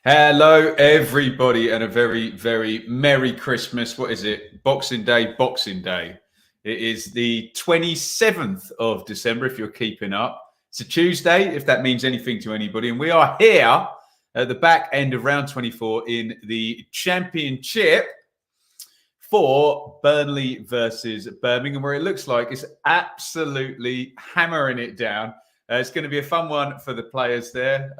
Hello, everybody, and a very, very Merry Christmas. What is it? Boxing Day, Boxing Day. It is the 27th of December, if you're keeping up. It's a Tuesday, if that means anything to anybody. And we are here at the back end of round 24 in the Championship for Burnley versus Birmingham, where it looks like it's absolutely hammering it down. It's going to be a fun one for the players there.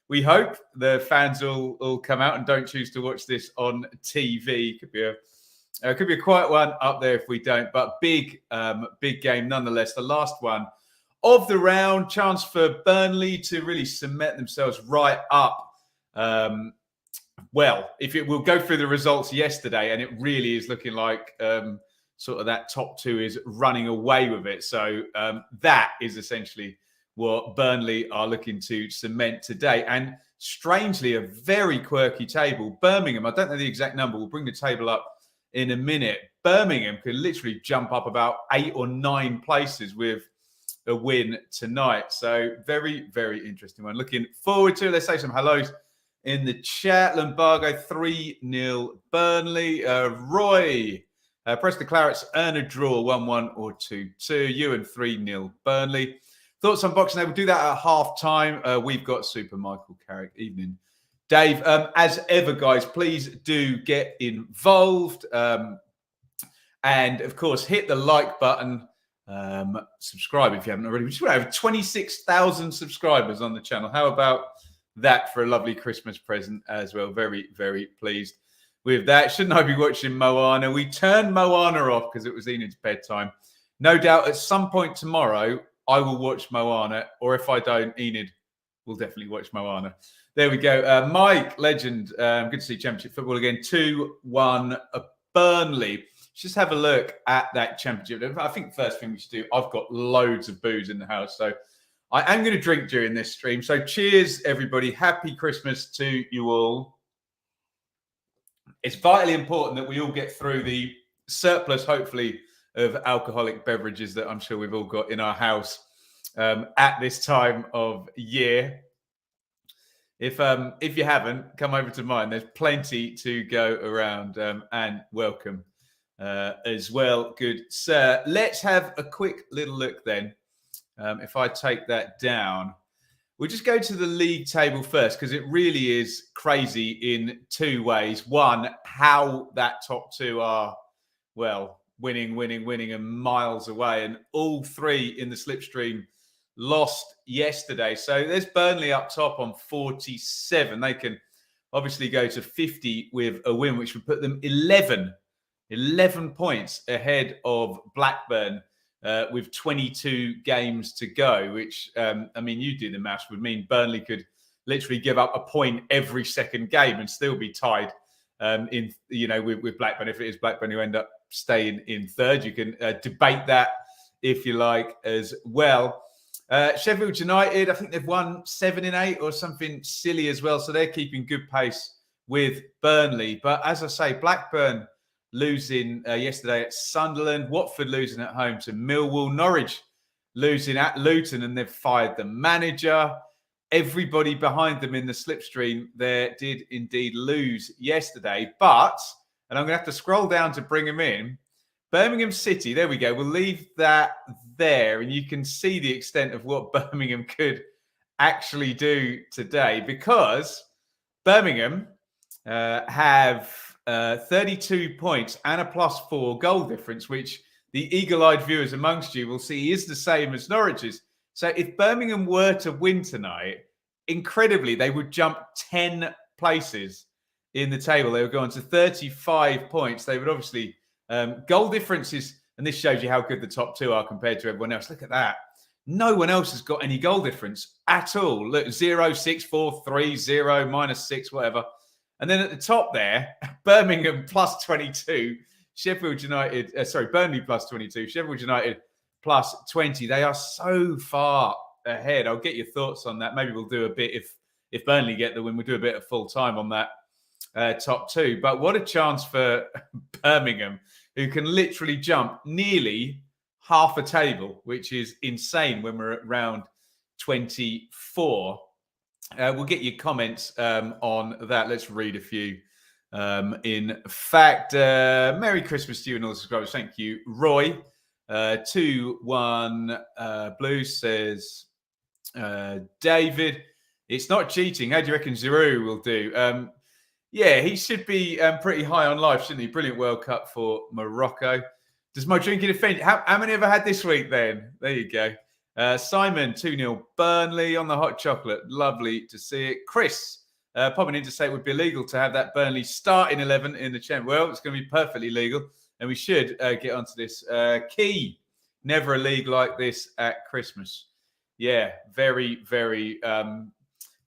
We hope the fans will come out and don't choose to watch this on TV. Could be a quiet one up there if we don't, but big game nonetheless. The last one of the round, chance for Burnley to really cement themselves right up. Well, if it will go through the results yesterday, and it really is looking like sort of that top two is running away with it. So that is essentially what Burnley are looking to cement today. And strangely, a very quirky table. Birmingham, I don't know the exact number. We'll bring the table up in a minute. Birmingham could literally jump up about 8 or 9 places with a win tonight. So very, very interesting one. Looking forward to it. Let's say some hellos in the chat. Lombardo 3-0 Burnley. Roy, press the Clarets, earn a draw 1-1 or 2-2. Ewan 3-0 Burnley. Thoughts on Boxing Day? We'll do that at half time. We've got Super Michael Carrick. Evening, Dave. As ever, guys, please do get involved. And, of course, hit the like button. Subscribe if you haven't already. We just have 26,000 subscribers on the channel. How about that for a lovely Christmas present as well? Very, very pleased with that. Shouldn't I be watching Moana? We turned Moana off because it was Enid's bedtime. No doubt at some point tomorrow, I will watch Moana, or if I don't, Enid will definitely watch Moana. There we go. Mike, legend. Good to see Championship football again. 2-1 Burnley. Let's just have a look at that Championship. I think the first thing we should do, I've got loads of booze in the house, so I am going to drink during this stream. So cheers, everybody. Happy Christmas to you all. It's vitally important that we all get through the surplus, hopefully, of alcoholic beverages that I'm sure we've all got in our house at this time of year. If you haven't, come over to mine. There's plenty to go around, and welcome as well, good sir. Let's have a quick little look then. If I take that down, we'll just go to the league table first because it really is crazy in two ways. One, how that top two are, well, winning and miles away. And all three in the slipstream lost yesterday. So there's Burnley up top on 47. They can obviously go to 50 with a win, which would put them 11 points ahead of Blackburn with 22 games to go, which, I mean, you do the maths, would mean Burnley could literally give up a point every second game and still be tied with Blackburn. If it is Blackburn who end up staying in third, you can debate that if you like as well. Sheffield United, I think they've won 7 in 8 or something silly as well, so they're keeping good pace with Burnley. But as I say, Blackburn losing yesterday at Sunderland, Watford losing at home to Millwall, Norwich losing at Luton, and they've fired the manager. Everybody behind them in the slipstream there did indeed lose yesterday. But, and I'm going to have to scroll down to bring them in, Birmingham City, there we go. We'll leave that there, and you can see the extent of what Birmingham could actually do today, because Birmingham have 32 points and a +4 goal difference, which the eagle-eyed viewers amongst you will see is the same as Norwich's. So if Birmingham were to win tonight, incredibly, they would jump 10 places in the table. They would go on to 35 points. They would obviously, goal differences, and this shows you how good the top two are compared to everyone else. Look at that. No one else has got any goal difference at all. Look, 0, 6, 4, 3, 0, -6, whatever. And then at the top there, Birmingham +22, Sheffield United, Burnley +22, Sheffield United +20. They are so far ahead. I'll get your thoughts on that. Maybe we'll do a bit if Burnley get the win. We'll do a bit of full time on that top two. But what a chance for Birmingham, who can literally jump nearly half a table, which is insane when we're at round 24. We'll get your comments on that. Let's read a few. In fact, Merry Christmas to you and all the subscribers. Thank you, Roy. 2-1 Blues says, David, it's not cheating. How do you reckon Giroud will do? Yeah, he should be pretty high on life, shouldn't he? Brilliant World Cup for Morocco. Does my drinking offend? How many have I had this week then? There you go. Simon, 2-0 Burnley on the hot chocolate. Lovely to see it. Chris, popping in to say it would be illegal to have that Burnley starting 11 in the Champions. Well, it's going to be perfectly legal. And we should get onto this. Key, never a league like this at Christmas. Yeah, very, very,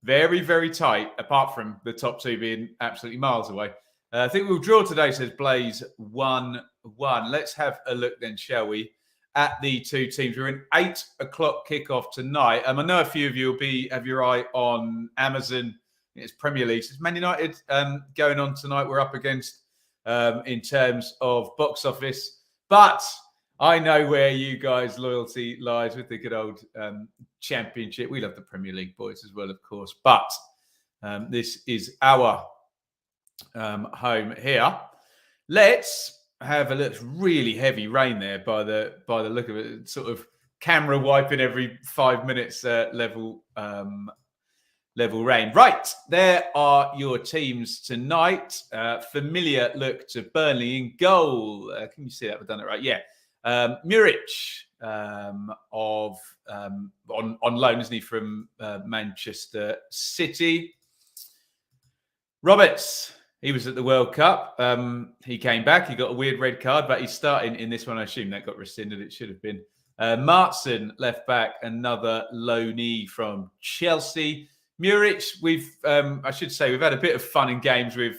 very, very tight, apart from the top two being absolutely miles away. I think we'll draw today, says Blaze 1-1. Let's have a look then, shall we, at the two teams. We're in 8 o'clock kickoff tonight. I know a few of you will have your eye on Amazon. It's Premier League. It's Man United going on tonight. We're up against in terms of box office. But I know where you guys' loyalty lies with the good old Championship. We love the Premier League boys as well, of course. But this is our home here. Let's have a look. It's really heavy rain there by the look of it. Sort of camera wiping every 5 minutes level rain. Right, there are your teams tonight. Familiar look to Burnley in goal. Can you see that? We've done it right. Yeah. Muric on loan, isn't he, from Manchester City. Roberts, he was at the World Cup. He came back. He got a weird red card, but he's starting in this one. I assume that got rescinded. It should have been. Martson, left back, another loanee from Chelsea. Muric, I should say, we've had a bit of fun in games with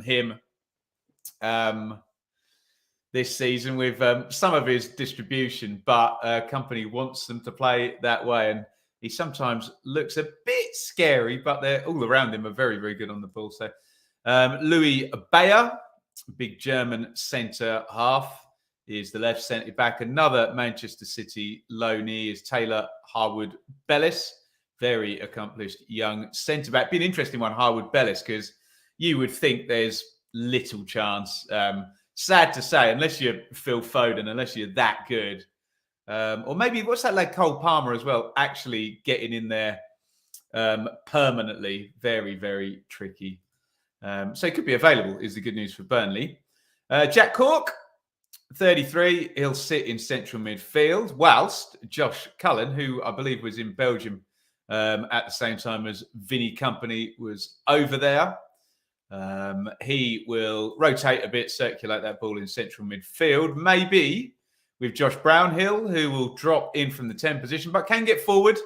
him this season with some of his distribution, but Kompany wants them to play that way. And he sometimes looks a bit scary, but they're all around him are very, very good on the ball. So Louis Bayer, big German centre half, is the left centre back. Another Manchester City loanee is Taylor Harwood-Bellis, very accomplished young centre back. Be an interesting one, Harwood-Bellis, because you would think there's little chance. Sad to say, unless you're Phil Foden, unless you're that good. Or maybe, what's that like Cole Palmer as well, actually getting in there permanently. Very, very tricky. So it could be available, is the good news for Burnley. Jack Cork, 33. He'll sit in central midfield, whilst Josh Cullen, who I believe was in Belgium at the same time as Vinny Kompany was over there. He will rotate a bit, circulate that ball in central midfield, maybe with Josh Brownhill, who will drop in from the 10 position, but can get forward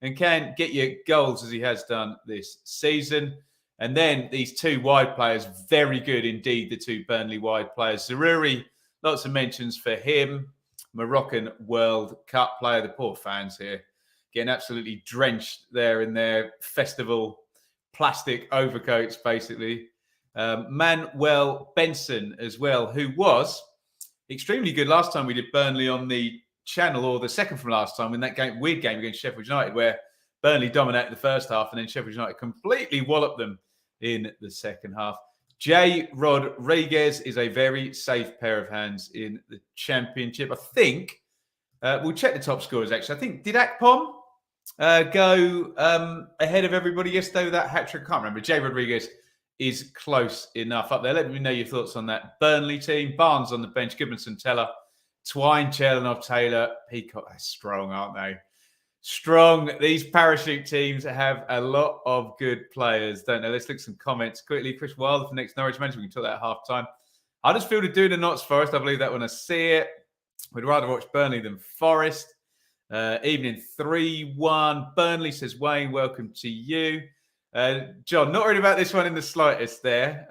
and can get you goals as he has done this season. And then these two wide players, very good indeed, the two Burnley wide players. Zaruri, lots of mentions for him. Moroccan World Cup player. The poor fans here getting absolutely drenched there in their festival plastic overcoats, basically. Manuel Benson as well, who was extremely good last time we did Burnley on the channel, or the second from last time, in that weird game against Sheffield United, where Burnley dominated the first half and then Sheffield United completely walloped them in the second half. Jay Rodriguez is a very safe pair of hands in the Championship. I think we'll check the top scorers, actually. I think, did Akpom go ahead of everybody yesterday with that hat-trick? I can't remember. Jay Rodriguez is close enough up there. Let me know your thoughts on that Burnley team. Barnes on the bench, Goodmanson, Teller, Twine, Chelanov, Taylor, Peacock. They're strong, aren't they? Strong. These parachute teams have a lot of good players, don't they? Let's look at some comments quickly. Chris Wilder for next Norwich manager. We can talk that at half time. I just feel to do the Notts Forest. I believe that when I see it. We'd rather watch Burnley than Forest. Evening 3-1. Burnley, says Wayne. Welcome to you. John, not worried about this one in the slightest there.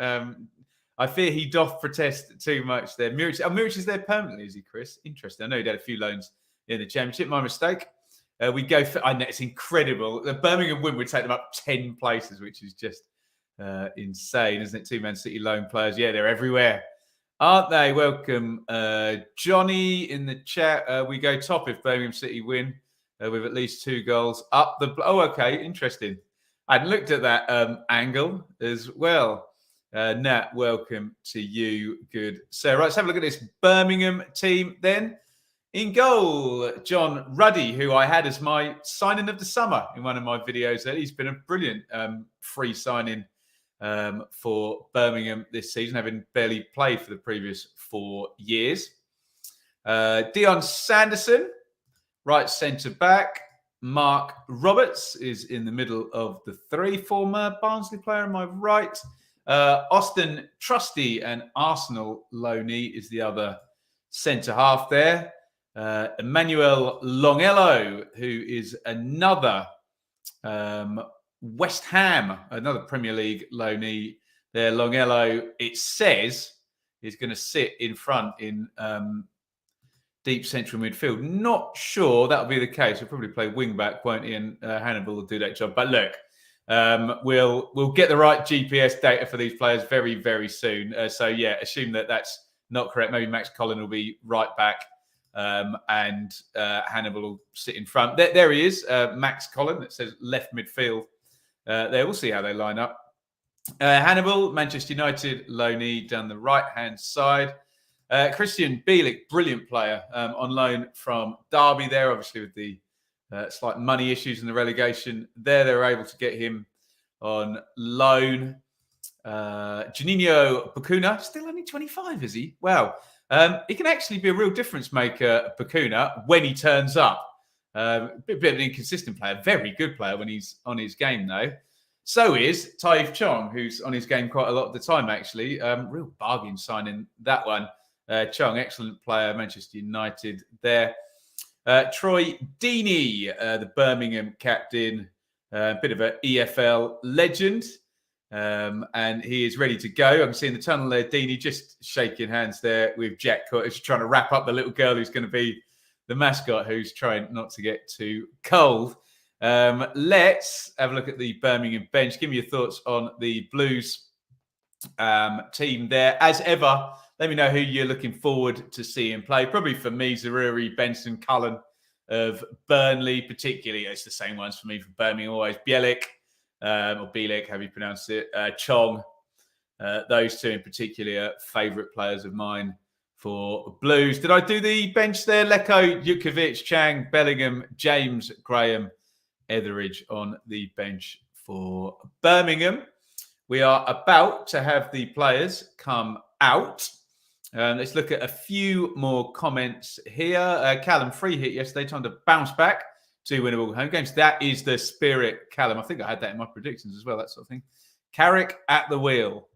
I fear he doth protest too much there. Muric is there permanently, is he, Chris? Interesting. I know he had a few loans in the Championship. My mistake. We go for, I know it's incredible. The Birmingham win would take them up 10 places, which is just insane, isn't it? Two Man City loan players. Yeah, they're everywhere, aren't they? Welcome, Johnny in the chat. We go top if Birmingham City win with at least 2 goals up the. Oh, okay, interesting. I'd looked at that angle as well. Nat, welcome to you. Good. So, right, let's have a look at this Birmingham team then. In goal, John Ruddy, who I had as my signing of the summer in one of my videos. He's been a brilliant free signing for Birmingham this season, having barely played for the previous 4 years. Dion Sanderson, right centre back. Mark Roberts is in the middle of the three. Former Barnsley player, am I right? Austin Trusty, an Arsenal loanee, is the other centre half there. Emmanuel Longello, who is another West Ham, another Premier League loanee there. Longello, it says, is going to sit in front in deep central midfield. Not sure that'll be the case. He'll probably play wing back, won't he? And Hannibal will do that job. But look, we'll get the right GPS data for these players very, very soon. So yeah, assume that that's not correct. Maybe Max Collin will be right back. And Hannibal will sit in front. There he is, Max Collin. That says left midfield. There, we'll see how they line up. Hannibal, Manchester United loanee down the right-hand side. Christian Bielik, brilliant player, on loan from Derby there, obviously with the slight money issues in the relegation. There, they were able to get him on loan. Juninho Bacuna, still only 25, is he? Wow. He can actually be a real difference maker, Bacuna, when he turns up. A bit of an inconsistent player, very good player when he's on his game, though. So is Taif Chong, who's on his game quite a lot of the time, actually. Real bargain signing, that one. Chong, excellent player, Manchester United there. Troy Deeney, the Birmingham captain, a bit of an EFL legend. And he is ready to go. I'm seeing the tunnel there. Deeney just shaking hands there with Jack Cottage, trying to wrap up the little girl who's going to be the mascot, who's trying not to get too cold. Let's have a look at the Birmingham bench. Give me your thoughts on the Blues team there. As ever, let me know who you're looking forward to seeing play. Probably for me, Zaruri, Benson, Cullen of Burnley, particularly. It's the same ones for me for Birmingham always. Bielik. Or Bielik, how you pronounce it, Chong. Those two in particular are favourite players of mine for Blues. Did I do the bench there? Leko, Jukovic, Chang, Bellingham, James, Graham, Etheridge on the bench for Birmingham. We are about to have the players come out. Let's look at a few more comments here. Callum, free hit yesterday, trying to bounce back. 2 winnable home games. That is the spirit, Callum. I think I had that in my predictions as well, that sort of thing. Carrick at the wheel.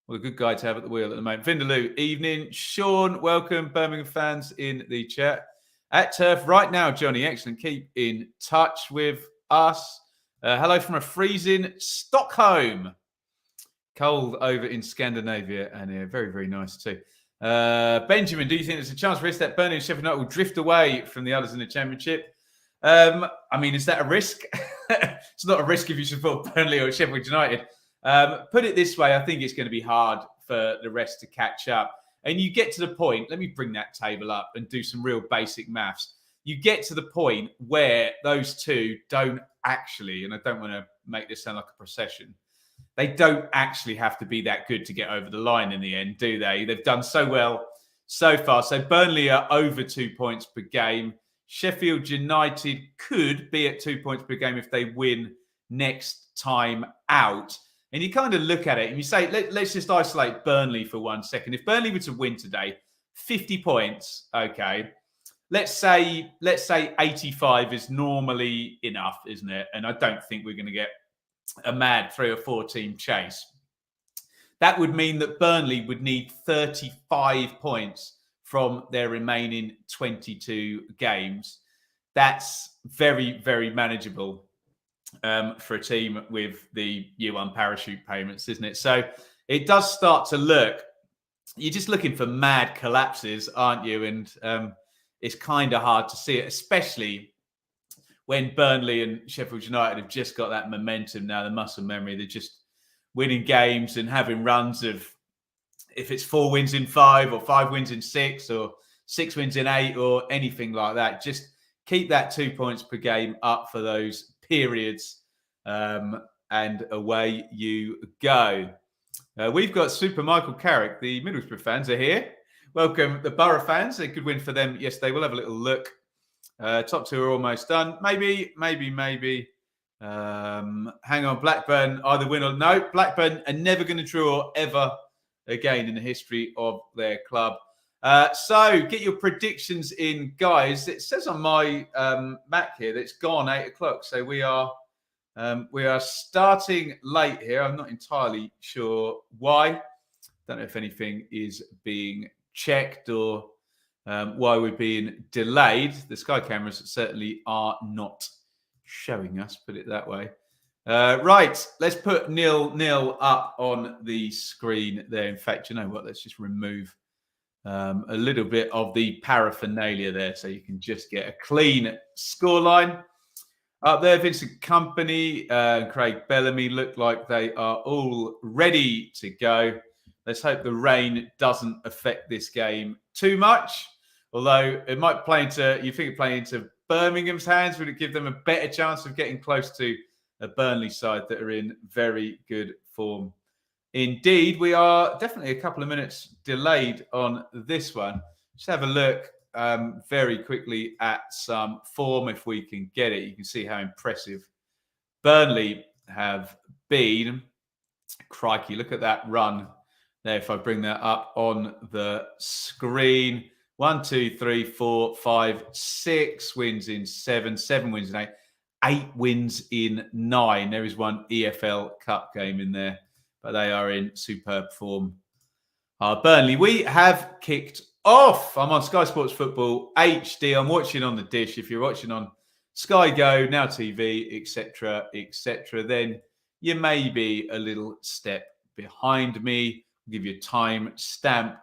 What a good guy to have at the wheel at the moment. Vindaloo, evening. Sean, welcome. Birmingham fans in the chat. At Turf right now, Johnny. Excellent. Keep in touch with us. Hello from a freezing Stockholm. Cold over in Scandinavia and very, very nice too. Benjamin, do you think there's a chance for us that Burnley and Sheffield United will drift away from the others in the Championship? I mean, is that a risk? It's not a risk if you support Burnley or Sheffield United. Put it this way, I think it's going to be hard for the rest to catch up. And you get to the point, let me bring that table up and do some real basic maths. You get to the point where those two don't actually, and I don't want to make this sound like a procession, they don't actually have to be that good to get over the line in the end, do they? They've done so well so far. So Burnley are over 2 points per game. Sheffield United could be at 2 points per game if they win next time out. And you kind of look at it and you say, let's just isolate Burnley for 1 second. If Burnley were to win today, 50 points, okay. Let's say 85 is normally enough, isn't it? And I don't think we're going to get a mad 3 or 4 team chase. That would mean that Burnley would need 35 points from their remaining 22 games. That's very, very manageable for a team with the year one parachute payments, isn't it? So it does start to look, you're just looking for mad collapses, aren't you? And it's kind of hard to see it, especially when Burnley and Sheffield United have just got that momentum now, the muscle memory. They're just winning games and having runs of, if it's 4 wins in 5 or 5 wins in 6 or 6 wins in 8 or anything like that. Just keep that 2 points per game up for those periods. and away you go. We've got Super Michael Carrick. The Middlesbrough fans are here. Welcome the Borough fans. A good win for them yesterday. We'll have a little look. Top two are almost done. Maybe. Hang on, Blackburn either win or no. Blackburn are never going to draw ever again in the history of their club. So get your predictions in, guys. It says on my Mac here that it's gone 8 o'clock. So we are starting late here. I'm not entirely sure why. Don't know if anything is being checked or why we're being delayed. The Sky cameras certainly are not showing us, put it that way. Right, let's put 0-0 up on the screen there. In fact, you know what? Let's just remove a little bit of the paraphernalia there so you can just get a clean scoreline. Up there, Vincent Kompany and Craig Bellamy look like they are all ready to go. Let's hope the rain doesn't affect this game too much. Although it might play into Birmingham's hands. Would it give them a better chance of getting close to a Burnley side that are in very good form? Indeed, we are definitely a couple of minutes delayed on this one. Just have a look very quickly at some form if we can get it. You can see how impressive Burnley have been. Crikey, look at that run there. If I bring that up on the screen, 1, 2, 3, 4, 5, 6 wins in 7, 7 wins in 8, 8 wins in 9. There is one EFL Cup game in there, but they are in superb form. Burnley, we have kicked off. I'm on Sky Sports Football HD. I'm watching on the dish. If you're watching on Sky Go, Now TV, etc., then you may be a little step behind me. I'll give you a time stamp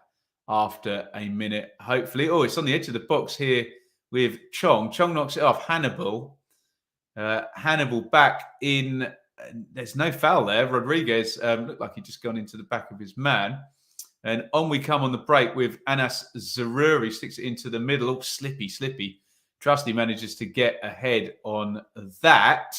after a minute, hopefully. Oh, it's on the edge of the box here with Chong. Chong knocks it off. Hannibal back in. There's no foul there. Rodriguez looked like he'd just gone into the back of his man. And on we come on the break with Anas Zaruri. Sticks it into the middle. Oh, slippy. Trusty manages to get ahead on that.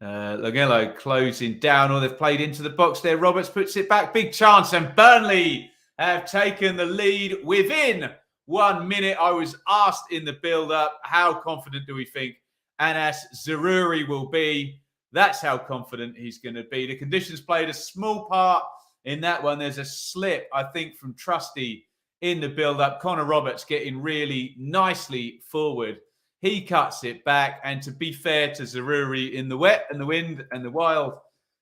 Lagello closing down. Oh, they've played into the box there. Roberts puts it back. Big chance. And Burnley have taken the lead within 1 minute. I was asked in the build-up, how confident do we think Anas Zaruri will be? That's how confident he's going to be. The conditions played a small part in that one. There's a slip, I think, from Trusty in the build-up. Connor Roberts getting really nicely forward. He cuts it back. And to be fair to Zaruri, in the wet and the wind and the wild,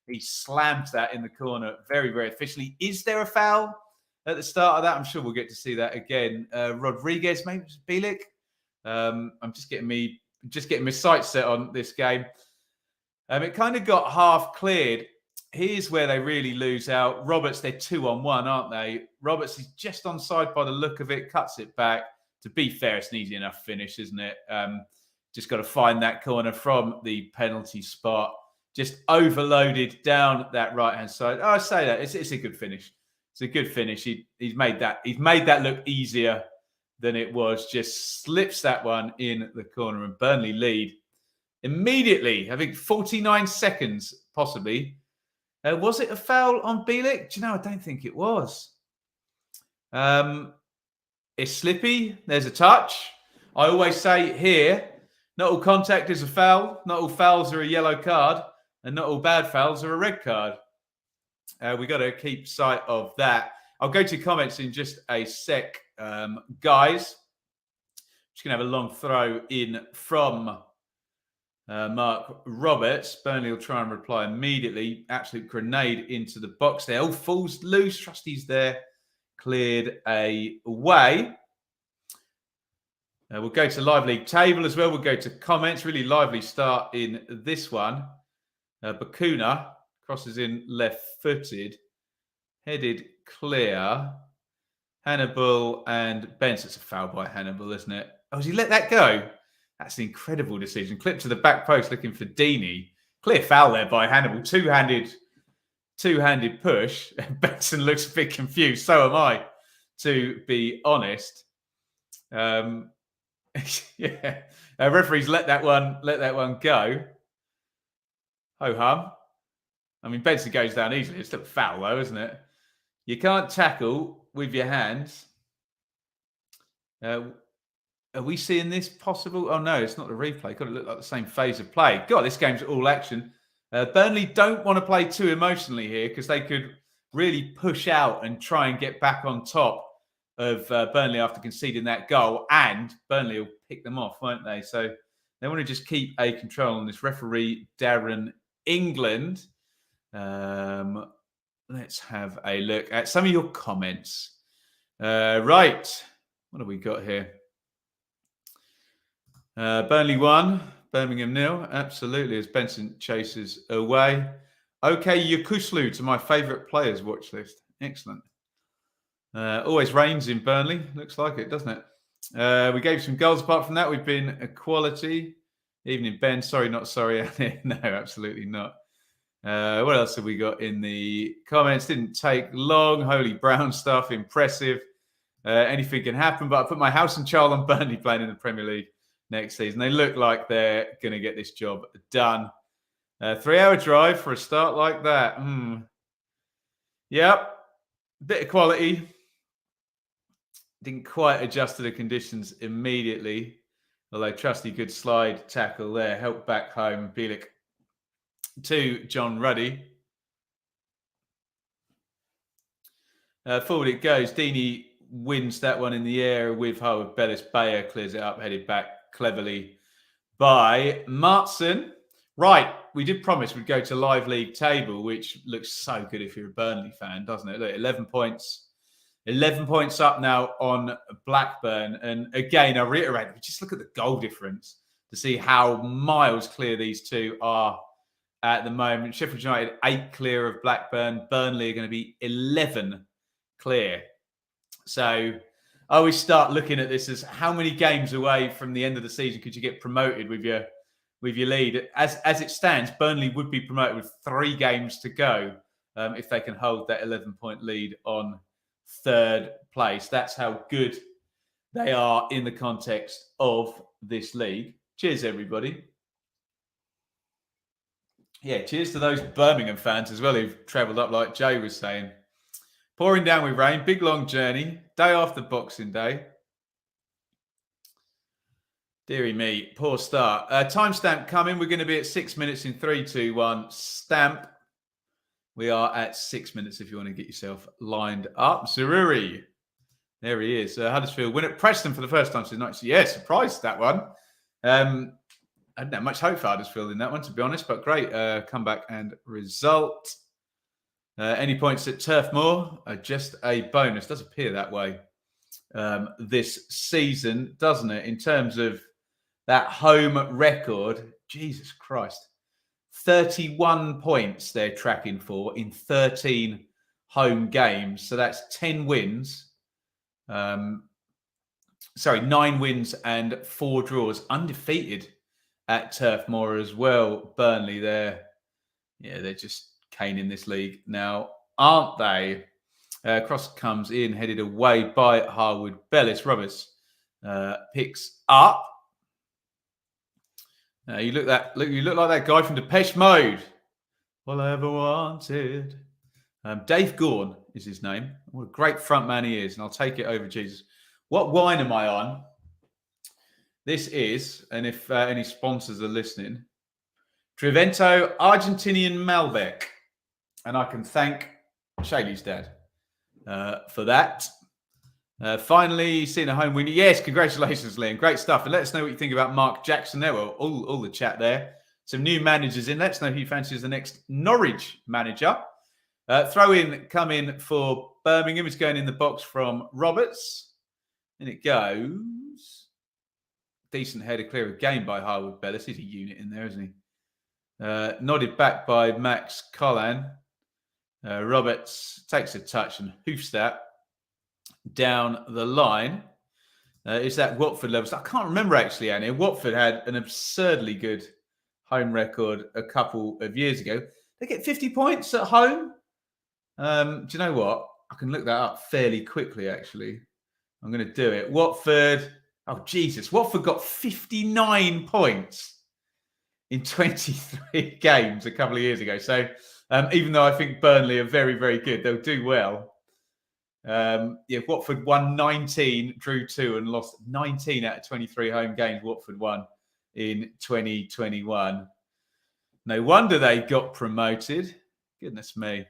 he slams that in the corner very, very efficiently. Is there a foul at the start of that? I'm sure we'll get to see that again. Rodriguez, maybe it's Bielik. I'm just getting my sights set on this game. It kind of got half cleared. Here's where they really lose out. Roberts, they're 2-on-1, aren't they? Roberts is just onside by the look of it, cuts it back. To be fair, it's an easy enough finish, isn't it? Just got to find that corner from the penalty spot. Just overloaded down that right-hand side. Oh, I say that. It's a good finish. It's a good finish. He's made that look easier than it was. Just slips that one in the corner, and Burnley lead immediately. I think 49 seconds, possibly. Was it a foul on Bielik? Do you know, I don't think it was. It's slippy. There's a touch. I always say here, not all contact is a foul. Not all fouls are a yellow card. And not all bad fouls are a red card. We've got to keep sight of that. I'll go to comments in just a sec, guys. Just going to have a long throw in from Mark Roberts. Burnley will try and reply immediately. Absolute grenade into the box there. Oh, falls loose. Trusty's there. Cleared away. We'll go to live league table as well. We'll go to comments. Really lively start in this one. Bakuna crosses in left-footed. Headed clear. Hannibal and Benson. It's a foul by Hannibal, isn't it? Oh, has he let that go? That's an incredible decision. Clip to the back post looking for Deeney. Clear foul there by Hannibal. Two-handed push. Benson looks a bit confused. So am I, to be honest. Yeah. Referees let that one go. Ho hum. I mean, Benson goes down easily. It's still a foul, though, isn't it? You can't tackle with your hands. Are we seeing this possible? Oh, no, it's not the replay. Got to look like the same phase of play. God, this game's all action. Burnley don't want to play too emotionally here because they could really push out and try and get back on top of Burnley after conceding that goal. And Burnley will pick them off, won't they? So they want to just keep a control on this. Referee Darren England. Let's have a look at some of your comments. Right. What have we got here? Burnley 1, Birmingham 0. Absolutely, as Benson chases away. Okay, Yakuslu to my favourite players watch list. Excellent. Always rains in Burnley. Looks like it, doesn't it? We gave some goals. Apart from that, we've been a quality. Evening, Ben. Sorry, not sorry. No, absolutely not. What else have we got in the comments? Didn't take long. Holy Brown stuff. Impressive. Anything can happen. But I put my house and child on Burnley playing in the Premier League next season. They look like they're going to get this job done. 3-hour drive for a start like that. Yep. Bit of quality. Didn't quite adjust to the conditions immediately. Although trusty good slide tackle there. Helped back home. Bielik to John Ruddy. Forward it goes. Deeney wins that one in the air with harwood-bellis. Bayer clears it up, headed back cleverly by Martson. Right, we did promise we'd go to live league table, which looks so good if you're a Burnley fan, doesn't it? Look, 11 points. 11 points up now on Blackburn. And again, I reiterate, just look at the goal difference to see how miles clear these two are at the moment. Sheffield United 8 clear of Blackburn. Burnley are going to be 11 clear. So I always start looking at this as how many games away from the end of the season could you get promoted with your lead. As it stands, Burnley would be promoted with 3 games to go if they can hold that 11-point lead on third place. That's how good they are in the context of this league. Cheers, everybody. Yeah, cheers to those Birmingham fans as well who've travelled up like Jay was saying. Pouring down with rain, big long journey, day after Boxing Day. Deary me, poor start. Timestamp coming. We're going to be at 6 minutes in 3, 2, 1. Stamp. We are at 6 minutes if you want to get yourself lined up. Zaruri. There he is. Huddersfield win at Preston for the first time since 19. Yeah, surprised that one. I didn't have much hope for Huddersfield in that one, to be honest, but great comeback and result. Any points at Turf Moor are just a bonus. Does appear that way this season, doesn't it? In terms of that home record, Jesus Christ. 31 points they're tracking for in 13 home games. So that's 10 wins. 9 wins and 4 draws. Undefeated at Turf Moor as well. Burnley, they're just caning this league now, aren't they? Cross comes in, headed away by harwood-bellis. Rovers picks up. You look like that guy from Depeche Mode. All I ever wanted. Dave Gaughan is his name. What a great front man he is, and I'll take it over Jesus. What wine am I on? This is, and if any sponsors are listening, Trivento Argentinian Malbec. And I can thank Shaylee's dad for that. Finally, seeing a home win. Yes, congratulations, Liam. Great stuff. And let us know what you think about Mark Jackson there. Well, all the chat there. Some new managers in. Let us know who fancies the next Norwich manager. Throw in, come in for Birmingham. It's going in the box from Roberts. And it goes. Decent header clear again by harwood-bellis. He's a unit in there, isn't he? Nodded back by Max Collan. Roberts takes a touch and hoofs that down the line. Is that Watford levels? I can't remember actually, Annie. Watford had an absurdly good home record a couple of years ago. They get 50 points at home. Do you know what? I can look that up fairly quickly, actually. I'm going to do it. Watford. Oh, Jesus. Watford got 59 points in 23 games a couple of years ago. So Even though I think Burnley are very, very good. They'll do well. Watford won 19, drew 2 and lost 19 out of 23 home games. Watford won in 2021. No wonder they got promoted. Goodness me.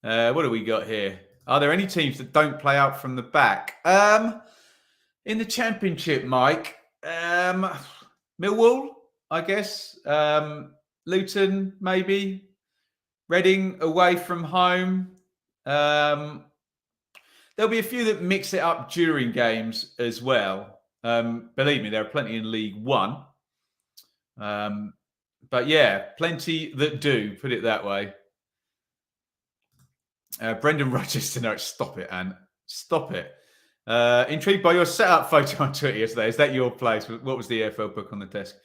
What do we got here? Are there any teams that don't play out from the back? In the Championship, Mike, Millwall, I guess. Luton, maybe. Reading away from home. There'll be a few that mix it up during games as well. Believe me, there are plenty in League One. But yeah, plenty that do, put it that way. Brendan Rogers tonight. Stop it, Anne. Stop it. Intrigued by your setup photo on Twitter yesterday. Is that your place? What was the EFL book on the desk?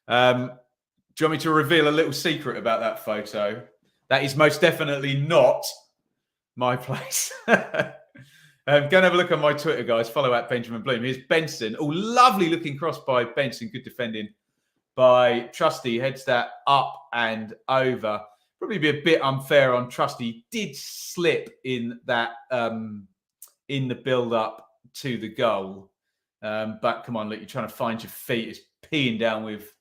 Do you want me to reveal a little secret about that photo? That is most definitely not my place. Go and have a look on my Twitter, guys. Follow at Benjamin Bloom. Here's Benson. Oh, lovely looking cross by Benson. Good defending by Trusty. Heads that up and over. Probably be a bit unfair on Trusty. Did slip in that in the build-up to the goal. But come on, look, you're trying to find your feet. It's peeing down with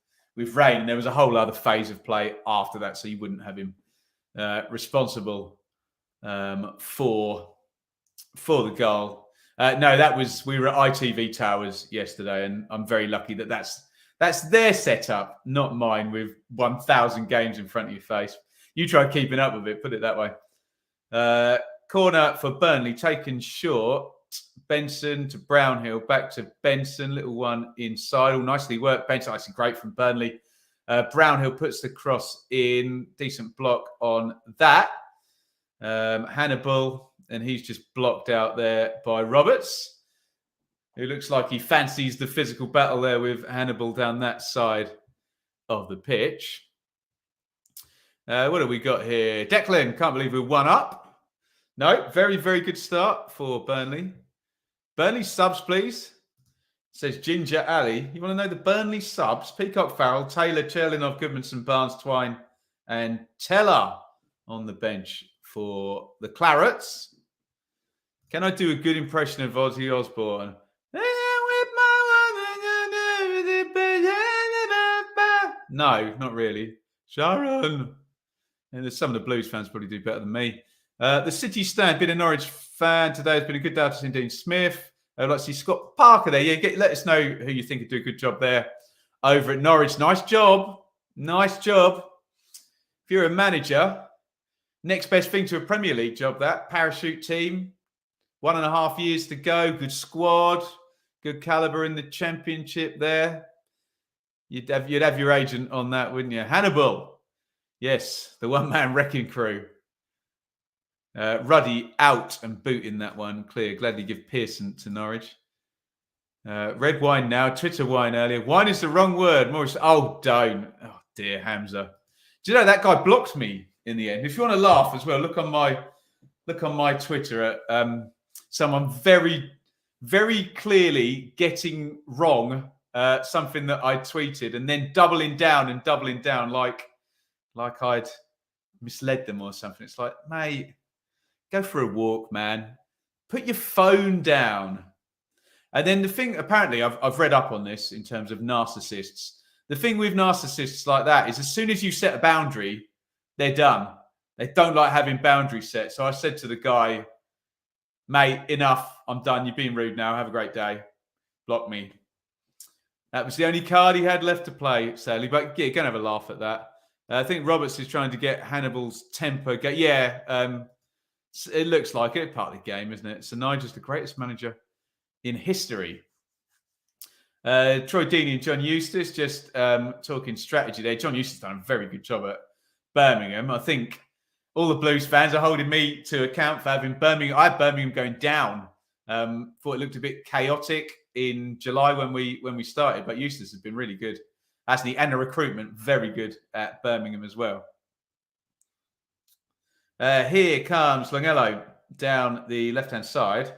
rain. And there was a whole other phase of play after that, so you wouldn't have him responsible for the goal. No, we were at ITV Towers yesterday, and I'm very lucky that that's their setup, not mine, with 1,000 games in front of your face. You try keeping up with it, put it that way. Corner for Burnley, taken short. Benson to Brownhill, back to Benson. Little one inside. All nicely worked. Benson, actually great from Burnley. Brownhill puts the cross in. Decent block on that. Hannibal, and he's just blocked out there by Roberts, who looks like he fancies the physical battle there with Hannibal down that side of the pitch. What have we got here? Declan, can't believe we're 1 up. No, very, very good start for Burnley. Burnley subs, please. Says Ginger Alley. You want to know the Burnley subs? Peacock, Farrell, Taylor, Cherlinov, Goodmanson, Barnes, Twine, and Teller on the bench for the Clarets. Can I do a good impression of Ozzy Osbourne? No, not really. Sharon. And there's some of the Blues fans probably do better than me. The City stand, been a Norwich fan today. It's been a good day to see Dean Smith. I'd like to see Scott Parker there. Yeah, let us know who you think would do a good job there over at Norwich. Nice job. Nice job. If you're a manager, next best thing to a Premier League job, that parachute team. 1.5 years to go. Good squad. Good caliber in the Championship there. You'd have your agent on that, wouldn't you? Hannibal. Yes, the one-man wrecking crew. Ruddy out and booting that one clear. Gladly give Pearson to Norwich. Red wine now. Twitter wine earlier. Wine is the wrong word. Morris. Oh, don't. Oh, dear, Hamza. Do you know that guy blocked me in the end? If you want to laugh as well, look on my Twitter at someone very, very clearly getting wrong something that I tweeted and then doubling down like I'd misled them or something. It's like, mate, go for a walk, man. Put your phone down. And then the thing, apparently, I've read up on this in terms of narcissists. The thing with narcissists like that is as soon as you set a boundary, they're done. They don't like having boundaries set. So I said to the guy, mate, enough. I'm done. You're being rude now. Have a great day. Block me. That was the only card he had left to play, sadly. But yeah, go and have a laugh at that. I think Roberts is trying to get Hannibal's temper. It looks like it. Part of the game, isn't it? So Nigel's the greatest manager in history. Troy Deeney and John Eustace just talking strategy there. John Eustace done a very good job at Birmingham. I think all the Blues fans are holding me to account for having Birmingham. I had Birmingham going down. Thought it looked a bit chaotic in July when we started, but Eustace has been really good. Hasn't he? And the recruitment, very good at Birmingham as well. Here comes Longello down the left-hand side.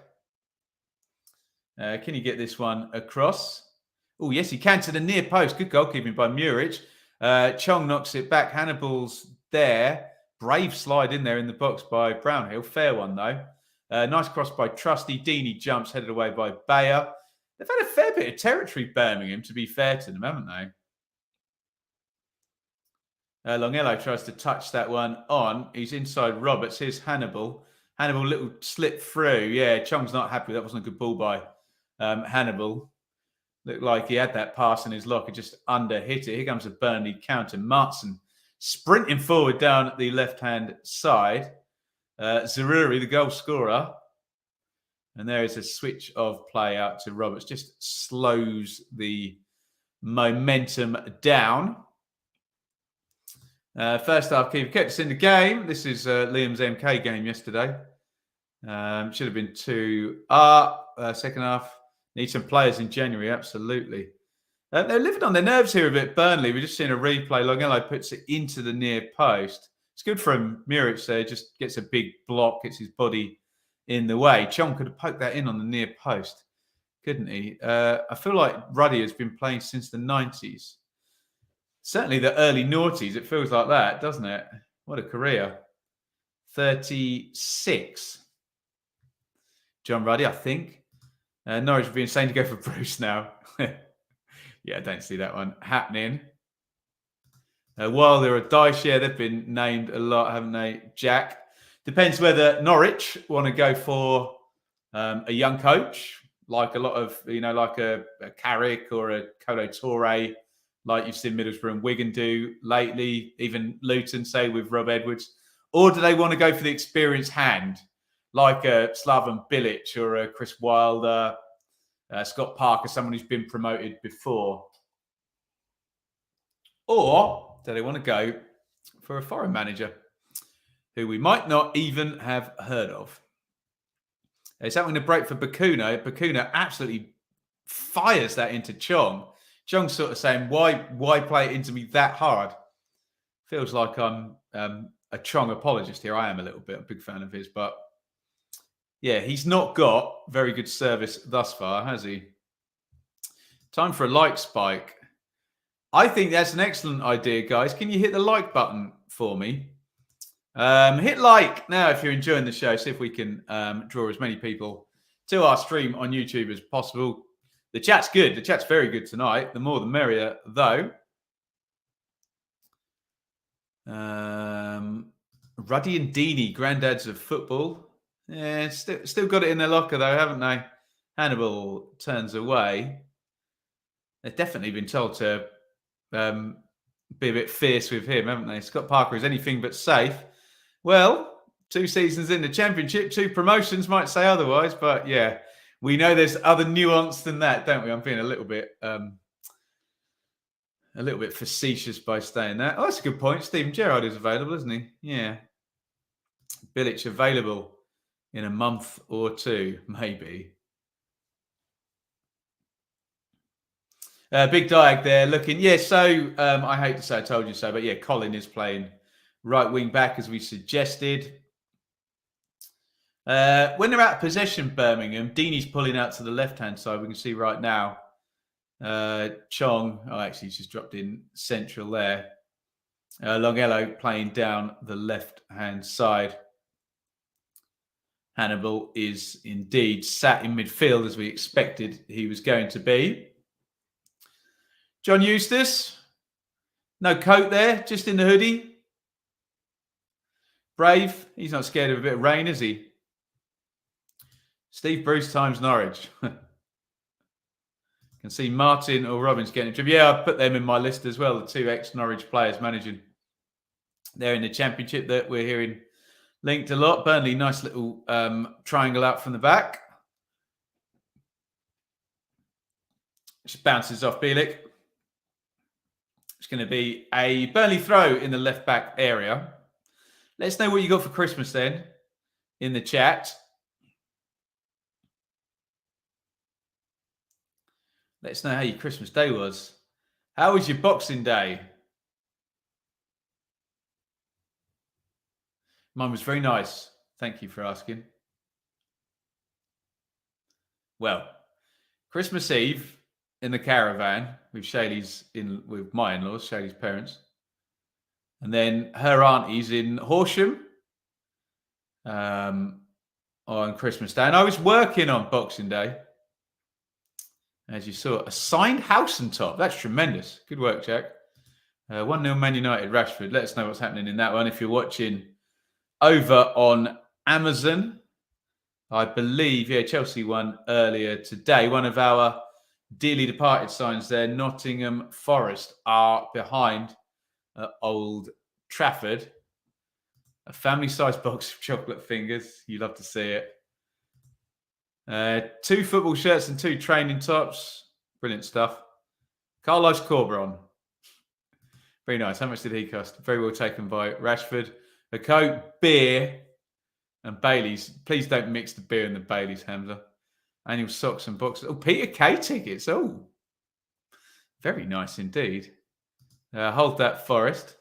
Can he get this one across? Oh, yes, he can to the near post. Good goalkeeping by Muric. Chong knocks it back. Hannibal's there. Brave slide in there in the box by Brownhill. Fair one, though. Nice cross by Trusty. Deeney jumps, headed away by Bayer. They've had a fair bit of territory, Birmingham, to be fair to them, haven't they? Longello tries to touch that one on. He's inside Roberts. Here's Hannibal. Hannibal, little slip through. Yeah, Chong's not happy. That wasn't a good ball by Hannibal. Looked like he had that pass in his locker, just under hit it. Here comes a Burnley counter. Martson sprinting forward down the left-hand side. Zaruri, the goal scorer. And there is a switch of play out to Roberts. Just slows the momentum down. First half, keeper kept us in the game. This is Liam's MK game yesterday. Should have been 2-2. Second half, need some players in January, absolutely. They're living on their nerves here a bit, Burnley. We're just seeing a replay. Longello puts it into the near post. It's good for him. Muric there just gets a big block, gets his body in the way. Chong could have poked that in on the near post, couldn't he? I feel like Ruddy has been playing since the 90s. Certainly the early noughties. It feels like that, doesn't it? What a career. 36. John Ruddy, I think. Norwich would be insane to go for Bruce now. Yeah, I don't see that one happening. While there are dice, yeah, they've been named a lot, haven't they? Jack. Depends whether Norwich want to go for a young coach, like a lot of, like a Carrick or a Kolo Toure, like you've seen Middlesbrough and Wigan do lately, even Luton, say, with Rob Edwards. Or do they want to go for the experienced hand, like a Slaven Bilic or a Chris Wilder, Scott Parker, someone who's been promoted before? Or do they want to go for a foreign manager who we might not even have heard of? It's having a break for Bakuna. Bakuna absolutely fires that into Chong. Chong's sort of saying, why play it into me that hard? Feels like I'm a Chong apologist here. I am a little bit. I'm a big fan of his. But yeah, he's not got very good service thus far, has he? Time for a like spike. I think that's an excellent idea, guys. Can you hit the like button for me? Hit like now if you're enjoying the show. See if we can draw as many people to our stream on YouTube as possible. The chat's good. The chat's very good tonight. The more the merrier, though. Ruddy and Deeney, granddads of football. Yeah, still got it in their locker, though, haven't they? Hannibal turns away. They've definitely been told to be a bit fierce with him, haven't they? Scott Parker is anything but safe. Well, 2 seasons in the Championship, 2 promotions might say otherwise, but yeah, we know there's other nuance than that, don't we? I'm being a little bit facetious by saying that. Oh, that's a good point. Stephen Gerrard is available, isn't he? Yeah. Bilic available in a month or 2, maybe. Big Diag there looking. Yeah, so I hate to say I told you so, but yeah, Colin is playing right wing back as we suggested. When they're out of possession, Birmingham, Deeney's pulling out to the left-hand side. We can see right now. Chong, actually, he's just dropped in central there. Longello playing down the left-hand side. Hannibal is indeed sat in midfield as we expected he was going to be. John Eustace, no coat there, just in the hoodie. Brave, he's not scared of a bit of rain, is he? Steve Bruce times Norwich. Can see Martin or Robbins getting a trip. Yeah, I've put them in my list as well, the 2 ex-Norwich players managing. They're in the Championship that we're hearing linked a lot. Burnley, nice little triangle out from the back. Just bounces off Bielik. It's going to be a Burnley throw in the left-back area. Let us know what you got for Christmas then in the chat. Let us know how your Christmas day was. How was your Boxing Day? Mine was very nice. Thank you for asking. Well, Christmas Eve, in the caravan with with my in-laws, Shaylee's parents. And then her auntie's in Horsham on Christmas Day. And I was working on Boxing Day. As you saw, a signed house and top. That's tremendous. Good work, Jack. 1-0 Man United, Rashford. Let us know what's happening in that one. If you're watching over on Amazon, I believe, Chelsea won earlier today. One of our dearly departed signs there, Nottingham Forest, are behind Old Trafford. A family-sized box of chocolate fingers. You love to see it. 2 football shirts and 2 training tops. Brilliant stuff. Carlos Corberon. Very nice. How much did he cost? Very well taken by Rashford. A Coke, beer, and Baileys. Please don't mix the beer and the Baileys, Hamza. Annual socks and boxes. Oh, Peter Kay tickets. Oh, very nice indeed. Hold that, Forest.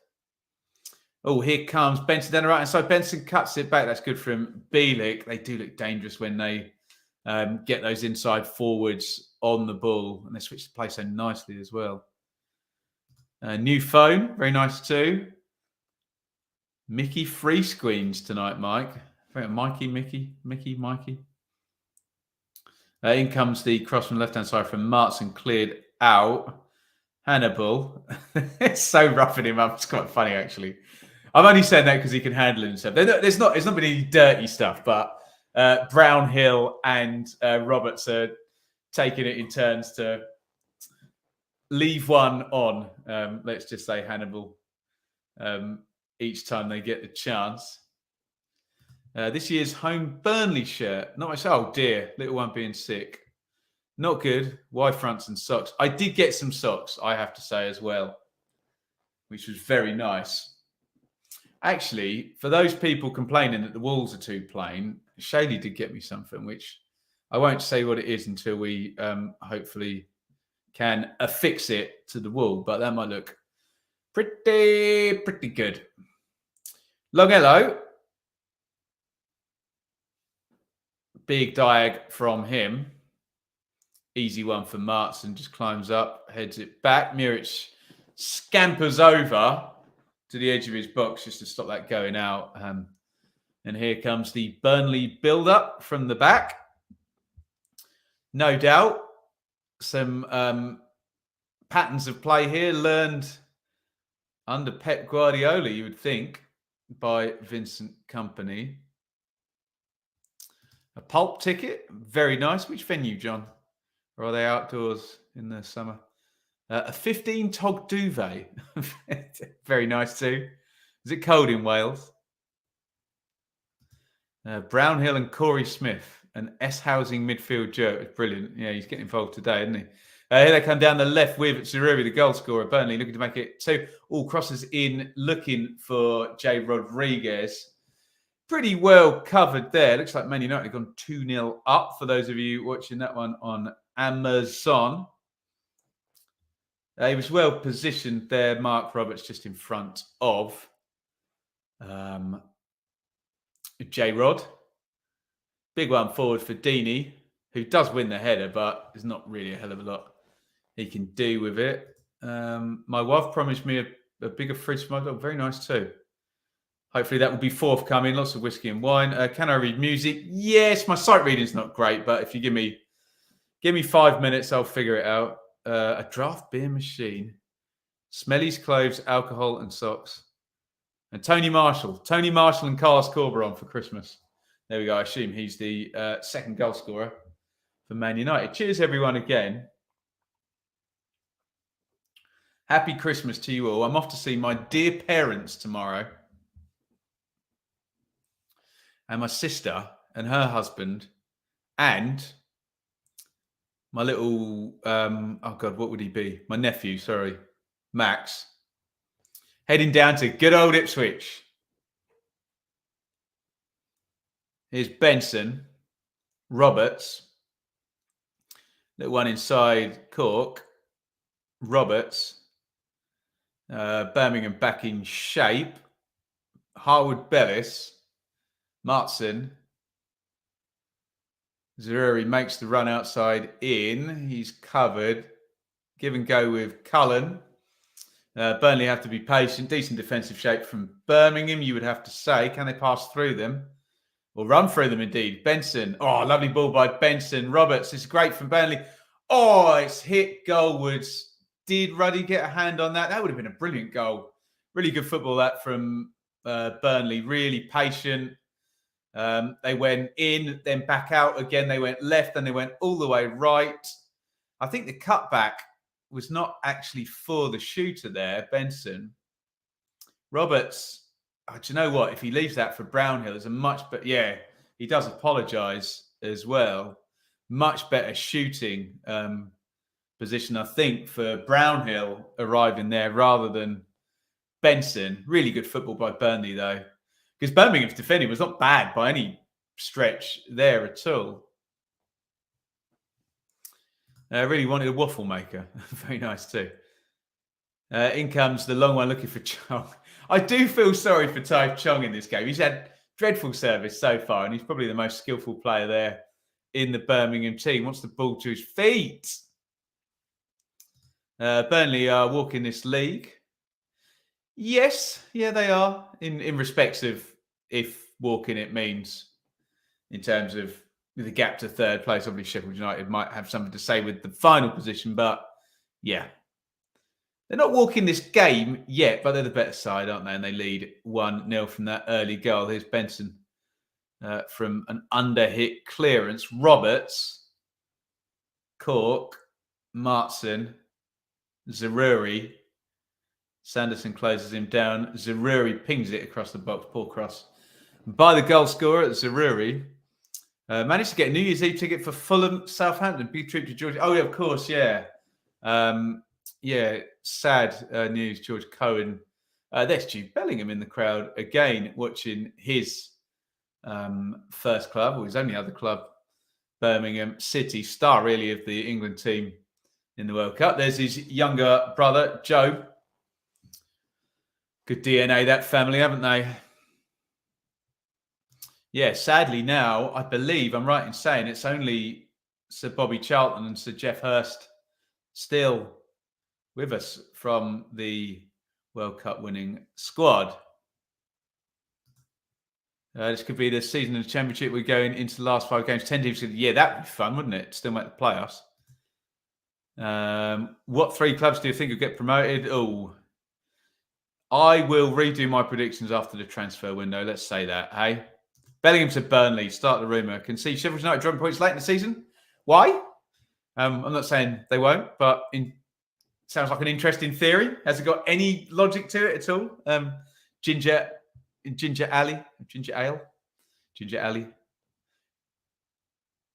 Oh, here comes Benson down the right hand side. Benson cuts it back. That's good from Bielik. They do look dangerous when they get those inside forwards on the ball, and they switch the play so nicely as well. New phone, very nice too. Mickey free screens tonight, Mike. Mikey. In comes the cross from the left-hand side from Martson, cleared out. Hannibal. It's so roughing him up. It's quite funny, actually. I'm only saying that because he can handle himself. It's not been any dirty stuff, but Brownhill and Roberts are taking it in turns to leave one on. Let's just say Hannibal each time they get the chance. This year's home Burnley shirt. Not much. Oh dear, little one being sick. Not good. Y fronts and socks. I did get some socks, I have to say as well, which was very nice. Actually, for those people complaining that the walls are too plain, Shaylee did get me something, which I won't say what it is until we hopefully can affix it to the wall, but that might look pretty good. Long hello. Big diag from him. Easy one for Martson. Just climbs up, heads it back. Muric scampers over to the edge of his box just to stop that going out. And here comes the Burnley build-up from the back. No doubt some patterns of play here learned under Pep Guardiola, you would think, by Vincent Kompany. A pulp ticket, very nice. Which venue, John? Or are they outdoors in the summer? A 15 tog duvet. Very nice too. Is it cold in Wales? Brownhill and Corey Smith, an S housing midfield jerk. It's brilliant. Yeah, he's getting involved today, isn't he? Here they come down the left with Zeruri, the goal scorer. Burnley looking to make it 2. All crosses in, looking for Jay Rodriguez. Pretty well covered there. Looks like Man United gone 2-0 up for those of you watching that one on Amazon. He was well positioned there. Mark Roberts just in front of J-Rod. Big one forward for Deeney, who does win the header, but there's not really a hell of a lot he can do with it. My wife promised me a bigger fridge for my dog. Very nice too. Hopefully that will be forthcoming. Lots of whiskey and wine. Can I read music? Yes, my sight reading's not great, but if you give me 5 minutes, I'll figure it out. A draft beer machine. Smelly's clothes, alcohol, and socks. And Tony Marshall and Carlos Corberon for Christmas. There we go. I assume he's the second goal scorer for Man United. Cheers, everyone, again. Happy Christmas to you all. I'm off to see my dear parents tomorrow. And my sister and her husband and my little, oh God, what would he be? My nephew, sorry, Max, heading down to good old Ipswich. Here's Benson, Roberts, little one inside Cork, Roberts, Birmingham back in shape, Harwood-Bellis, Martson, Zeruri makes the run outside in. He's covered. give and go with Cullen. Burnley have to be patient. Decent defensive shape from Birmingham, you would have to say. Can they pass through them? Or run through them, indeed. Benson. Oh, lovely ball by Benson. Roberts. It's great from Burnley. Oh, it's hit goalwards. Did Ruddy get a hand on that? That would have been a brilliant goal. Really good football, that from Burnley. Really patient. They went in, then back out again. They went left, and they went all the way right. I think the cutback was not actually for the shooter there, Benson. Roberts, do you know what? If he leaves that for Brownhill, there's a much better... Yeah, he does apologise as well. Much better shooting position, I think, for Brownhill arriving there rather than Benson. Really good football by Burnley, though. Because Birmingham's defending was not bad by any stretch there at all. Really wanted a waffle maker. Very nice too. In comes the long one looking for Chong. I do feel sorry for Tai Chong in this game. He's had dreadful service so far, and he's probably the most skillful player there in the Birmingham team. Wants the ball to his feet. Burnley are walking this league. Yes, yeah, they are. In respects of if walking it means in terms of the gap to third place. Obviously, Sheffield United might have something to say with the final position, but yeah. They're not walking this game yet, but they're the better side, aren't they? And they lead 1-0 from that early goal. Here's Benson from an under-hit clearance. Roberts, Cork, Martson, Zaruri. Sanderson closes him down. Zaruri pings it across the box. Poor cross. By the goal scorer, Zaruri. Managed to get a New Year's Eve ticket for Fulham, Southampton. Big trip to Georgia. Oh, yeah, of course, yeah. Yeah, sad news. George Cohen. There's Jude Bellingham in the crowd again, watching his first club, or his only other club, Birmingham City, star really of the England team in the World Cup. There's his younger brother, Joe. Good DNA, that family, haven't they? Yeah, sadly now, I believe I'm right in saying it's only Sir Bobby Charlton and Sir Geoff Hurst still with us from the World Cup winning squad. This could be the season of the Championship. We're going into the last 5 games. 10 teams. Yeah, that'd be fun, wouldn't it? Still make the playoffs. What 3 clubs do you think will get promoted? Oh, I will redo my predictions after the transfer window. Let's say that, hey? Bellingham to Burnley. Start the rumour. Can see Sheffield United dropping points late in the season. Why? I'm not saying they won't, but sounds like an interesting theory. Has it got any logic to it at all? Ginger Ale.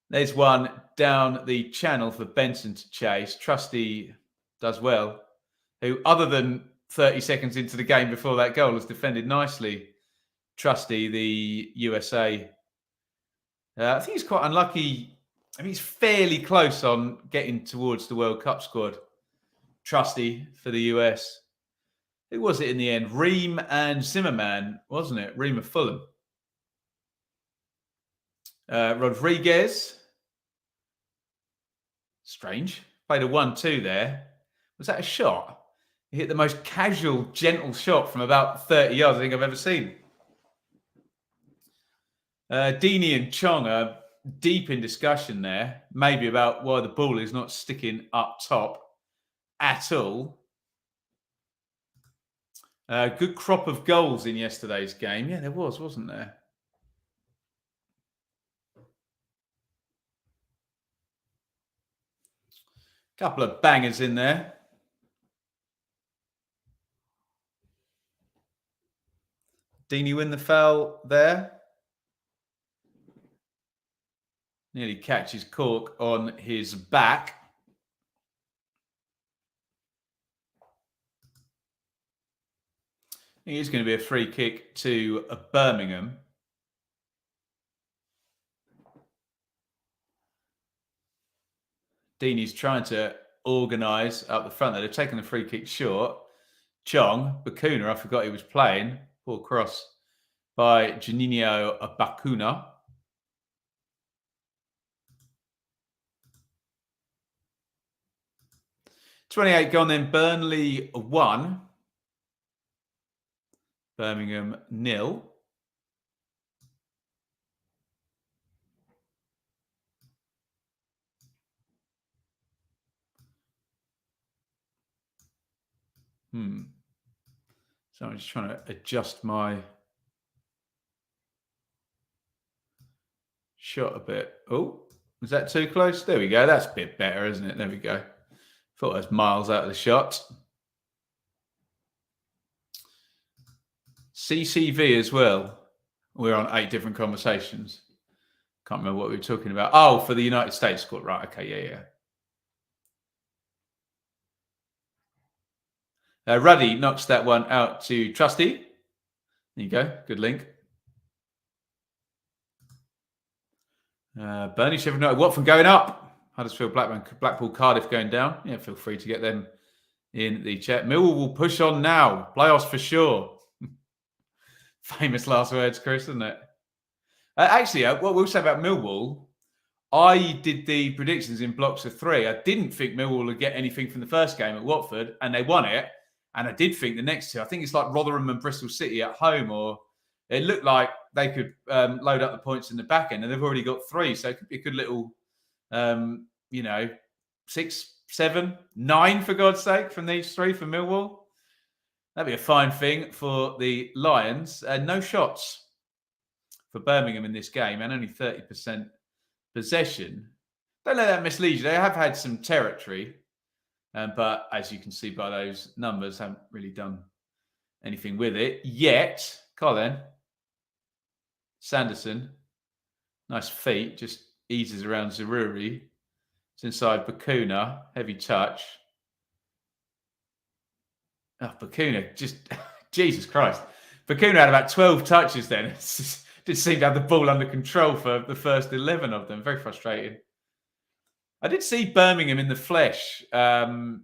There's one down the channel for Benson to chase. Trusty does well. Who, other than 30 seconds into the game before that goal, has defended nicely. Trusty, the USA. I think he's quite unlucky. I mean, he's fairly close on getting towards the World Cup squad. Trusty for the US. Who was it in the end? Ream and Zimmerman, wasn't it? Ream of Fulham. Rodriguez. Strange. Played a 1-2 there. Was that a shot? He hit the most casual, gentle shot from about 30 yards I think I've ever seen. Deeney and Chong are deep in discussion there, maybe about why the ball is not sticking up top at all. Good crop of goals in yesterday's game. Yeah, there was, wasn't there? Couple of bangers in there. Deeney win the foul there. Nearly catches Cork on his back. It is going to be a free kick to Birmingham. Deeney's trying to organise up the front there. They've taken the free kick short. Chong, Bakuna, I forgot he was playing. Poor cross by Juninho Bakuna. 28 gone then. Burnley 1. Birmingham 0. So I'm just trying to adjust my shot a bit. Oh, is that too close? There we go. That's a bit better, isn't it? There we go. Thought I was miles out of the shot. CCV as well. We're on 8 different conversations. Can't remember what we were talking about. Oh, for the United States squad. Right. Okay. Yeah. Ruddy knocks that one out to Trusty. There you go. Good link. Burnley, Sheffield United, Watford going up. Huddersfield, Blackpool, Cardiff going down. Yeah, feel free to get them in the chat. Millwall will push on now. Playoffs for sure. Famous last words, Chris, isn't it? Actually, what we'll say about Millwall, I did the predictions in blocks of 3. I didn't think Millwall would get anything from the first game at Watford, and they won it. And I did think the next 2, I think it's like Rotherham and Bristol City at home, or it looked like they could load up the points in the back end, and they've already got 3. So it could be a good little, 6, 7, 9, for God's sake, from these 3 for Millwall. That'd be a fine thing for the Lions. No shots for Birmingham in this game, and only 30% possession. Don't let that mislead you. They have had some territory, but as you can see by those numbers, haven't really done anything with it yet. Colin Sanderson, nice feet, just eases around Zaruri. It's inside Bakuna, heavy touch. Oh, Bakuna, just Jesus Christ. Bakuna had about 12 touches then. Did seem to have the ball under control for the first 11 of them. Very frustrating. I did see Birmingham in the flesh right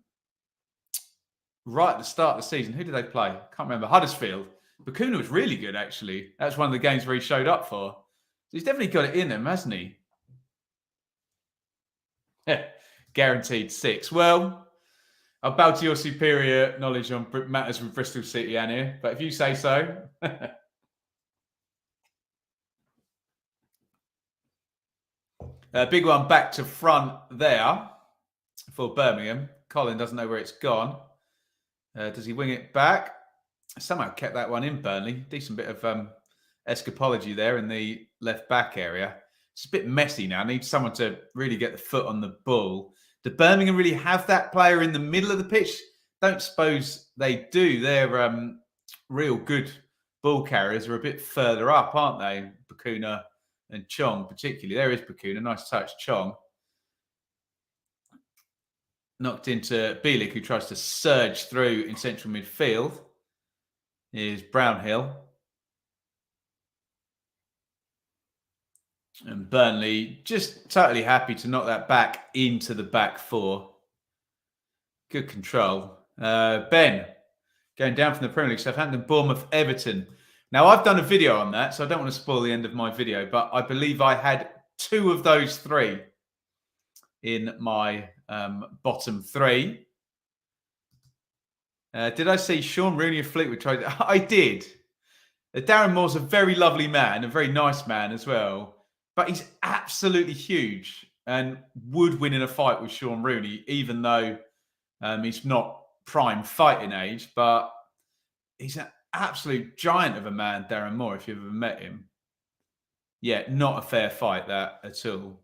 at the start of the season. Who did they play? Can't remember. Huddersfield. Bakuna was really good, actually. That's one of the games where he showed up for. So he's definitely got it in him, hasn't he? Guaranteed 6. Well, I'll bow to your superior knowledge on matters with Bristol City, Annie, but if you say so. Big one back to front there for Birmingham. Colin doesn't know where it's gone. Does he wing it back? Somehow kept that one in, Burnley. Decent bit of escapology there in the left back area. It's a bit messy now. Needs someone to really get the foot on the ball. Do Birmingham really have that player in the middle of the pitch? Don't suppose they do. They're real good ball carriers are a bit further up, aren't they? Bakuna and Chong particularly. There is Bakuna. Nice touch, Chong. Knocked into Bielik, who tries to surge through in central midfield. Here's Brownhill. And Burnley just totally happy to knock that back into the back 4. Good control. Ben, going down from the Premier League, Southampton, Bournemouth, Everton. Now, I've done a video on that, so I don't want to spoil the end of my video, but I believe I had 2 of those 3 in my bottom 3. Did I see Sean Rooney of Fleetwood tried? I did. Darren Moore's a very lovely man, a very nice man as well. But he's absolutely huge and would win in a fight with Sean Rooney, even though he's not prime fighting age. But he's an absolute giant of a man, Darren Moore, if you've ever met him. Yeah, not a fair fight, that at all.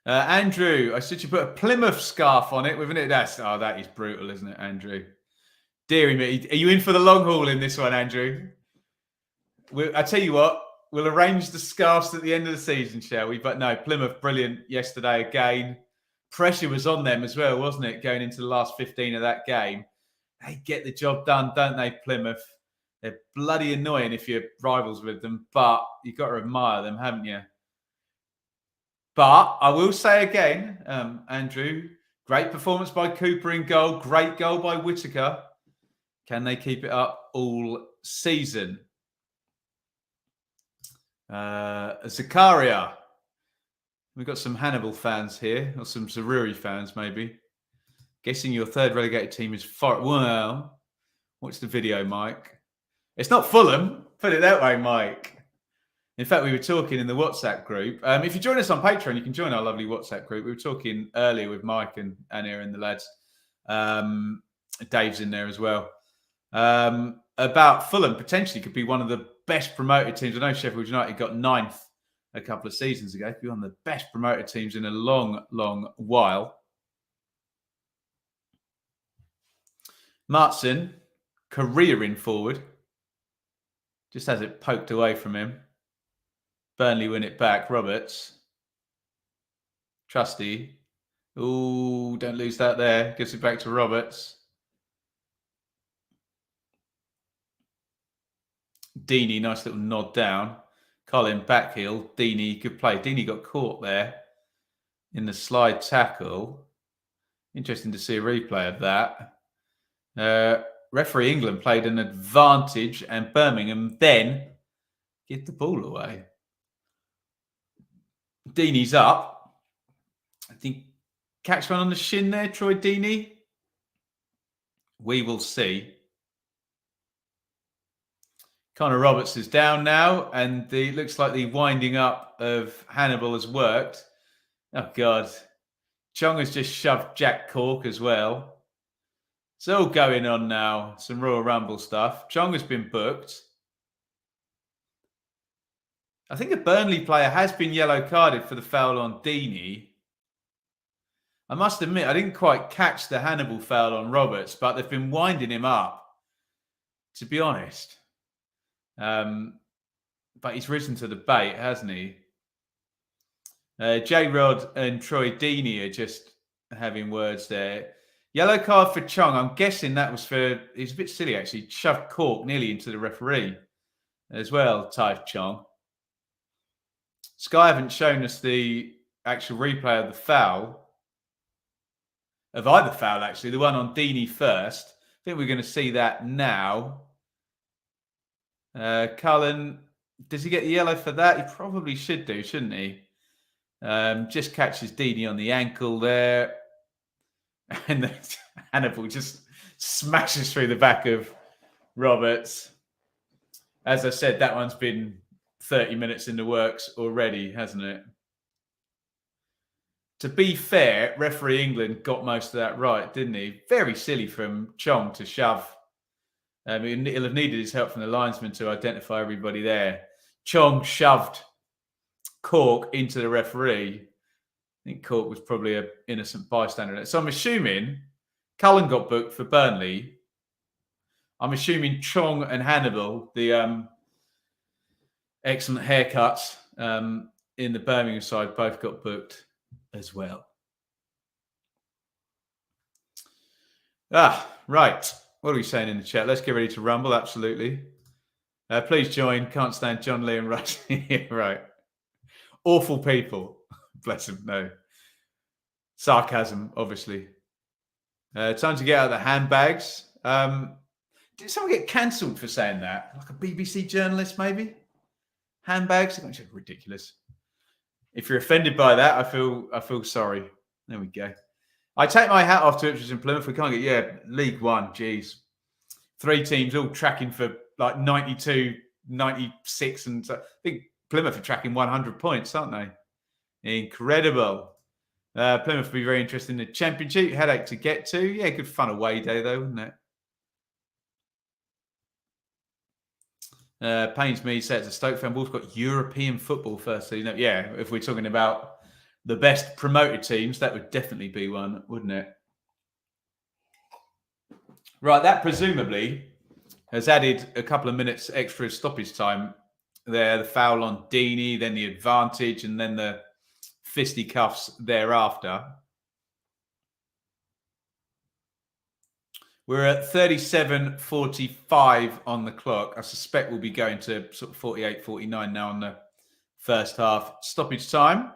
Andrew, I said you put a Plymouth scarf on it, wasn't it? That is brutal, isn't it, Andrew? Deary me. Are you in for the long haul in this one, Andrew? I tell you what. We'll arrange the scarves at the end of the season, shall we? But no, Plymouth, brilliant yesterday again. Pressure was on them as well, wasn't it? Going into the last 15 of that game. They get the job done, don't they, Plymouth? They're bloody annoying if you're rivals with them, but you've got to admire them, haven't you? But I will say again, Andrew, great performance by Cooper in goal. Great goal by Whittaker. Can they keep it up all season? Zakaria. We've got some Hannibal fans here, or some Zaruri fans, maybe. Guessing your third relegated team is Forest. Well, watch the video, Mike. It's not Fulham. Put it that way, Mike. In fact, we were talking in the WhatsApp group. If you join us on Patreon, you can join our lovely WhatsApp group. We were talking earlier with Mike and Anna and the lads. Dave's in there as well. About Fulham potentially could be one of the best promoted teams. I know Sheffield United got 9th a couple of seasons ago. Could be one of the best promoted teams in a long, long while. Martson, careering forward. Just has it poked away from him. Burnley win it back. Roberts. Trusty. Ooh, don't lose that there. Gives it back to Roberts. Deeney, nice little nod down. Colin backheel. Deeney, good play. Deeney got caught there in the slide tackle. Interesting to see a replay of that. Referee England played an advantage and Birmingham then give the ball away. Deeney's up. I think catch one on the shin there, Troy Deeney. We will see. Connor Roberts is down now, and it looks like the winding up of Hannibal has worked. Oh, God. Chong has just shoved Jack Cork as well. It's all going on now. Some Royal Rumble stuff. Chong has been booked. I think a Burnley player has been yellow carded for the foul on Deeney. I must admit, I didn't quite catch the Hannibal foul on Roberts, but they've been winding him up, to be honest. But he's risen to the bait, hasn't he? J-Rod and Troy Deeney are just having words there. Yellow card for Chong. I'm guessing that was for... He's a bit silly, actually. Shoved Cork nearly into the referee as well, Ty Chong. Sky haven't shown us the actual replay of the foul. Of either foul, actually. The one on Deeney first. I think we're going to see that now. Cullen, does he get the yellow for that? He probably should do, shouldn't he? Just catches Deeney on the ankle there. And then Hannibal just smashes through the back of Roberts. As I said, that one's been 30 minutes in the works already, hasn't it? To be fair, referee England got most of that right, didn't he? Very silly from Chong to shove. He'll have needed his help from the linesman to identify everybody there. Chong shoved Cork into the referee. I think Cork was probably an innocent bystander. So I'm assuming Cullen got booked for Burnley. I'm assuming Chong and Hannibal, the excellent haircuts in the Birmingham side, both got booked as well. Right. What are we saying in the chat? Let's get ready to rumble. Absolutely. Please join. Can't stand John Lee and Rush. Right. Awful people. Bless them. No. Sarcasm, obviously. Time to get out of the handbags. Did someone get cancelled for saying that? Like a BBC journalist, maybe? Handbags? It's ridiculous. If you're offended by that, I feel sorry. There we go. I take my hat off to Ipswich and Plymouth. We can't get, League One, geez. 3 teams all tracking for like 92, 96. And so I think Plymouth are tracking 100 points, aren't they? Incredible. Plymouth will be very interested in the Championship. Headache to get to. Yeah, good fun away day, though, wouldn't it? Pains me, says a Stoke fan. Wolves got European football first. So, if we're talking about the best promoted teams, that would definitely be one, wouldn't it? Right, that presumably has added a couple of minutes extra stoppage time there. The foul on Deeney, then the advantage, and then the fisticuffs thereafter. We're at 37:45 on the clock. I suspect we'll be going to sort of 48, 49 now on the first half stoppage time.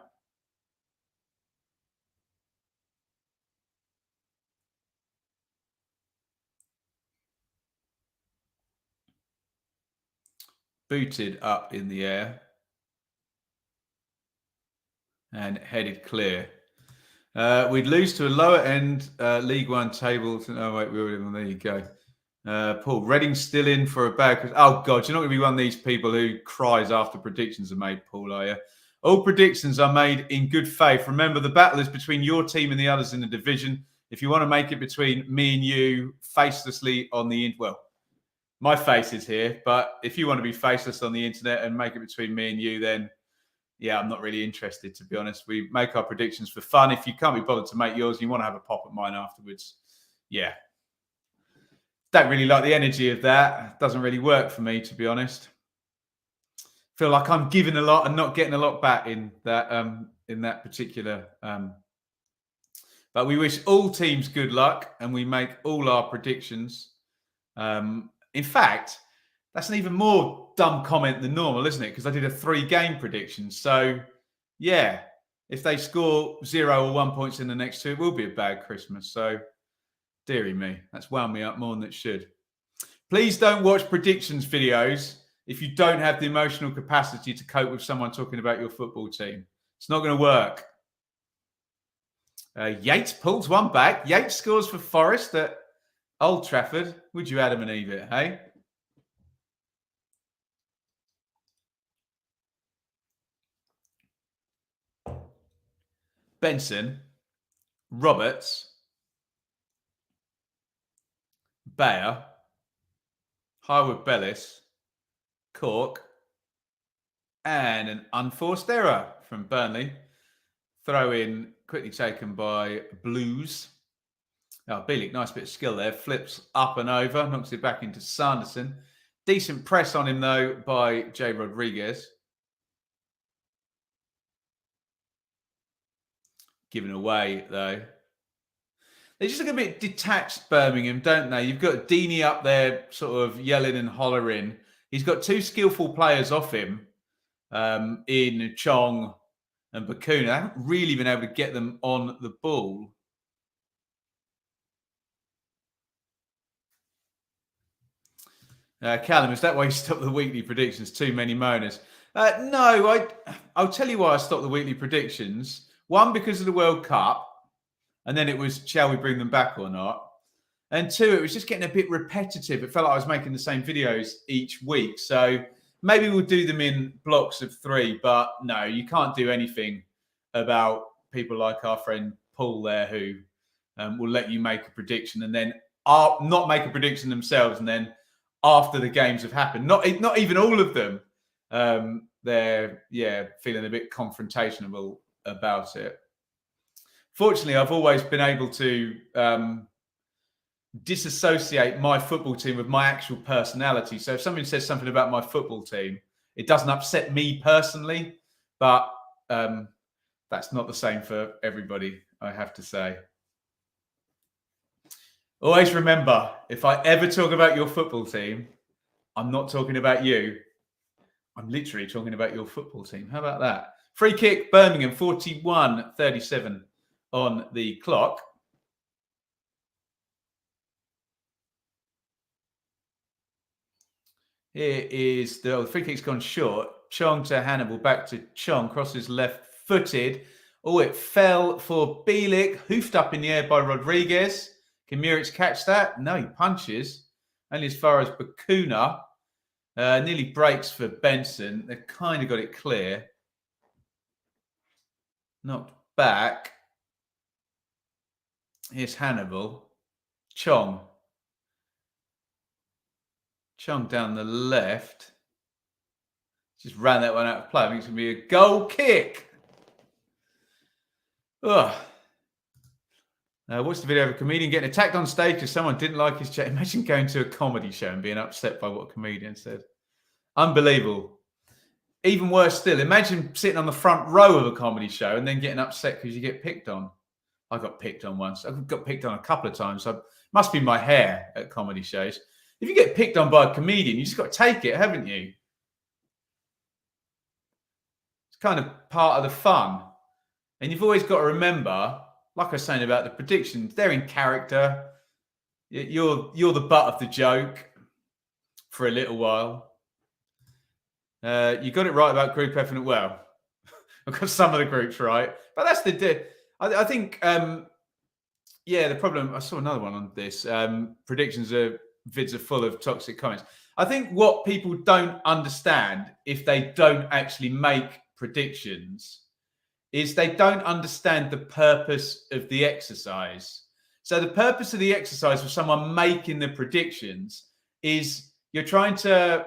Booted up in the air. and headed clear. We'd lose to a lower end League One table. Oh, wait, there you go. Paul, Reading's still in for a bad... Oh, God, you're not going to be one of these people who cries after predictions are made, Paul, are you? All predictions are made in good faith. Remember, the battle is between your team and the others in the division. If you want to make it between me and you, facelessly on the... Well, my face is here, but if you want to be faceless on the internet and make it between me and you, then... Yeah, I'm not really interested, to be honest. We make our predictions for fun. If you can't be bothered to make yours, you want to have a pop at mine afterwards. Yeah. Don't really like the energy of that. Doesn't really work for me, to be honest. Feel like I'm giving a lot and not getting a lot back in that particular. But we wish all teams good luck and we make all our predictions. In fact, that's an even more dumb comment than normal, isn't it? Because I did a 3-game prediction. So, yeah, if they score 0 or 1 points in the next 2, it will be a bad Christmas. So, dearie me, that's wound me up more than it should. Please don't watch predictions videos if you don't have the emotional capacity to cope with someone talking about your football team. It's not going to work. Yates pulls one back. Yates scores for Forest at Old Trafford. Would you Adam and Eve it, hey? Benson, Roberts, Bayer, harwood-bellis, Cork, and an unforced error from Burnley. Throw in quickly taken by Blues. Oh, Bielik, nice bit of skill there. Flips up and over, knocks it back into Sanderson. Decent press on him, though, by Jay Rodriguez. Given away, though. They just look a bit detached, Birmingham, don't they? You've got Deeney up there sort of yelling and hollering. He's got 2 skillful players off him in Chong and Bakuna. I haven't really been able to get them on the ball. Callum, is that why you stopped the weekly predictions? Too many moaners. No, I'll tell you why I stopped the weekly predictions. One, because of the World Cup. And then it was, shall we bring them back or not? And 2, it was just getting a bit repetitive. It felt like I was making the same videos each week. So maybe we'll do them in blocks of 3. But no, you can't do anything about people like our friend Paul there who will let you make a prediction and then not make a prediction themselves. And then after the games have happened, not even all of them, they're, feeling a bit confrontational about it. Fortunately, I've always been able to disassociate my football team with my actual personality. So if somebody says something about my football team, it doesn't upset me personally, but that's not the same for everybody, I have to say. Always remember, if I ever talk about your football team, I'm not talking about you. I'm literally talking about your football team. How about that? Free kick, Birmingham, 41-37 on the clock. Here is the free kick's gone short. Chong to Hannibal, back to Chong, crosses left-footed. Oh, it fell for Bielik, hoofed up in the air by Rodriguez. Can Muric catch that? No, he punches. Only as far as Bakuna. Nearly breaks for Benson. They've kind of got it clear. Knocked back. Here's Hannibal. Chong. Chong down the left. Just ran that one out of play. I think it's going to be a goal kick. Ugh. Watched the video of a comedian getting attacked on stage because someone didn't like his chat. Imagine going to a comedy show and being upset by what a comedian said. Unbelievable. Even worse still, imagine sitting on the front row of a comedy show and then getting upset because you get picked on. I got picked on once. I got picked on a couple of times. So it must be my hair at comedy shows. If you get picked on by a comedian, you just got to take it, haven't you? It's kind of part of the fun. And you've always got to remember, like I was saying about the predictions, they're in character. You're the butt of the joke for a little while. You got it right about Group F and well. I've got some of the groups right. But that's I think, the problem, I saw another one on this. Predictions are, vids are full of toxic comments. I think what people don't understand if they don't actually make predictions is they don't understand the purpose of the exercise. So the purpose of the exercise for someone making the predictions is you're trying to,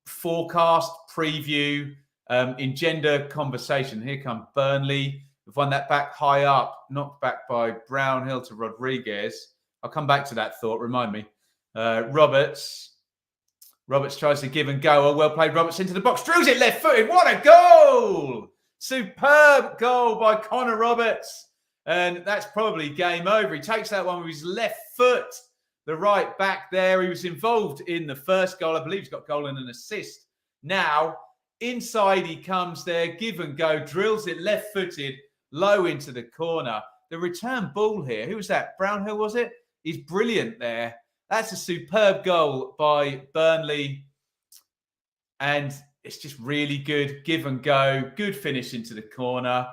forecast, preview, engender conversation. Here come Burnley. We've won that back high up, knocked back by Brownhill to Rodriguez. I'll come back to that thought, remind me. Roberts tries to give and go. Oh, well played. Roberts into the box. Drills it left-footed. What a goal! Superb goal by Connor Roberts. And that's probably game over. He takes that one with his left foot. The right back there. He was involved in the first goal. I believe he's got a goal and an assist. Now, inside he comes there. Give and go. Drills it left-footed. Low into the corner. The return ball here. Who was that? Brownhill, was it? He's brilliant there. That's a superb goal by Burnley. And it's just really good. Give and go. Good finish into the corner.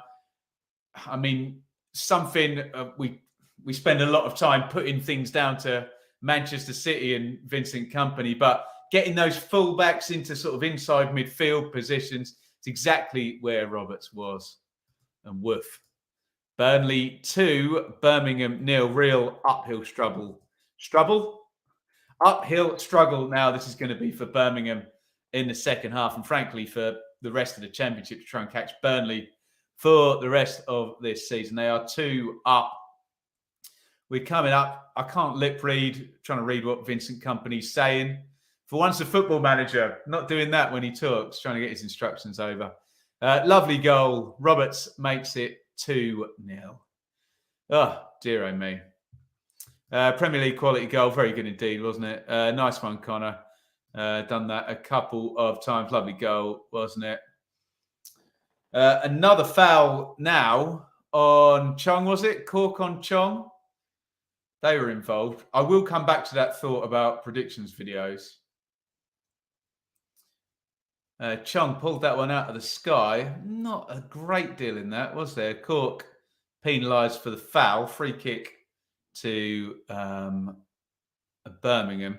I mean, something we spend a lot of time putting things down to Manchester City and Vincent Kompany, but getting those fullbacks into sort of inside midfield positions, it's exactly where Roberts was. And woof. Burnley 2, Birmingham 0. Real uphill struggle. Uphill struggle now this is going to be for Birmingham in the second half, and frankly for the rest of the Championship to try and catch Burnley for the rest of this season. They are 2 up. We're coming up. I can't lip read, trying to read what Vincent Kompany's saying. For once, a football manager, not doing that when he talks, trying to get his instructions over. Lovely goal. Roberts makes it 2-0. Oh, dear oh me. Premier League quality goal. Very good indeed, wasn't it? Nice one, Connor. Done that a couple of times. Lovely goal, wasn't it? Another foul now on Chong, was it? Cork on Chong. They were involved. I will come back to that thought about predictions videos. Chong pulled that one out of the sky. Not a great deal in that, was there? Cork penalised for the foul. Free kick to Birmingham.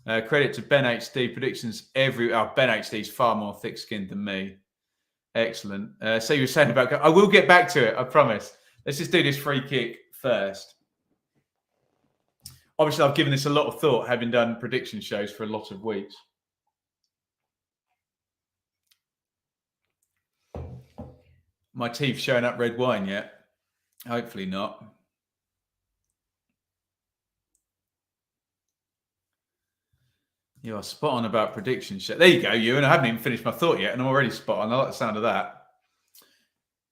Credit to Ben HD. Predictions Ben HD's far more thick-skinned than me. Excellent. So you were saying about... I will get back to it, I promise. Let's just do this free kick first. Obviously, I've given this a lot of thought, having done prediction shows for a lot of weeks. My teeth showing up red wine yet? Hopefully not. You are spot on about prediction show. There you go, Ewan. I haven't even finished my thought yet, and I'm already spot on. I like the sound of that.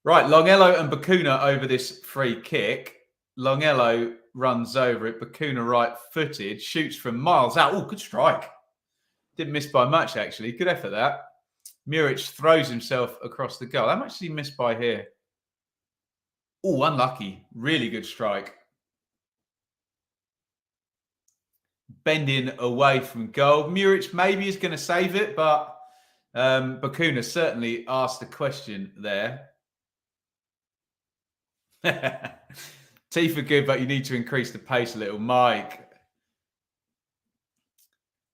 Right, Longello and Bacuna over this free kick. Longello runs over it. Bacuna right-footed, shoots from miles out. Oh, good strike. Didn't miss by much, actually. Good effort, that. Muric throws himself across the goal. How much did he miss by here? Oh, unlucky. Really good strike. Bending away from goal. Muric maybe is going to save it, but Bacuna certainly asked the question there. Teeth are good, but you need to increase the pace a little. Mike,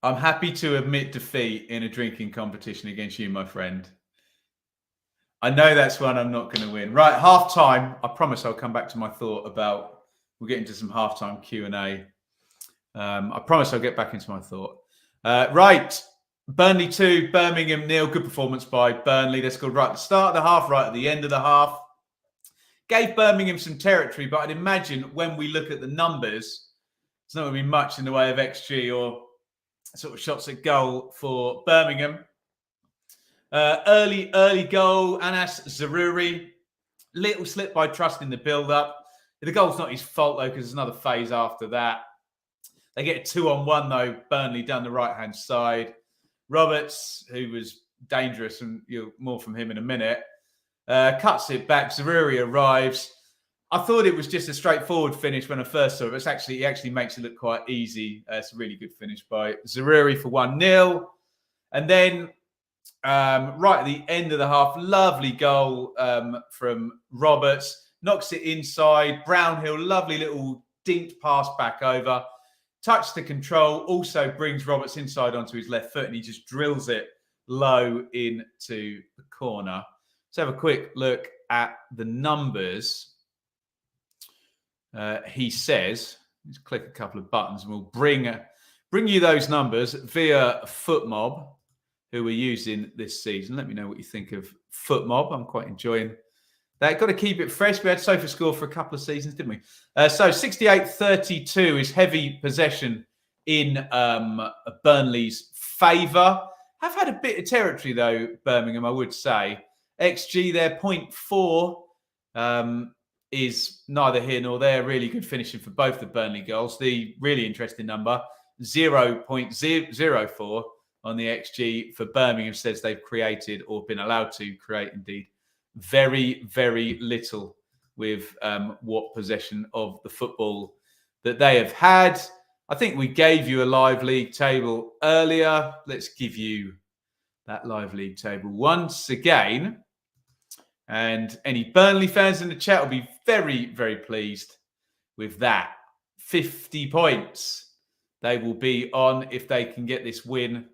I'm happy to admit defeat in a drinking competition against you, my friend. I know that's one I'm not going to win. Right, half-time. I promise I'll come back to my thought about... We'll get into some half-time Q&A. I promise I'll get back into my thought. Right, Burnley 2, Birmingham 0. Good performance by Burnley. They scored right at the start of the half, right at the end of the half. Gave Birmingham some territory, but I'd imagine when we look at the numbers, there's not going to be much in the way of XG or sort of shots at goal for Birmingham. Early goal, Anas Zaroury. Little slip by Trust in the build-up. The goal's not his fault, though, because there's another phase after that. They get a 2-on-1, though. Burnley down the right-hand side. Roberts, who was dangerous, and you'll more from him in a minute, cuts it back. Zaroury arrives. I thought it was just a straightforward finish when I first saw it. But he actually makes it look quite easy. It's a really good finish by Zaroury for 1-0. And then right at the end of the half. Lovely goal from Roberts. Knocks it inside. Brownhill, lovely little dinked pass back over. Touch to control. Also brings Roberts inside onto his left foot and he just drills it low into the corner. Let's have a quick look at the numbers. He says, let's click a couple of buttons and we'll bring you those numbers via FootMob, who we're using this season. Let me know what you think of FootMob. I'm quite enjoying that. Got to keep it fresh. We had SofaScore for a couple of seasons, didn't we? So 68-32 is heavy possession in Burnley's favour. Have had a bit of territory, though, Birmingham, I would say. XG there, 0.4, is neither here nor there. Really good finishing for both the Burnley goals. The really interesting number, 0.004 on the XG for Birmingham, says they've created or been allowed to create, indeed, very, very little with what possession of the football that they have had. I think we gave you a live league table earlier. Let's give you that live league table once again. And any Burnley fans in the chat will be very, very pleased with that. 50 points they will be on if they can get this win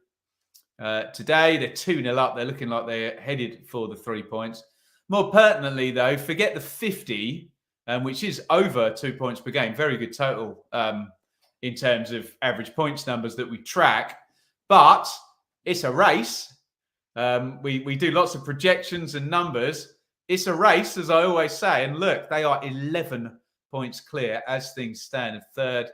today. They're 2-0 up. They're looking like they're headed for the 3 points. More pertinently, though, forget the 50, which is over 2 points per game. Very good total in terms of average points numbers that we track. But it's a race. We do lots of projections and numbers. It's a race, as I always say. And look, they are 11 points clear as things stand in third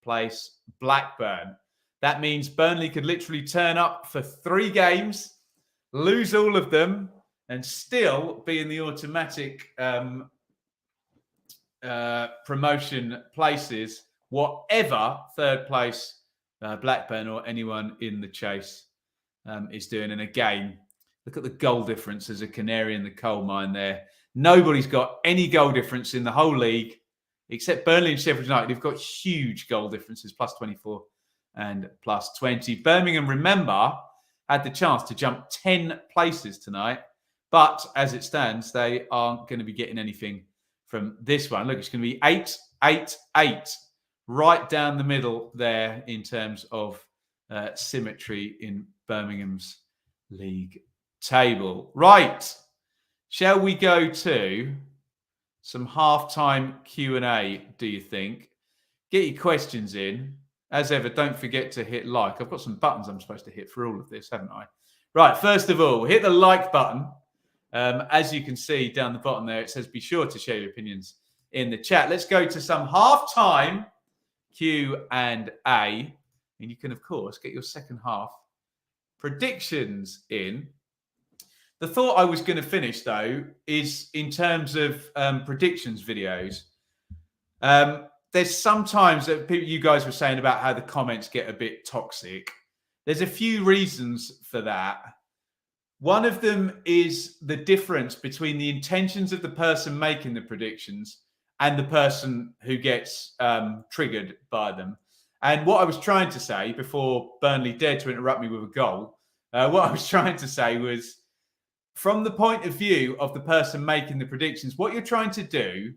place, Blackburn. That means Burnley could literally turn up for 3 games, lose all of them, and still be in the automatic promotion places, whatever third place Blackburn or anyone in the chase is doing. And again, look at the goal difference as a canary in the coal mine there. Nobody's got any goal difference in the whole league except Burnley and Sheffield United. They've got huge goal differences, plus 24 and plus 20. Birmingham, remember, had the chance to jump 10 places tonight. But as it stands, they aren't going to be getting anything from this one. Look, it's going to be 8-8-8 right down the middle there in terms of symmetry in Birmingham's league table. Right. Shall we go to some halftime Q&A, do you think? Get your questions in. As ever, don't forget to hit like. I've got some buttons I'm supposed to hit for all of this, haven't I? Right, first of all, hit the like button. As you can see down the bottom there, it says be sure to share your opinions in the chat. Let's go to some halftime Q&A. And you can, of course, get your second half predictions in. The thought I was going to finish, though, is in terms of predictions videos. There's sometimes that you guys were saying about how the comments get a bit toxic. There's a few reasons for that. One of them is the difference between the intentions of the person making the predictions and the person who gets triggered by them. And what I was trying to say before Burnley dared to interrupt me with a goal, what I was trying to say was, from the point of view of the person making the predictions, what you're trying to do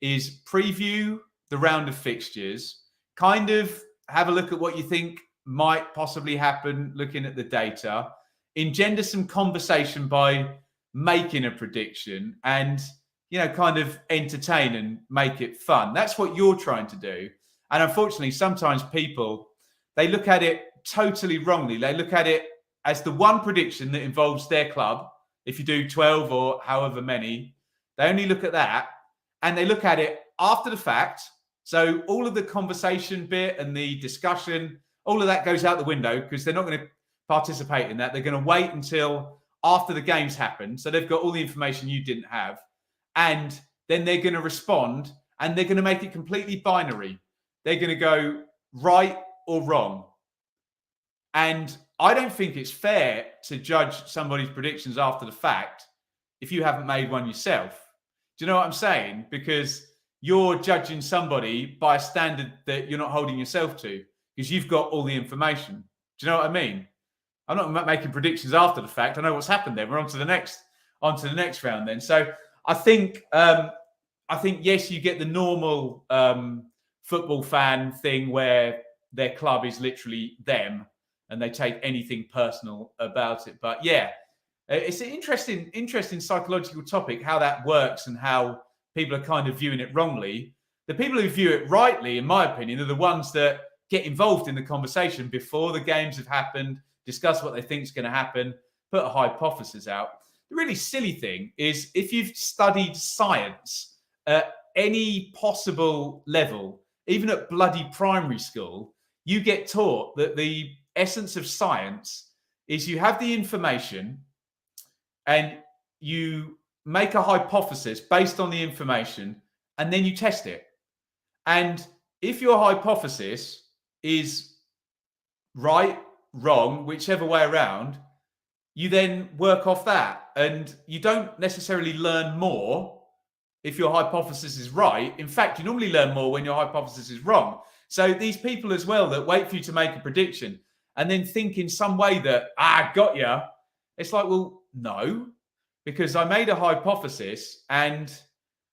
is preview the round of fixtures, kind of have a look at what you think might possibly happen, looking at the data, engender some conversation by making a prediction and, you know, kind of entertain and make it fun. That's what you're trying to do. And unfortunately, sometimes people, they look at it totally wrongly. They look at it as the one prediction that involves their club. If you do 12 or however many, they only look at that and they look at it after the fact. So all of the conversation bit and the discussion, all of that goes out the window because they're not going to participate in that. They're going to wait until after the game's happened. So they've got all the information you didn't have. And then they're going to respond and they're going to make it completely binary. They're going to go right or wrong. And I don't think it's fair to judge somebody's predictions after the fact if you haven't made one yourself. Do you know what I'm saying? Because you're judging somebody by a standard that you're not holding yourself to because you've got all the information. Do you know what I mean? I'm not making predictions after the fact. I know what's happened then. We're on to the next round then. So I think yes, you get the normal football fan thing where their club is literally them and they take anything personal about it. But yeah, it's an interesting psychological topic, how that works and how people are kind of viewing it wrongly. The people who view it rightly, in my opinion, are the ones that get involved in the conversation before the games have happened, discuss what they think is going to happen, put a hypothesis out. The really silly thing is if you've studied science at any possible level, even at bloody primary school, you get taught that the essence of science is you have the information and you make a hypothesis based on the information and then you test it. And if your hypothesis is right, wrong, whichever way around, you then work off that. And you don't necessarily learn more if your hypothesis is right. In fact, you normally learn more when your hypothesis is wrong. So these people as well that wait for you to make a prediction and then think in some way that, got ya. It's like, well, no, because I made a hypothesis and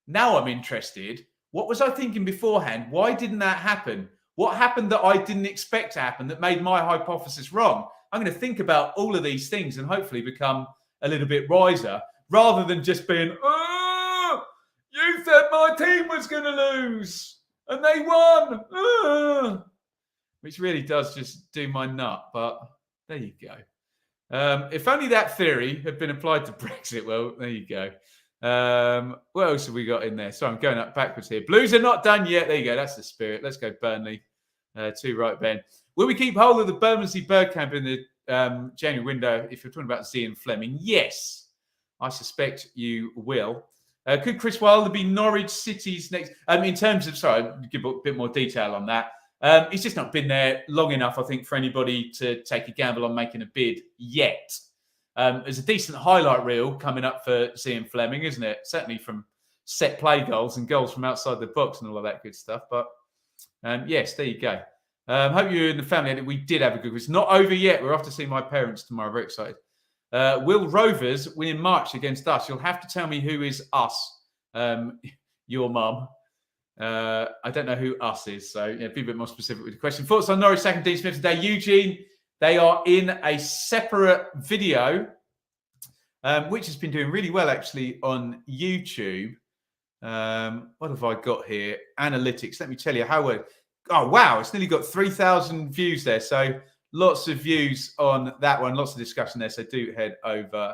now I'm interested. What was I thinking beforehand? Why didn't that happen? What happened that I didn't expect to happen that made my hypothesis wrong? I'm going to think about all of these things and hopefully become a little bit wiser rather than just being, you said my team was going to lose and they won. Which really does just do my nut. But there you go. If only that theory had been applied to Brexit. Well, there you go. What else have we got in there? So I'm going up backwards here. Blues are not done yet. There you go. That's the spirit. Let's go Burnley. 2 right, Ben. Will we keep hold of the Bermondsey Bird Camp in the January window? If you're talking about Z and Fleming, yes, I suspect you will. Could Chris Wilder be Norwich City's next? In terms of, sorry, I'll give a bit more detail on that. He's just not been there long enough, I think, for anybody to take a gamble on making a bid yet. There's a decent highlight reel coming up for Ian Fleming, isn't it? Certainly from set play goals and goals from outside the box and all of that good stuff. But yes, there you go. Hope you and the family, we did have a good. It's not over yet. We're off to see my parents tomorrow. Very excited. Will Rovers win in March against us? You'll have to tell me who is us. Your mum. I don't know who us is. So yeah, be a bit more specific with the question. Thoughts on Norwich second Dean Smith today? Eugene, they are in a separate video, which has been doing really well actually on YouTube. What have I got here? Analytics. Let me tell you how we're. Oh, wow. It's nearly got 3,000 views there. So lots of views on that one. Lots of discussion there. So do head over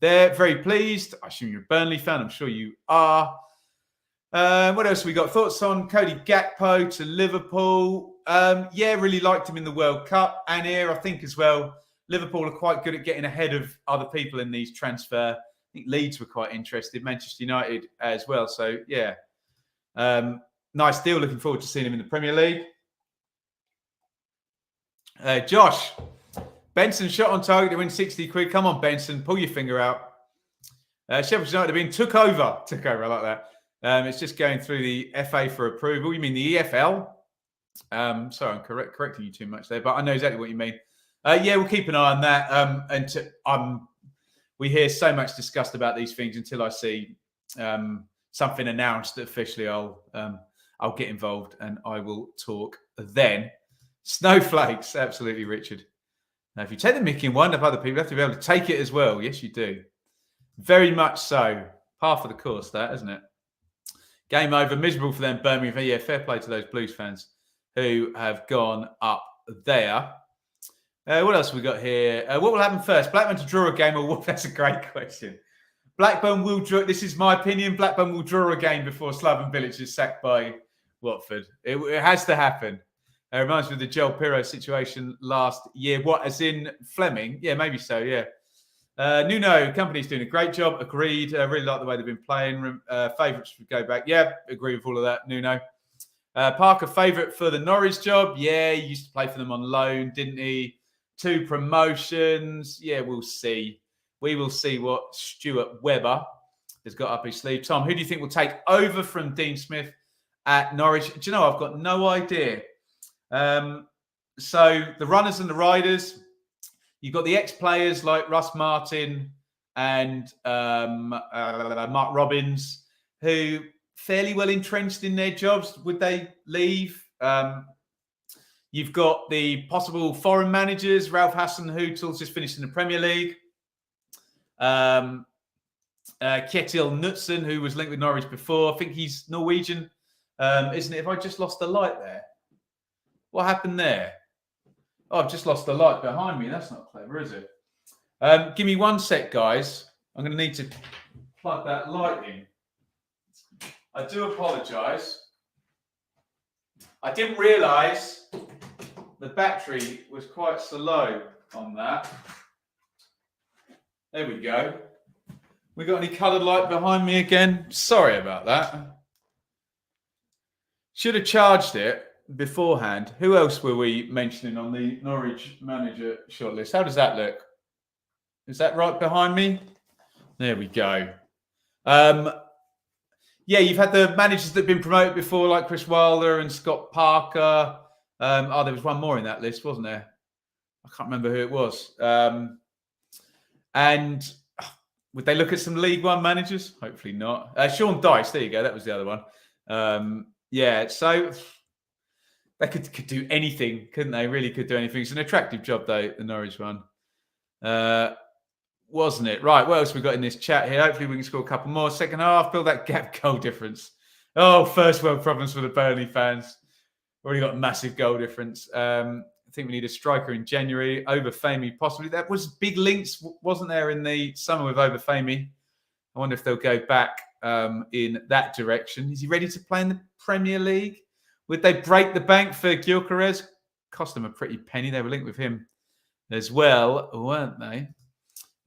there. Very pleased. I assume you're a Burnley fan. I'm sure you are. What else have we got? Thoughts on Cody Gakpo to Liverpool? Yeah, really liked him in the World Cup. And here, I think as well, Liverpool are quite good at getting ahead of other people in these transfer. I think Leeds were quite interested. Manchester United as well. So, yeah. Nice deal. Looking forward to seeing him in the Premier League. Josh, Benson shot on target to win 60 quid. Come on, Benson, pull your finger out. Sheffield United have been took over. I like that. It's just going through the FA for approval. You mean the EFL? Sorry, I'm correcting you too much there, but I know exactly what you mean. Yeah, we'll keep an eye on that. We hear so much discussed about these things until I see something announced officially. I'll get involved and I will talk then. Snowflakes, absolutely, Richard. Now, if you take the mickey and wind up other people, you have to be able to take it as well. Yes, you do. Very much so. Half of the course, that, isn't it? Game over. Miserable for them, Birmingham. Yeah, fair play to those Blues fans who have gone up there. What else have we got here? What will happen first? Blackburn to draw a game or what? That's a great question. Blackburn will draw. This is my opinion. Blackburn will draw a game before Slaven Bilic is sacked by Watford. It has to happen. It reminds me of the Joel Pirro situation last year. What, as in Fleming? Yeah, maybe so, yeah. Nuno, Kompany's doing a great job. Agreed. Really like the way they've been playing. Favourites would go back. Yeah, agree with all of that, Nuno. Parker, favourite for the Norwich job. Yeah, he used to play for them on loan, didn't he? 2 promotions. Yeah, we'll see. We will see what Stuart Webber has got up his sleeve. Tom, who do you think will take over from Dean Smith at Norwich? Do you know, I've got no idea. So the runners and the riders, You've got the ex-players like Russ Martin and Mark Robbins, who fairly well entrenched in their jobs. Would they leave? You've got the possible foreign managers. Ralph Hasenhüttl's just finished in the Premier League. Kjetil Knutsen, who was linked with Norwich before. I think he's Norwegian, isn't it? Have I just lost the light there? What happened there? Oh, I've just lost the light behind me. That's not clever, is it? Give me 1 sec, guys. I'm going to need to plug that light in. I do apologise. I didn't realise the battery was quite slow on that. There we go. We got any coloured light behind me again? Sorry about that. Should have charged it beforehand. Who else were we mentioning on the Norwich manager shortlist? How does that look? Is that right behind me? There we go. Yeah, you've had the managers that have been promoted before, like Chris Wilder and Scott Parker. There was one more in that list, wasn't there? I can't remember who it was. And would they look at some League One managers? Hopefully not. Sean Dyche, there you go. That was the other one. Yeah, so they could do anything, couldn't they? Really could do anything. It's an attractive job, though, the Norwich one. Wasn't it? Right, what else we got in this chat here? Hopefully we can score a couple more. Second half, build that gap goal difference. Oh, first world problems for the Burnley fans. Already got a massive goal difference. I think we need a striker in January. Obafemi, possibly. That was big links, wasn't there, in the summer with Obafemi? I wonder if they'll go back in that direction. Is he ready to play in the Premier League? Would they break the bank for Gyökeres? Cost them a pretty penny. They were linked with him as well, weren't they?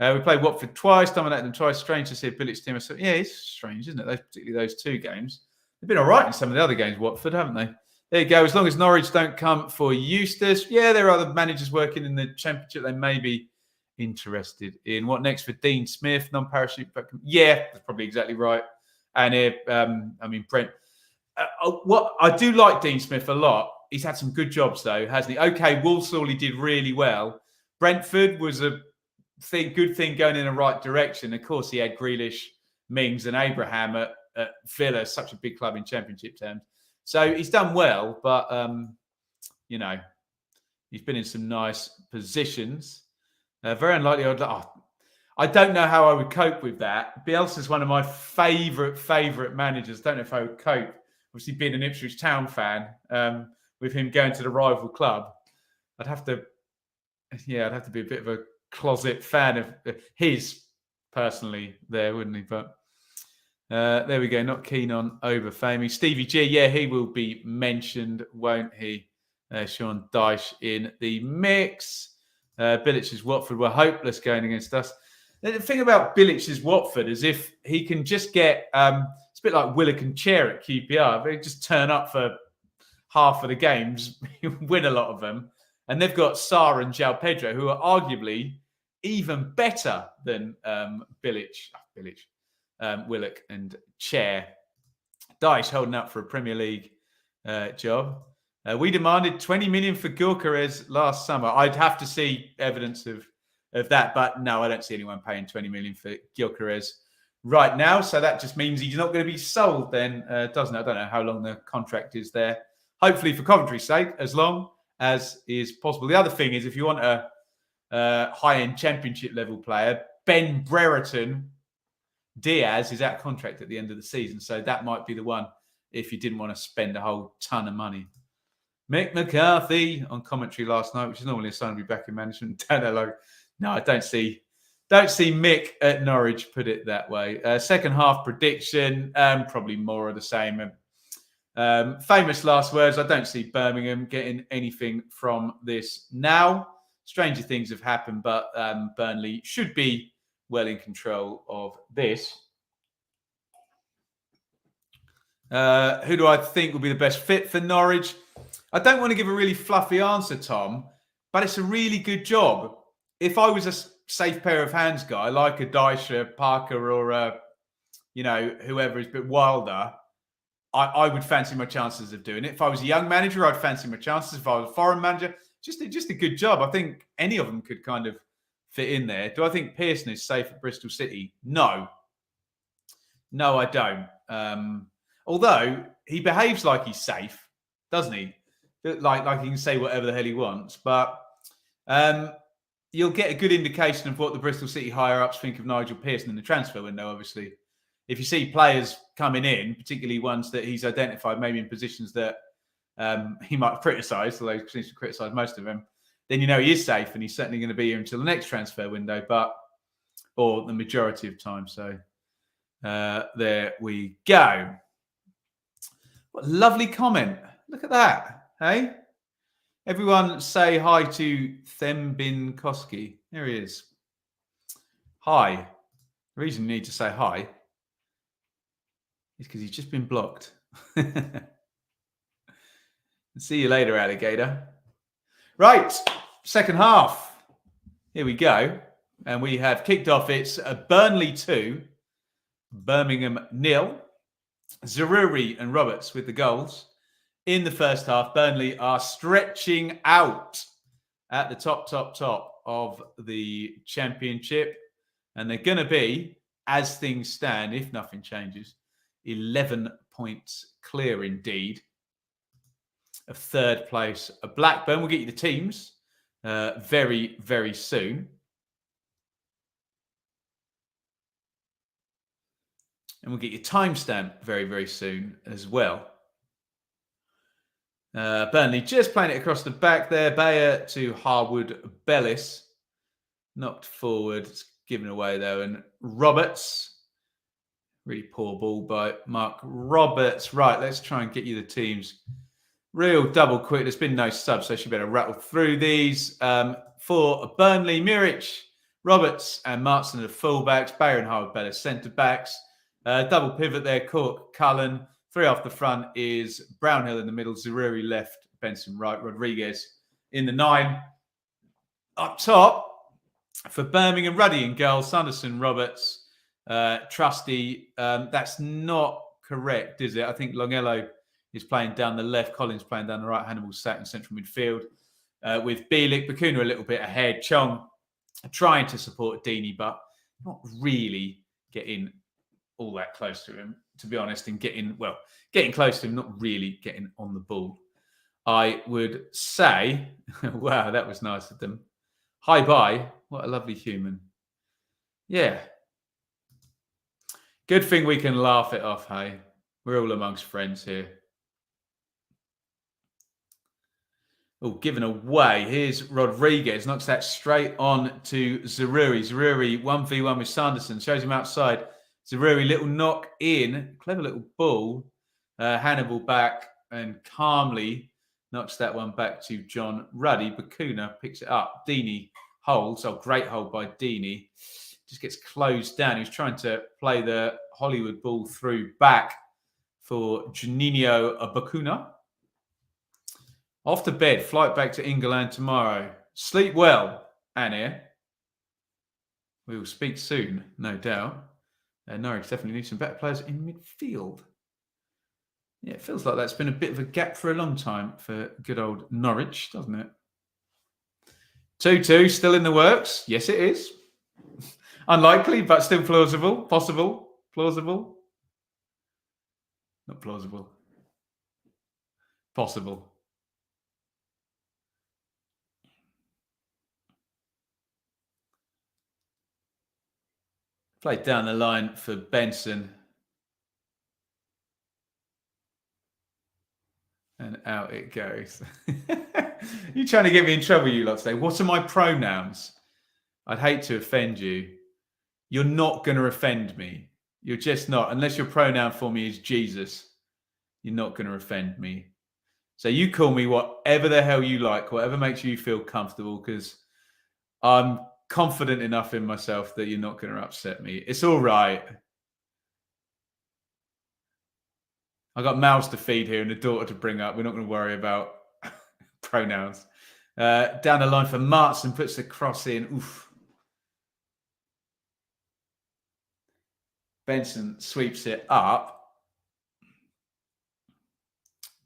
We played Watford twice, dominated them twice. Strange to see a Bilic team. So, yeah, it's strange, isn't it? Particularly those 2 games. They've been all right in some of the other games, Watford, haven't they? There you go. As long as Norwich don't come for Eustace, yeah, there are other managers working in the Championship they may be interested in. What next for Dean Smith? Non-parachute. Yeah, that's probably exactly right. And Brent. What I do like Dean Smith a lot. He's had some good jobs though, hasn't he? Okay, Walsall he did really well. Brentford was a good thing going in the right direction. Of course, he had Grealish, Mings, and Abraham at Villa, such a big club in Championship terms. So he's done well, but he's been in some nice positions. Very unlikely. I don't know how I would cope with that. Bielsa's one of my favourite managers. Don't know if I would cope. Obviously, being an Ipswich Town fan, with him going to the rival club, I'd have to be a bit of a closet fan of his personally there, wouldn't he? But there we go. Not keen on Obafemi. Stevie G, yeah, he will be mentioned, won't he? Sean Dyche in the mix. Bilic's Watford were hopeless going against us. The thing about Bilic's Watford is if he can just get, it's a bit like Willock and Chair at QPR. They just turn up for half of the games, win a lot of them. And they've got Sarr and João Pedro, who are arguably even better than Willock and Chair. Dyche holding up for a Premier League job. We demanded 20 million for Gyökeres last summer. I'd have to see evidence of that, but no, I don't see anyone paying 20 million for Gyökeres right now. So that just means he's not going to be sold then, doesn't it? I don't know how long the contract is there. Hopefully for Coventry's sake, as long as is possible. The other thing is if you want a high-end Championship level player, Ben Brereton Diaz is out of contract at the end of the season. So that might be the one if you didn't want to spend a whole ton of money. Mick McCarthy on commentary last night, which is normally a sign to be back in management. No, I don't see Mick at Norwich, put it that way. Second half prediction, probably more of the same. Famous last words, I don't see Birmingham getting anything from this now. Stranger things have happened, but Burnley should be well in control of this. Who do I think will be the best fit for Norwich? I don't want to give a really fluffy answer, Tom, but it's a really good job. If I was a safe pair of hands guy, like a Dyche, Parker, or whoever is a bit wilder, I would fancy my chances of doing it. If I was a young manager, I'd fancy my chances. If I was a foreign manager, just a good job. I think any of them could kind of fit in there. Do I think Pearson is safe at Bristol City? No, I don't. Although he behaves like he's safe, doesn't he? Like he can say whatever the hell he wants, but you'll get a good indication of what the Bristol City higher ups think of Nigel Pearson in the transfer window. Obviously, if you see players coming in, particularly ones that he's identified maybe in positions that he might have criticised, although he seems to criticise most of them, then you know he is safe and he's certainly going to be here until the next transfer window, or the majority of time. So there we go. What a lovely comment. Look at that. Hey? Everyone say hi to Thembinkoski. There he is. Hi. The reason you need to say hi is because he's just been blocked. See you later, alligator. Right, second half. Here we go. And we have kicked off. It's Burnley 2, Birmingham 0. Zaruri and Roberts with the goals. In the first half, Burnley are stretching out at the top of the Championship. And they're going to be, as things stand, if nothing changes, 11 points clear indeed of third place. Blackburn will get you the teams very, very soon. And we'll get your timestamp very, very soon as well. Burnley just playing it across the back there. Bayer to Harwood-Bellis. Knocked forward. It's given away though. And Roberts. Really poor ball by Mark Roberts. Right, let's try and get you the teams. Real double quick. There's been no subs, so she better rattle through these. For Burnley, Muric, Roberts and Martson are the fullbacks. Bayer and Harwood-Bellis centre-backs. Double pivot there, Cook, Cullen. Three off the front is Brownhill in the middle, Zaruri left, Benson right, Rodriguez in the 9. Up top for Birmingham, Ruddy and goal, Sanderson, Roberts, Trusty. That's not correct, is it? I think Longello is playing down the left, Collins playing down the right, Hannibal sat in central midfield with Bielik, Bakuna a little bit ahead, Chong trying to support Deeney, but not really getting all that close to him, to be honest, and getting close to him, not really getting on the ball. I would say, wow, that was nice of them. Hi, bye. What a lovely human. Yeah. Good thing we can laugh it off, hey? We're all amongst friends here. Oh, given away. Here's Rodriguez. Knocks that straight on to Zaruri. Zaruri 1v1 with Sanderson. Shows him outside. Zaruri, little knock in. Clever little ball. Hannibal back and calmly knocks that one back to John Ruddy. Bakuna picks it up. Deeney holds. Oh, great hold by Deeney. Just gets closed down. He was trying to play the Hollywood ball through back for Juninho Bakuna. Off to bed. Flight back to England tomorrow. Sleep well, Annie. We will speak soon, no doubt. Norwich definitely needs some better players in midfield. Yeah, it feels like that's been a bit of a gap for a long time for good old Norwich, doesn't it? 2-2, still in the works. Yes, it is. Unlikely, but still plausible. Possible. Plausible. Not plausible. Possible. Played down the line for Benson. And out it goes. You're trying to get me in trouble, you lot today. What are my pronouns? I'd hate to offend you. You're not going to offend me. You're just not. Unless your pronoun for me is Jesus, you're not going to offend me. So you call me whatever the hell you like, whatever makes you feel comfortable, because I'm confident enough in myself that you're not going to upset me. It's all right. I've got mouths to feed here and a daughter to bring up. We're not going to worry about pronouns. Down the line for Martson, puts the cross in. Oof. Benson sweeps it up.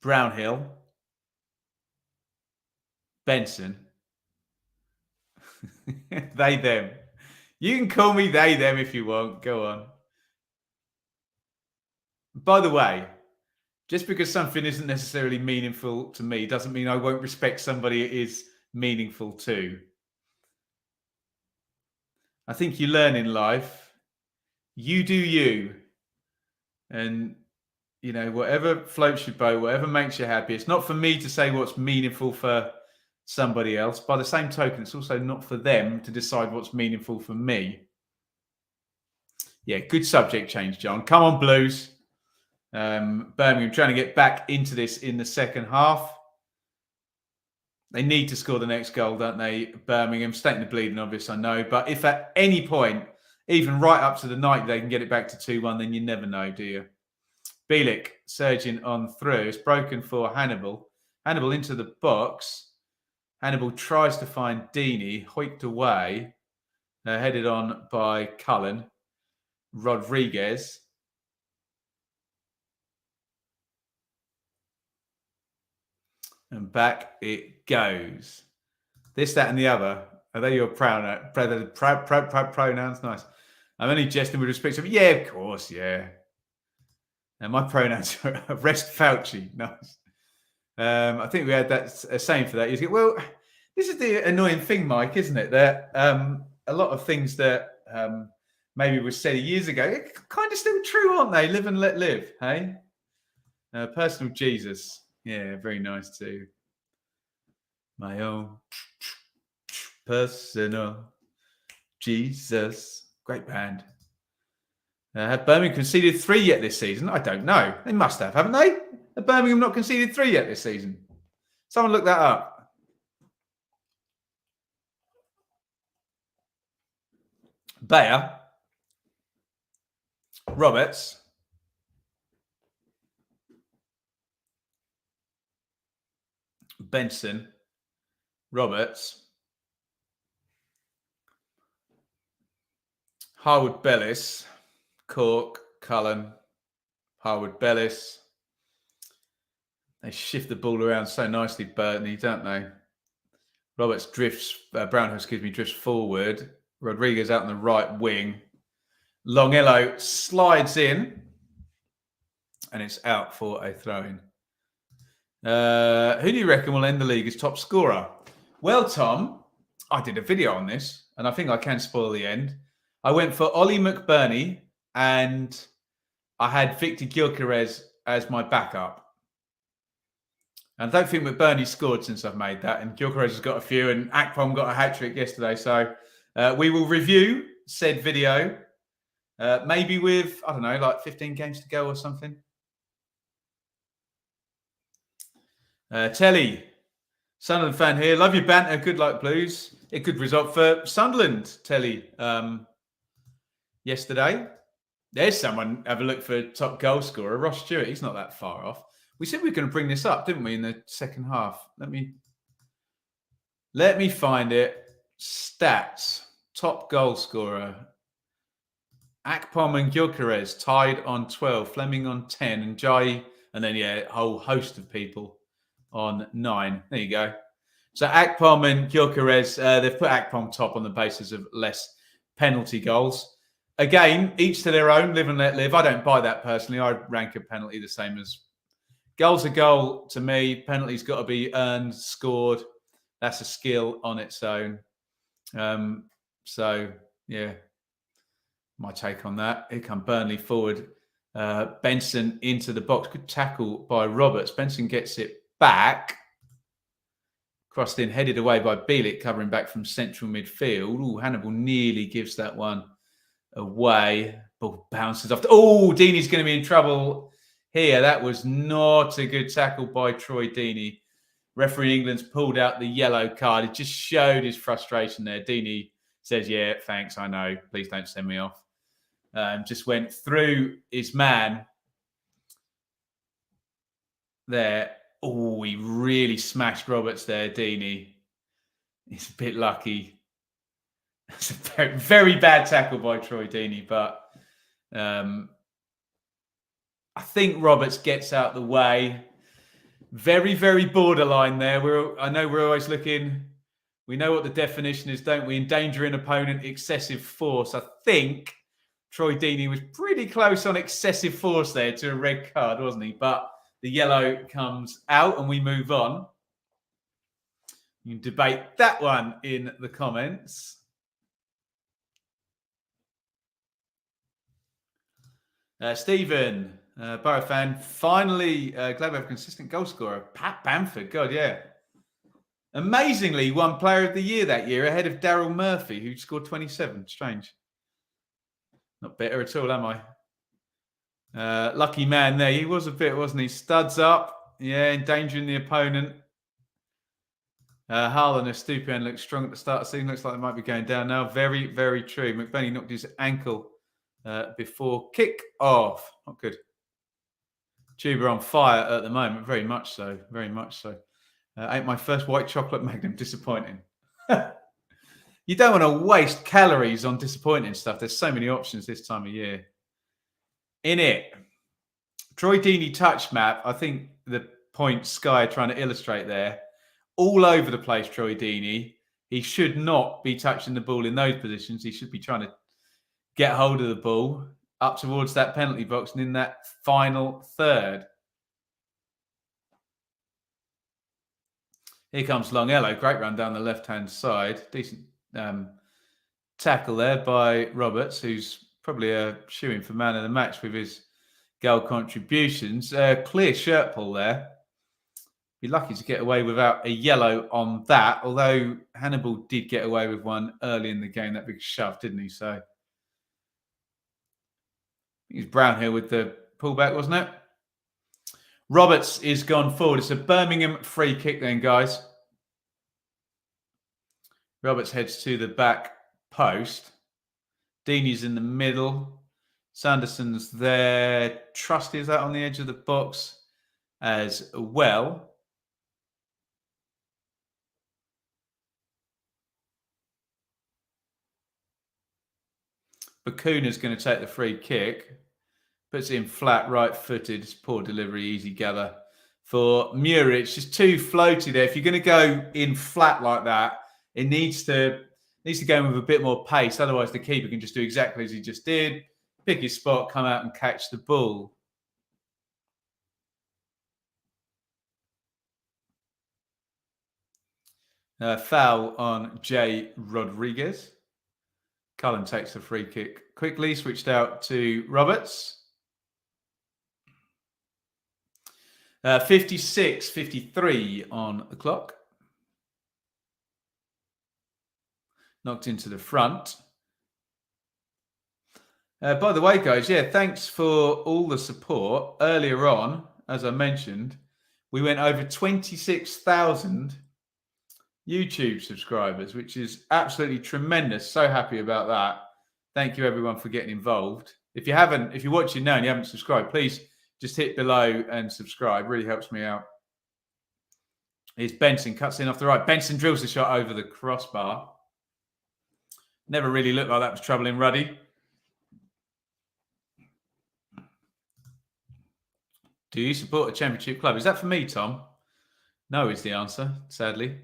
Brownhill. Benson. They, them. You can call me they, them if you want. Go on. By the way, just because something isn't necessarily meaningful to me doesn't mean I won't respect somebody it is meaningful to. I think you learn in life, you do you. And, you know, whatever floats your boat, whatever makes you happy. It's not for me to say what's meaningful for somebody else. By the same token, it's also not for them to decide what's meaningful for me. Yeah, good subject change, John. Come on, Blues. Birmingham trying to get back into this in the second half. They need to score the next goal, don't they? Birmingham, stating the bleeding obvious, I know. But if at any point, even right up to the 90, they can get it back to 2-1, then you never know, do you? Bielik surging on through. It's broken for Hannibal. Hannibal into the box. Hannibal tries to find Deeney, hoiked away, headed on by Cullen. Rodriguez. And back it goes. This, that, and the other. Are they your pronouns? Nice. I'm only jesting with respect to... Yeah, of course, yeah. And my pronouns are Rest Fauci. Nice. I think we had that saying for that. You go, well, this is the annoying thing, Mike, isn't it? That a lot of things that maybe was said years ago, it kind of still true, aren't they? Live and let live, hey? Personal Jesus. Yeah, very nice too. My own personal Jesus. Great band. Have Birmingham conceded 3 yet this season? I don't know. They must have, haven't they? Have Birmingham not conceded 3 yet this season? Someone look that up. Bayer. Roberts. Benson. Roberts. Harwood-bellis. Cork. Cullen. Harwood-bellis. They shift the ball around so nicely, Burnley, don't they? Roberts drifts, drifts forward. Rodriguez out on the right wing. Longello slides in. And it's out for a throw-in. Who do you reckon will end the league as top scorer? Well, Tom, I did a video on this, and I think I can spoil the end. I went for Ollie McBurney, and I had Victor Gyökeres as my backup. And I don't think McBurney scored since I've made that, and Gyökeres has got a few, and Akpom got a hat-trick yesterday. So we will review said video, maybe with, I don't know, like 15 games to go or something. Telly, Sunderland fan here. Love your banter. Good luck, Blues. A good result for Sunderland, Telly, yesterday. There's someone, have a look for top goal scorer. Ross Stewart, he's not that far off. We said we were going to bring this up, didn't we, in the second half? Let me find it. Stats. Top goal scorer. Akpom and Gyökeres tied on 12. Fleming on 10. And Jai, and then, yeah, a whole host of people on 9. There you go. So Akpom and Gyökeres, they've put Akpom top on the basis of less penalty goals. Again, each to their own, live and let live. I don't buy that personally. I rank a penalty the same as goal's a goal to me. Penalty's got to be earned, scored. That's a skill on its own. So, yeah, my take on that. Here come Burnley forward. Benson into the box. Good tackle by Roberts. Benson gets it back. Crossed in, headed away by Bielik, covering back from central midfield. Oh, Hannibal nearly gives that one away. Ball bounces off. Oh, Deeney's going to be in trouble here. That was not a good tackle by Troy Deeney. Referee England's pulled out the yellow card. It just showed his frustration there. Deeney says, yeah, thanks, I know. Please don't send me off. Just went through his man there. Oh, he really smashed Roberts there, Deeney. He's a bit lucky. That's a very, very bad tackle by Troy Deeney, but I think Roberts gets out the way. Very, very borderline there. I know we're always looking. We know what the definition is, don't we? Endangering opponent, excessive force. I think Troy Deeney was pretty close on excessive force there to a red card, wasn't he? But the yellow comes out and we move on. You can debate that one in the comments. Stephen, Borough fan, finally glad we have a consistent goal scorer. Pat Bamford, God, yeah. Amazingly, won Player of the Year that year ahead of Daryl Murphy, who scored 27. Strange. Not better at all, am I? Lucky man there. He was a bit, wasn't he? Studs up. Yeah, endangering the opponent. Harlan and Stupian looked strong at the start of the season. Looks like they might be going down now. Very, very true. McBurney knocked his ankle before kick-off. Not good. Tuber on fire at the moment. Very much so. Very much so. Ate my first white chocolate Magnum. Disappointing. You don't want to waste calories on disappointing stuff. There's so many options this time of year. In it, Troy Deeney touch map. I think the point Sky are trying to illustrate there. All over the place, Troy Deeney. He should not be touching the ball in those positions. He should be trying to get hold of the ball up towards that penalty box and in that final third. Here comes Longello. Great run down the left-hand side. Decent tackle there by Roberts, who's probably a shoo-in for man of the match with his goal contributions. Clear shirt pull there. Be lucky to get away without a yellow on that, although Hannibal did get away with one early in the game, that big shove, didn't he? So it was Brownhill with the pullback, wasn't it? Roberts is gone forward. It's a Birmingham free kick then, guys. Roberts heads to the back post. Deeney's in the middle. Sanderson's there. Trusty is out on the edge of the box as well. Bakuna's going to take the free kick. Puts it in flat, right-footed. Poor delivery, easy gather for Muir. It's just too floaty there. If you're going to go in flat like that, it needs to go in with a bit more pace. Otherwise, the keeper can just do exactly as he just did. Pick his spot, come out and catch the ball. Foul on Jay Rodriguez. Cullen takes the free kick quickly, switched out to Roberts. 56-53 on the clock. Knocked into the front. By the way, guys, yeah, thanks for all the support. Earlier on, as I mentioned, we went over 26,000 YouTube subscribers, which is absolutely tremendous. So happy about that. Thank you, everyone, for getting involved. If you're watching now and you haven't subscribed, please just hit below and subscribe. Really helps me out. Here's Benson, cuts in off the right. Benson drills the shot over the crossbar. Never really looked like that was troubling Ruddy. Do you support a championship club? Is that for me, Tom? No is the answer, sadly.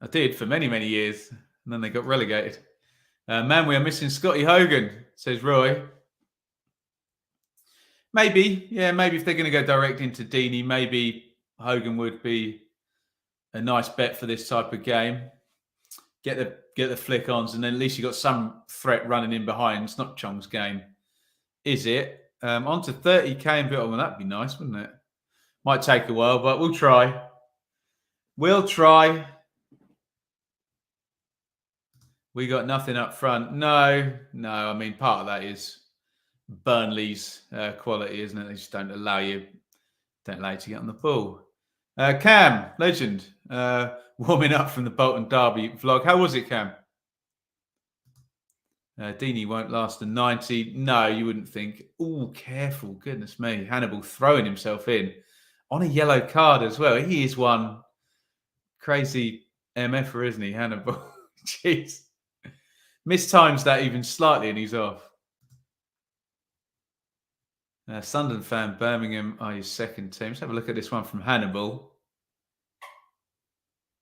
I did for many, many years, and then they got relegated. Man, we are missing Scotty Hogan, says Roy. Maybe, yeah, maybe if they're going to go direct into Deeney, maybe Hogan would be a nice bet for this type of game. Get the flick-ons, and then at least you got some threat running in behind. It's not Chong's game, is it? On to 30k and bit. Well, that'd be nice, wouldn't it? Might take a while, but we'll try. We'll try. We got nothing up front. No. I mean, part of that is Burnley's quality, isn't it? They just don't allow you to get on the ball. Cam, legend, warming up from the Bolton Derby vlog. How was it, Cam? Deeney won't last a 90. No, you wouldn't think. Oh, careful. Goodness me. Hannibal throwing himself in on a yellow card as well. He is one crazy MFer, isn't he, Hannibal? Jeez. Mistimes that even slightly and he's off. Sunderland fan, Birmingham are your second team. Let's have a look at this one from Hannibal.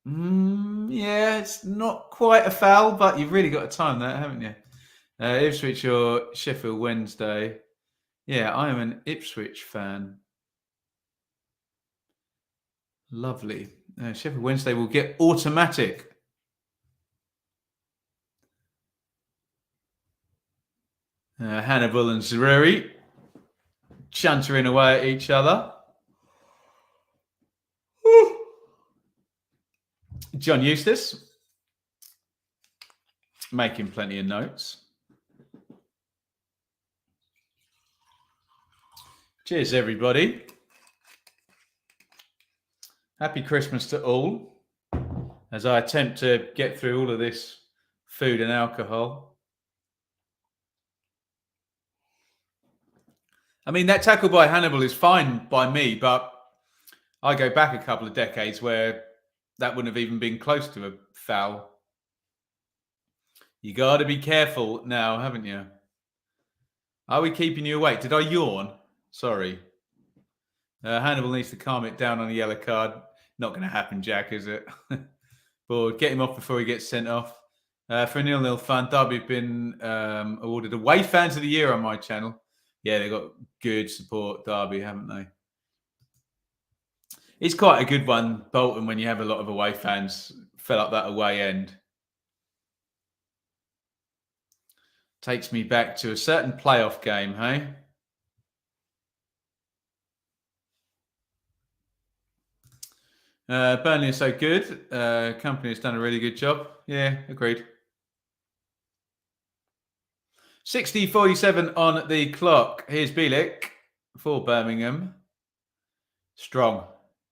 Yeah, it's not quite a foul, but you've really got to time that, haven't you? Ipswich or Sheffield Wednesday. Yeah, I am an Ipswich fan. Lovely. Sheffield Wednesday will get automatic. Hannibal and Zereri chuntering away at each other. John Eustace making plenty of notes. Cheers, everybody. Happy Christmas to all as I attempt to get through all of this food and alcohol. I mean, that tackle by Hannibal is fine by me, but I go back a couple of decades where that wouldn't have even been close to a foul. You got to be careful now, haven't you? Are we keeping you awake? Did I yawn? Sorry. Hannibal needs to calm it down on a yellow card. Not going to happen, Jack, is it? But get him off before he gets sent off. For a 0-0 fun, Derby have been awarded Away Fans of the Year on my channel. Yeah, they've got good support, Derby, haven't they? It's quite a good one, Bolton, when you have a lot of away fans fill up that away end. Takes me back to a certain playoff game, hey? Burnley is so good. Kompany has done a really good job. Yeah, agreed. 60:47 on the clock. Here's Bielik for Birmingham. Strong.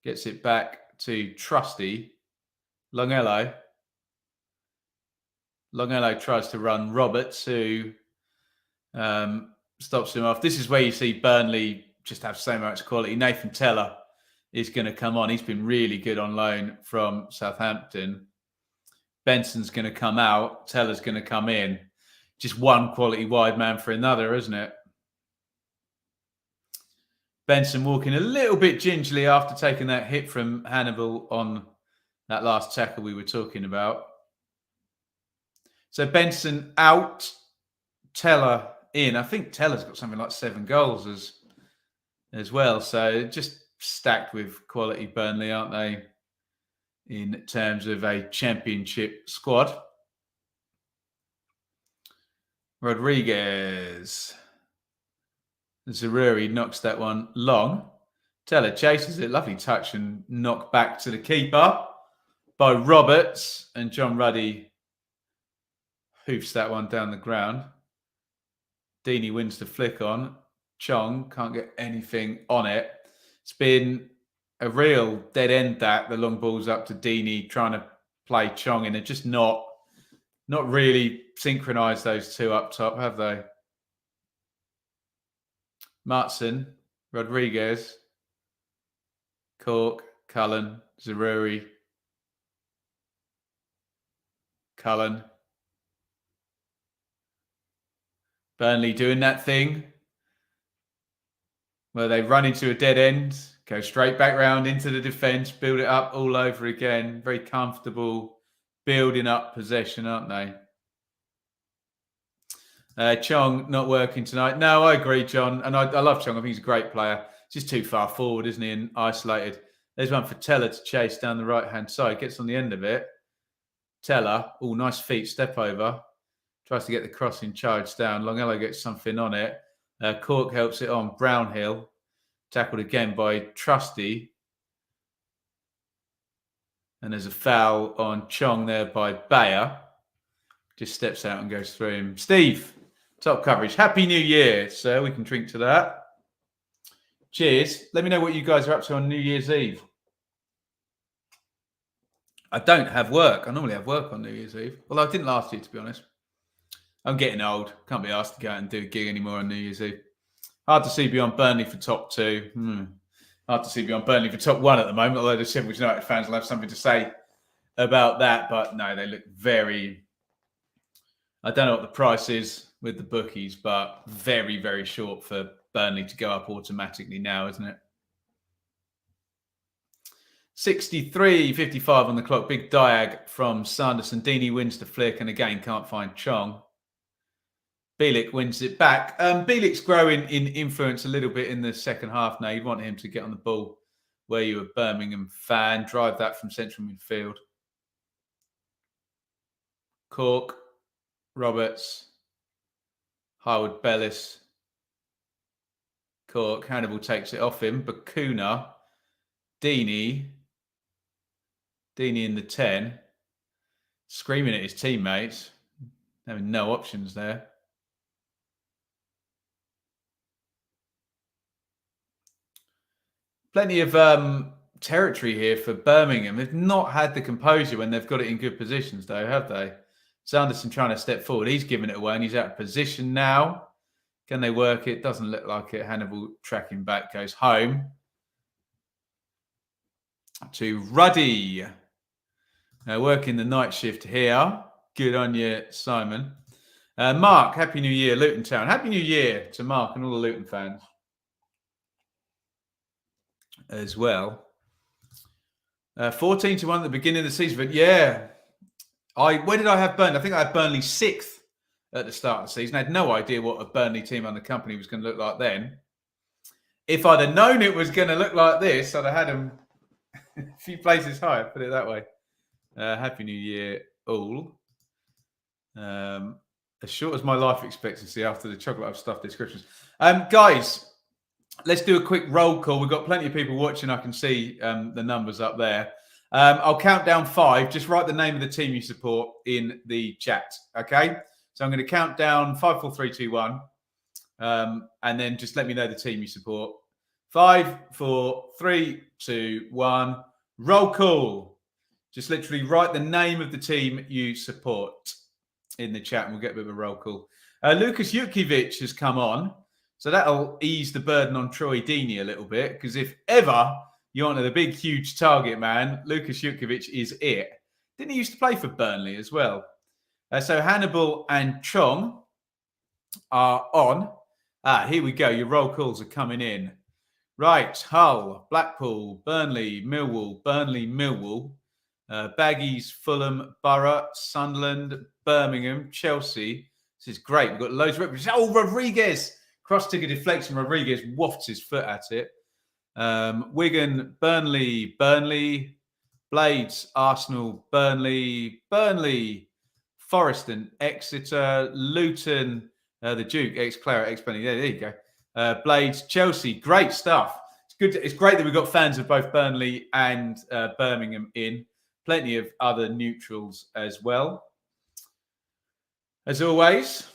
Gets it back to trusty Longello. Longello tries to run Roberts, who stops him off. This is where you see Burnley just have so much quality. Nathan Teller is going to come on. He's been really good on loan from Southampton. Benson's going to come out. Teller's going to come in. Just one quality wide man for another, isn't it? Benson walking a little bit gingerly after taking that hit from Hannibal on that last tackle we were talking about. So Benson out, Teller in. I think Teller's got something like 7 goals as well. So just stacked with quality Burnley, aren't they, in terms of a championship squad. Rodriguez. Zeruri knocks that one long. Teller chases it. Lovely touch and knock back to the keeper by Roberts. And John Ruddy hoofs that one down the ground. Deeney wins the flick on. Chong can't get anything on it. It's been a real dead end that. The long ball's up to Deeney trying to play Chong in. They're just not really synchronised, those two up top, have they? Martson, Rodriguez, Cork, Cullen, Zeruri, Cullen. Burnley doing that thing where they run into a dead end, go straight back round into the defence, build it up all over again. Very comfortable, building up possession, aren't they? Chong not working tonight. No, I agree, John. And I love Chong. I think he's a great player. Just too far forward, isn't he? And isolated. There's one for Teller to chase down the right-hand side. Gets on the end of it. Teller. Oh, nice feet. Step over. Tries to get the crossing charge down. Longello gets something on it. Cork helps it on. Brownhill. Tackled again by Trusty. And there's a foul on Chong there by Bayer. Just steps out and goes through him. Steve. Top coverage. Happy New Year, sir. We can drink to that. Cheers. Let me know what you guys are up to on New Year's Eve. I don't have work. I normally have work on New Year's Eve. Well, I didn't last year, to be honest. I'm getting old. Can't be asked to go out and do a gig anymore on New Year's Eve. Hard to see beyond Burnley for top 2. Hard to see beyond Burnley for top 1 at the moment, although the Sheffield United fans will have something to say about that. But no, they look very... I don't know what the price is with the bookies, but very, very short for Burnley to go up automatically now, isn't it? 63.55 on the clock. Big diag from Sanderson. Deeney wins the flick and again can't find Chong. Bielik wins it back. Bielik's growing in influence a little bit in the second half now. You'd want him to get on the ball where you're a Birmingham fan. Drive that from central midfield. Cork, Roberts, harwood-bellis. Cork, Hannibal takes it off him. Bakuna, Deeney in the 10. Screaming at his teammates. Having no options there. Plenty of territory here for Birmingham. They've not had the composure when they've got it in good positions, though, have they? Sanderson trying to step forward. He's giving it away and he's out of position now. Can they work it? Doesn't look like it. Hannibal tracking back, goes home to Ruddy. Now working the night shift here. Good on you, Simon. Mark, Happy New Year, Luton Town. Happy New Year to Mark and all the Luton fans as well. 14-1 at the beginning of the season, but yeah. Where did I have Burnley? I think I had Burnley 6th at the start of the season. I had no idea what a Burnley team under Kompany was going to look like then. If I'd have known it was going to look like this, I'd have had them a few places higher, put it that way. Happy New Year, all. As short as my life expectancy after the chocolate I've stuffed descriptions. Guys, let's do a quick roll call. We've got plenty of people watching. I can see the numbers up there. I'll count down 5. Just write the name of the team you support in the chat, okay? So I'm going to count down 5, 4, 3, 2, 1. And then just let me know the team you support. 5, 4, 3, 2, 1. Roll call. Just literally write the name of the team you support in the chat and we'll get a bit of a roll call. Lucas Jutkiewicz has come on. So that'll ease the burden on Troy Deeney a little bit because if ever you want the big, huge target man, Lucas Jutkiewicz is it. Didn't he used to play for Burnley as well? So Hannibal and Chong are on. Here we go. Your roll calls are coming in. Right. Hull, Blackpool, Burnley, Millwall, Baggies, Fulham, Borough, Sunderland, Birmingham, Chelsea. This is great. We've got loads of representatives. Oh, Rodriguez. Cross-tick a deflection. Rodriguez wafts his foot at it. Wigan, Burnley, Blades, Arsenal, Burnley, Forest and Exeter, Luton, the Duke, ex-Claret, ex-Burnley. There you go. Blades, Chelsea. Great stuff. It's good. It's great that we've got fans of both Burnley and Birmingham in. Plenty of other neutrals as well. As always,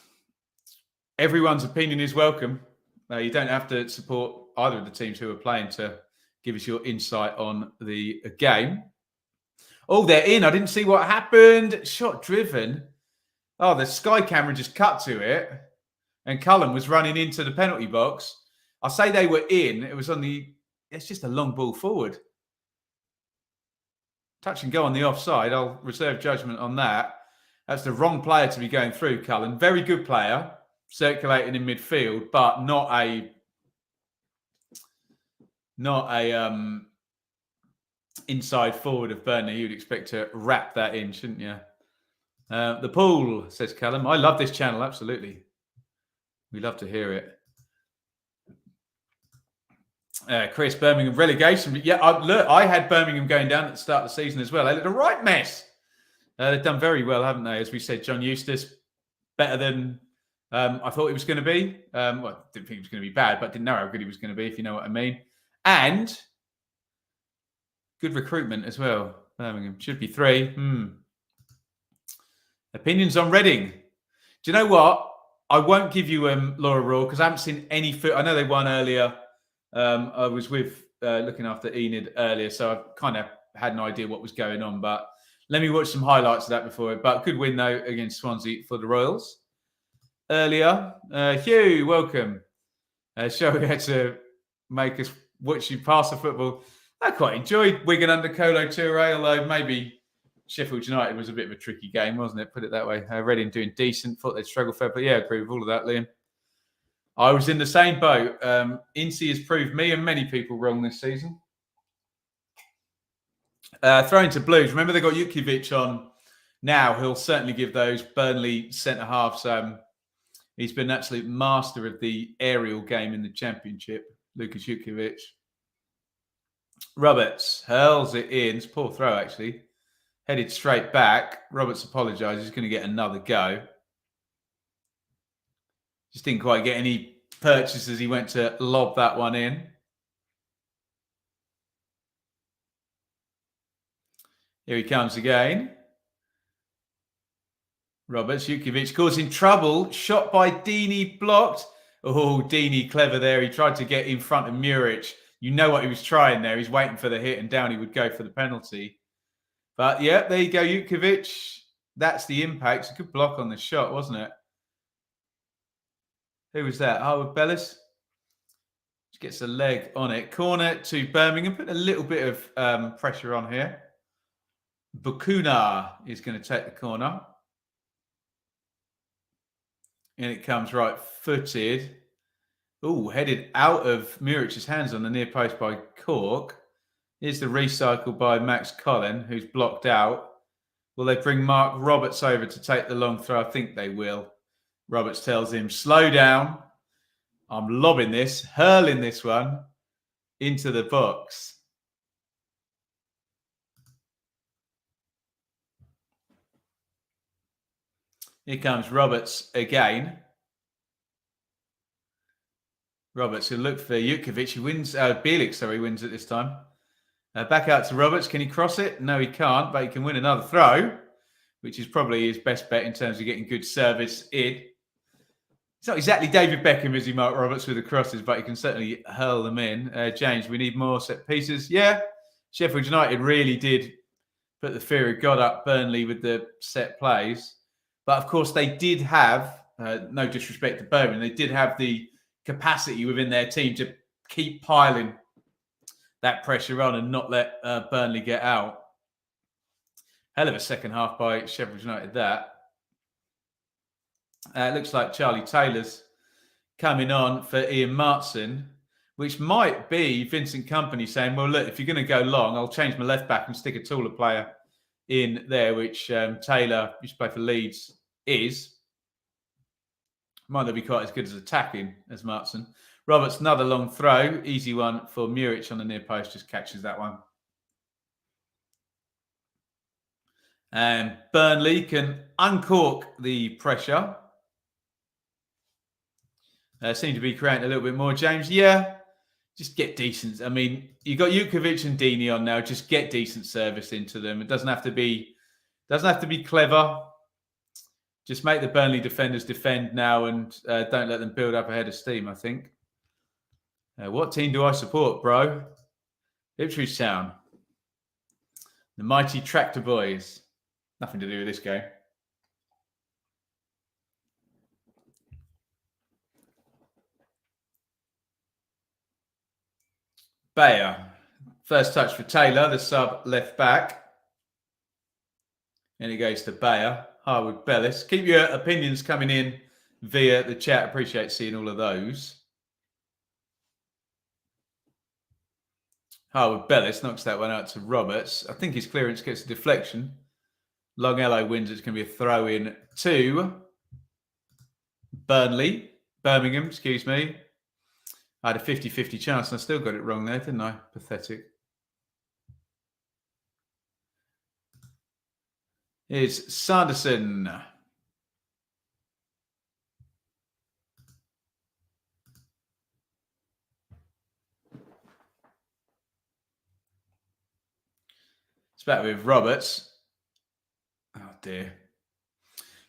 everyone's opinion is welcome. You don't have to support either of the teams who are playing to give us your insight on the game. Oh, they're in. I didn't see what happened. Shot driven. Oh, the Sky camera just cut to it. And Cullen was running into the penalty box. I say they were in. It was on the... It's just a long ball forward. Touch and go on the offside. I'll reserve judgment on that. That's the wrong player to be going through, Cullen. Very good player. Circulating in midfield, but not a inside forward of Burnley. You'd expect to wrap that in, shouldn't you? The pool, says Callum. I love this channel, absolutely. We love to hear it. Chris, Birmingham relegation. But yeah, look, I had Birmingham going down at the start of the season as well. They looked a right mess. They've done very well, haven't they? As we said, John Eustace, better than I thought it was going to be. Well, I didn't think it was going to be bad, but didn't know how good he was going to be, if you know what I mean. And good recruitment as well. Birmingham should be 3. Opinions on Reading. Do you know what? I won't give you Laura Raw because I haven't seen any foot. I know they won earlier. I was with looking after Enid earlier, so I kind of had an idea what was going on. But let me watch some highlights of that before. But good win, though, against Swansea for the Royals earlier. Hugh, welcome. Shall we had to make us watch you pass the football. I quite enjoyed Wigan under Colo Touré, although maybe Sheffield United was a bit of a tricky game, wasn't it? Put it that way. Reading doing decent. Thought they'd struggle fair, but yeah, I agree with all of that, Liam. I was in the same boat. Incy has proved me and many people wrong this season. Throwing to Blues. Remember, they got Jukiewicz on now. He'll certainly give those Burnley centre-halves. He's been an absolute master of the aerial game in the Championship, Lucas Jukiewicz. Roberts hurls it in. It's a poor throw, actually. Headed straight back. Roberts apologised. He's going to get another go. Just didn't quite get any purchase as he went to lob that one in. Here he comes again. Roberts, Jukiewicz causing trouble. Shot by Deeney, blocked. Oh, Deeney, clever there. He tried to get in front of Muric. You know what he was trying there. He's waiting for the hit and down he would go for the penalty. But, yeah, there you go, Jukiewicz. That's the impact. It's a good block on the shot, wasn't it? Who was that? Harwood-bellis. Just gets a leg on it. Corner to Birmingham. Put a little bit of pressure on here. Bukuna is going to take the corner. And it comes right-footed. Oh, headed out of Muric's hands on the near post by Cork. Here's the recycle by Max Collin, who's blocked out. Will they bring Mark Roberts over to take the long throw? I think they will. Roberts tells him, slow down. I'm lobbing this, hurling this one into the box. Here comes Roberts again. Roberts, who looked for Jukiewicz, who wins. Bielik, wins it this time. Back out to Roberts. Can he cross it? No, he can't, but he can win another throw, which is probably his best bet in terms of getting good service in. It's not exactly David Beckham, is he, Mark Roberts, with the crosses, but he can certainly hurl them in. James, we need more set pieces. Yeah, Sheffield United really did put the fear of God up Burnley with the set plays. But, of course, they did have, no disrespect to Birmingham, they did have the capacity within their team to keep piling that pressure on and not let Burnley get out. Hell of a second half by Sheffield United, that. It looks like Charlie Taylor's coming on for Ian Martson, which might be Vincent Kompany saying, well, look, if you're going to go long, I'll change my left back and stick a taller player in there, which Taylor, used to play for Leeds, is. Might not be quite as good as attacking as Martson. Roberts, another long throw. Easy one for Muric on the near post. Just catches that one. And Burnley can uncork the pressure. Seem to be creating a little bit more. James, yeah, just get decent. I mean, you got Jukiewicz and Deeney on now. Just get decent service into them. It doesn't have to be clever. Just make the Burnley defenders defend now and don't let them build up ahead of steam, I think. What team do I support, bro? Ipswich Town. The mighty Tractor Boys. Nothing to do with this game. Bayer. First touch for Taylor, the sub left back. And it goes to Bayer. Harwood-bellis. Keep your opinions coming in via the chat. Appreciate seeing all of those. Harwood-bellis knocks that one out to Roberts. I think his clearance gets a deflection. Longello wins. It's going to be a throw-in to Birmingham, excuse me. I had a 50-50 chance and I still got it wrong there, didn't I? Pathetic. Here's Sanderson. It's back with Roberts. Oh, dear.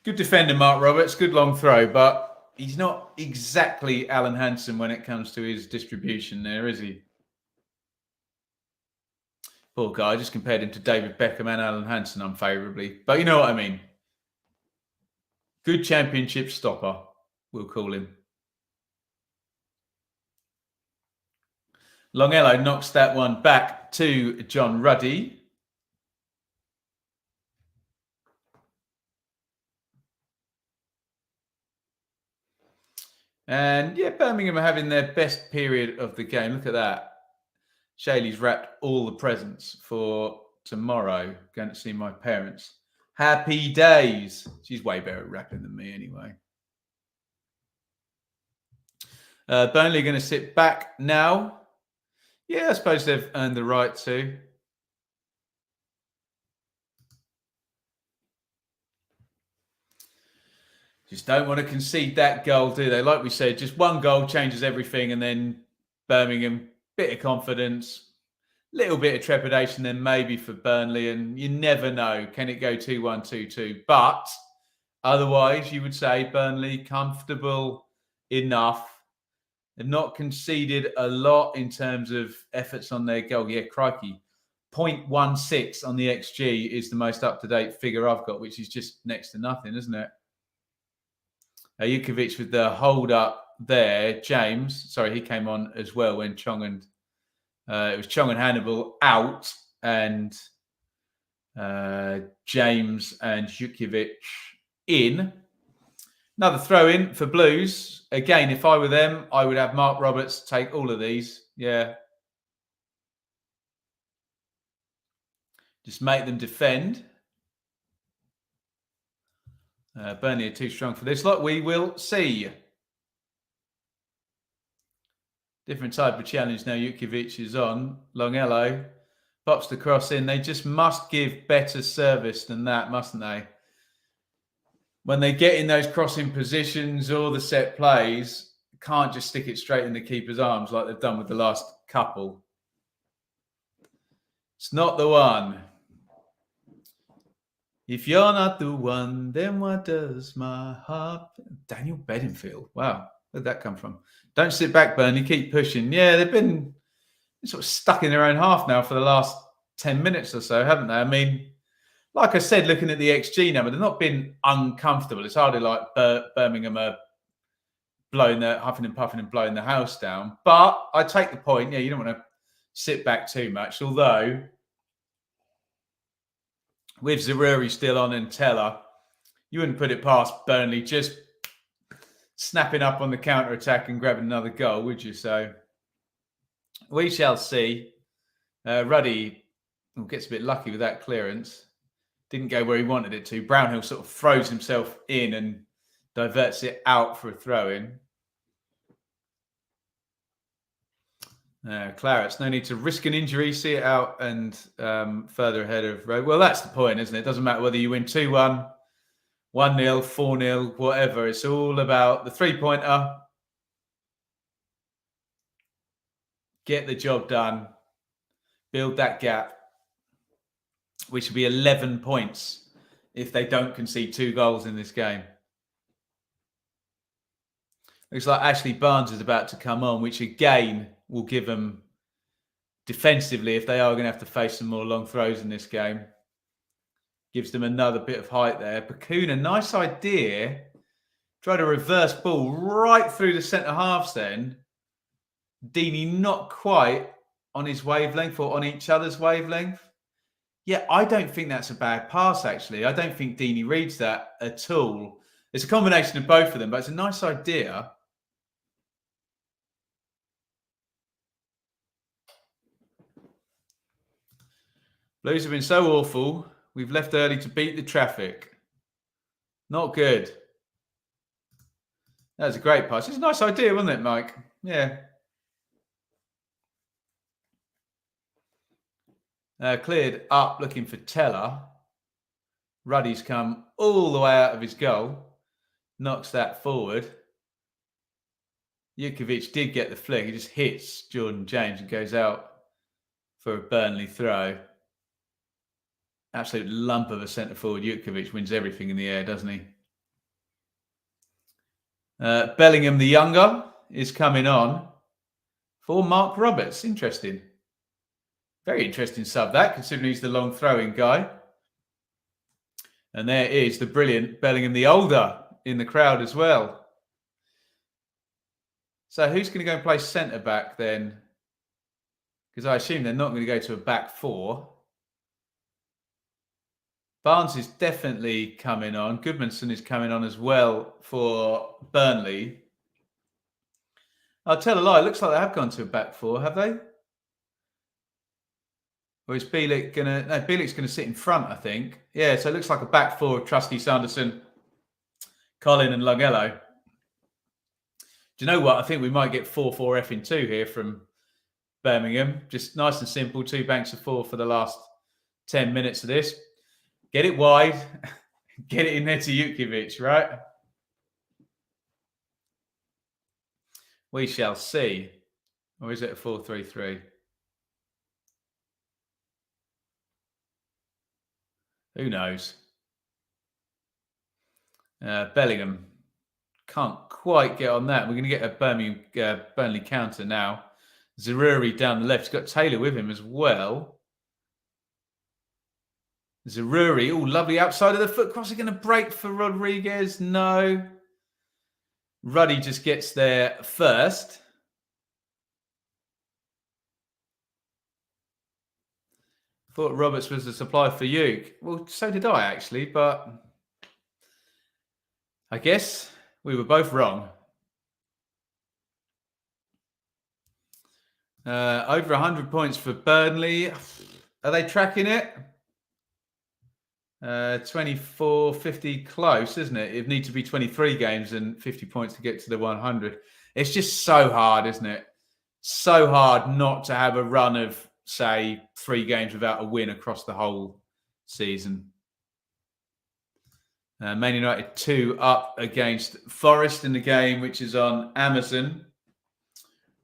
Good defender, Mark Roberts. Good long throw, but he's not exactly Alan Hansen when it comes to his distribution there, is he? Poor guy. I just compared him to David Beckham and Alan Hansen unfavourably. But you know what I mean. Good championship stopper, we'll call him. Longello knocks that one back to John Ruddy. And yeah, Birmingham are having their best period of the game. Look at that. Shaylee's wrapped all the presents for tomorrow. Going to see my parents. Happy days. She's way better at wrapping than me anyway. Burnley are going to sit back now. Yeah, I suppose they've earned the right to. Just don't want to concede that goal, do they? Like we said, just one goal changes everything, and then Birmingham, bit of confidence, little bit of trepidation, then maybe for Burnley, and you never know. Can it go 2-1, 2-2? But otherwise, you would say Burnley comfortable enough. They've not conceded a lot in terms of efforts on their goal. Yeah, crikey. 0.16 on the XG is the most up-to-date figure I've got, which is just next to nothing, isn't it? Jukovic with the hold up there. James, sorry, he came on as well when Chong and it was Chong and Hannibal out, and James and Jukovic in. Another throw in for Blues. Again, if I were them, I would have Mark Roberts take all of these. Yeah. Just make them defend. Burnley are too strong for this lot. We will see. Different type of challenge now. Jukovic is on. Longello pops the cross in. They just must give better service than that, mustn't they? When they get in those crossing positions or the set plays, can't just stick it straight in the keeper's arms like they've done with the last couple. It's not the one. If you're not the one, then what does my heart... Daniel Bedingfield. Wow. Where'd that come from? Don't sit back, Burnley. Keep pushing. Yeah, they've been sort of stuck in their own half now for the last 10 minutes or so, haven't they? I mean, like I said, looking at the XG number, they've not been uncomfortable. It's hardly like Birmingham are huffing and puffing and blowing the house down. But I take the point. Yeah, you don't want to sit back too much. Although, with Zaruri still on and Teller, you wouldn't put it past Burnley just snapping up on the counter-attack and grabbing another goal, would you? So we shall see. Ruddy gets a bit lucky with that clearance. Didn't go where he wanted it to. Brownhill sort of throws himself in and diverts it out for a throw-in. Clarets, no need to risk an injury. See it out and further ahead of Rowe. Well, that's the point, isn't it? It doesn't matter whether you win 2-1, 1-0, 4-0, whatever. It's all about the three-pointer. Get the job done. Build that gap, which will be 11 points if they don't concede 2 goals in this game. Looks like Ashley Barnes is about to come on, which again will give them defensively, if they are going to have to face some more long throws in this game. Gives them another bit of height there. Bakuna, nice idea. Try to reverse ball right through the centre halves then. Deeney not quite on his wavelength or on each other's wavelength. Yeah, I don't think that's a bad pass, actually. I don't think Deeney reads that at all. It's a combination of both of them, but it's a nice idea. Blues have been so awful. We've left early to beat the traffic. Not good. That was a great pass. It's a nice idea, wasn't it, Mike? Yeah. Cleared up, looking for Teller. Ruddy's come all the way out of his goal. Knocks that forward. Jukovic did get the flick. He just hits Jordan James and goes out for a Burnley throw. Absolute lump of a centre forward. Jukovic wins everything in the air, doesn't he? Bellingham the younger is coming on for Mark Roberts. Interesting. Very interesting sub that, considering he's the long throwing guy. And there is the brilliant Bellingham the older in the crowd as well. So who's going to go and play centre back then? Because I assume they're not going to go to a back four. Barnes is definitely coming on. Goodmanson is coming on as well for Burnley. I'll tell a lie. It looks like they have gone to a back four, have they? Or is Bielik gonna? No, Bielik's gonna sit in front, I think. Yeah, so it looks like a back four of Trusty Sanderson, Colin, and Lungello. Do you know what? I think we might get 4-4-F in 2 here from Birmingham. Just nice and simple. 2 banks of 4 for the last 10 minutes of this. Get it wide. Get it in there to Jukiewicz, right? We shall see. Or is it a 4-3-3? Who knows? Bellingham can't quite get on that. We're going to get a Burnley counter now. Zaruri down the left. He's got Taylor with him as well. Zaruri, oh, lovely outside of the foot cross. Are going to break for Rodriguez? No. Ruddy just gets there first. Thought Roberts was the supply for Uke. Well, so did I actually, but I guess we were both wrong. Over 100 points for Burnley. Are they tracking it? 24, 50 close, isn't it? It'd need to be 23 games and 50 points to get to the 100. It's just so hard, isn't it? So hard not to have a run of, say, 3 games without a win across the whole season. Man United 2 up against Forest in the game, which is on Amazon.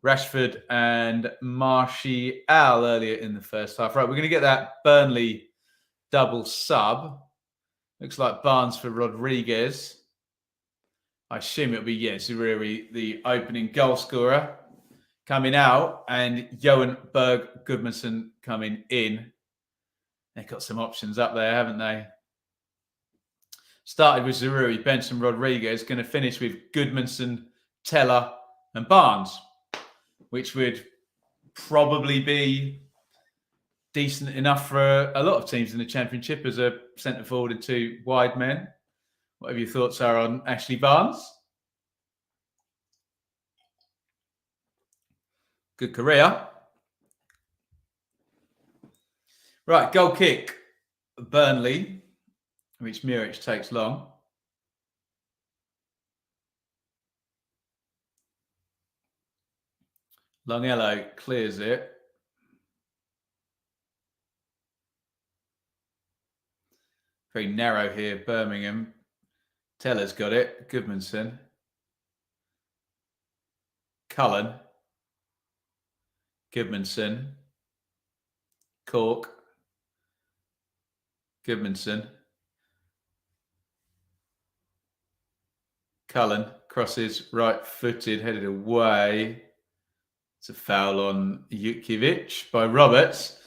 Rashford and Martial earlier in the first half. Right, we're going to get that Burnley double sub. Looks like Barnes for Rodriguez. I assume it'll be, Zaruri, the opening goal scorer, coming out, and Johan Berg Gudmundsson coming in. They've got some options up there, haven't they? Started with Zaruri, Benson, Rodriguez. Going to finish with Gudmundsson, Teller, and Barnes, which would probably be decent enough for a lot of teams in the Championship as a centre forward and 2 wide men. Whatever your thoughts are on Ashley Barnes. Good career. Right, goal kick. Burnley, which Muric takes long. Lungello clears it. Very narrow here, Birmingham. Teller's got it. Gudmundsson. Cullen. Gudmundsson. Cork. Gudmundsson. Cullen crosses right-footed, headed away. It's a foul on Jukiewicz by Roberts.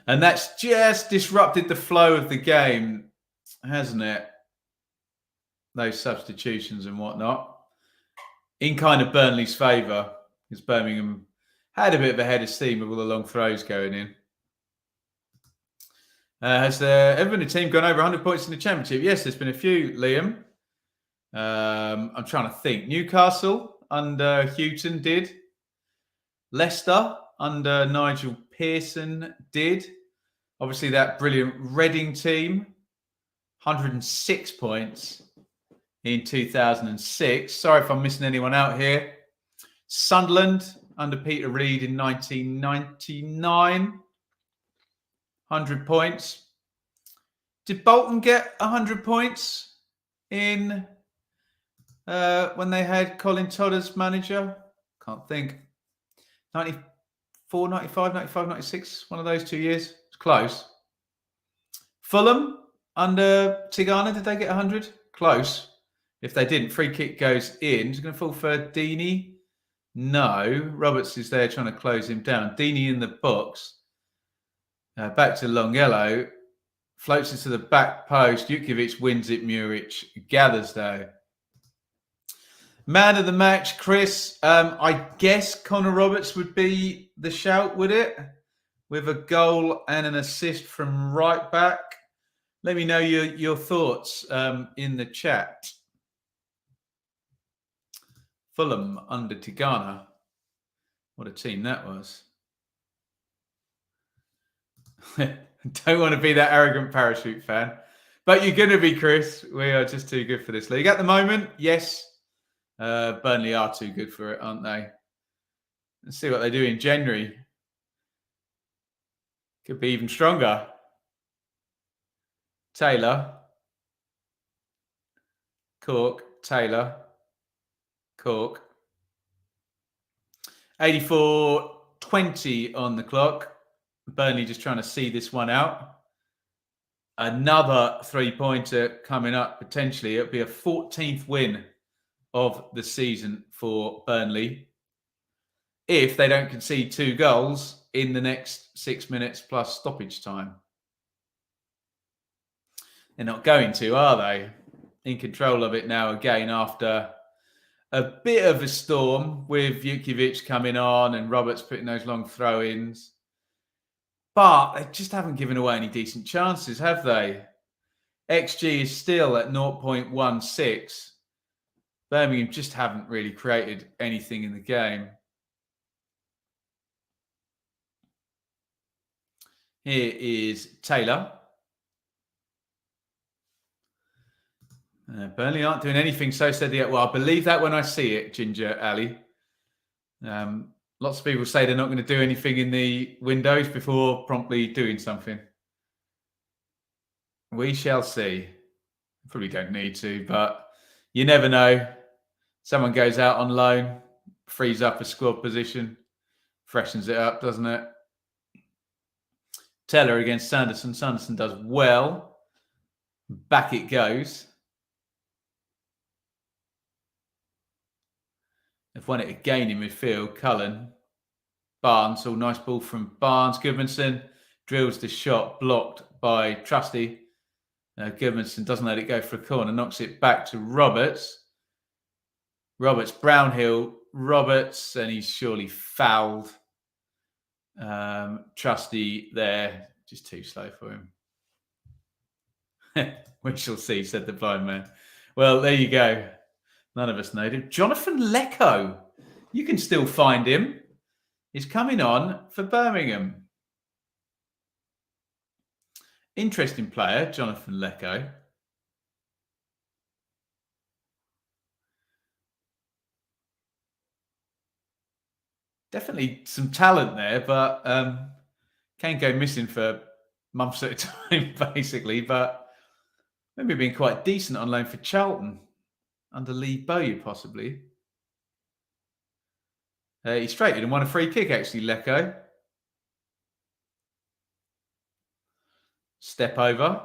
And that's just disrupted the flow of the game, hasn't it? Those substitutions and whatnot. In kind of Burnley's favour, because Birmingham had a bit of a head of steam with all the long throws going in. Has there ever been a team gone over 100 points in the Championship? Yes, there's been a few, Liam. I'm trying to think. Newcastle under Houghton did. Leicester under Nigel Pearson did. Obviously, that brilliant Reading team, 106 points in 2006. Sorry if I'm missing anyone out here. Sunderland under Peter Reid in 1999, 100 points. Did Bolton get 100 points in when they had Colin Todd as manager? Can't think. 94, 95, 95, 96, one of those 2 years. It's close. Fulham under Tigana, did they get 100? Close. If they didn't, free kick goes in. Is it going to fall for Deeney? No. Roberts is there trying to close him down. Deeney in the box. Back to Lungello. Floats into the back post. Jukiewicz wins it. Muric gathers though. Man of the match, Chris. I guess Connor Roberts would be the shout, would it? With a goal and an assist from right back. Let me know your thoughts in the chat. Fulham under Tigana. What a team that was. Don't want to be that arrogant parachute fan. But you're going to be, Chris. We are just too good for this league. At the moment, yes. Burnley are too good for it, aren't they? Let's see what they do in January. Could be even stronger. Taylor. Cork. Taylor. Cork. 84-20 on the clock. Burnley just trying to see this one out. Another 3-pointer coming up, potentially. It'll be a 14th win of the season for Burnley if they don't concede 2 goals in the next 6 minutes plus stoppage time. They're not going to, are they? In control of it now again after a bit of a storm with Jukiewicz coming on and Roberts putting those long throw-ins. But they just haven't given away any decent chances, have they? XG is still at 0.16. Birmingham just haven't really created anything in the game. Here is Taylor. Burnley aren't doing anything, so said the... Well, I believe that when I see it, Ginger Ali. Lots of people say they're not going to do anything in the windows before promptly doing something. We shall see. Probably don't need to, but you never know. Someone goes out on loan, frees up a squad position, freshens it up, doesn't it? Teller against Sanderson. Sanderson does well. Back it goes. They've won it again in midfield. Cullen. Barnes. Oh, nice ball from Barnes. Goodmanson drills the shot, blocked by Trusty. Goodmanson doesn't let it go for a corner, knocks it back to Roberts. Roberts, Brownhill, Roberts, and he's surely fouled. Trusty there, just too slow for him. We shall see, said the blind man. Well, there you go. None of us know him. Jonathan Lecco. You can still find him. He's coming on for Birmingham. Interesting player, Jonathan Lecco. Definitely some talent there, but can go missing for months at a time, basically. But maybe been quite decent on loan for Charlton under Lee Bowyer, possibly. He straightened and won a free kick, actually, Lecco. Step over.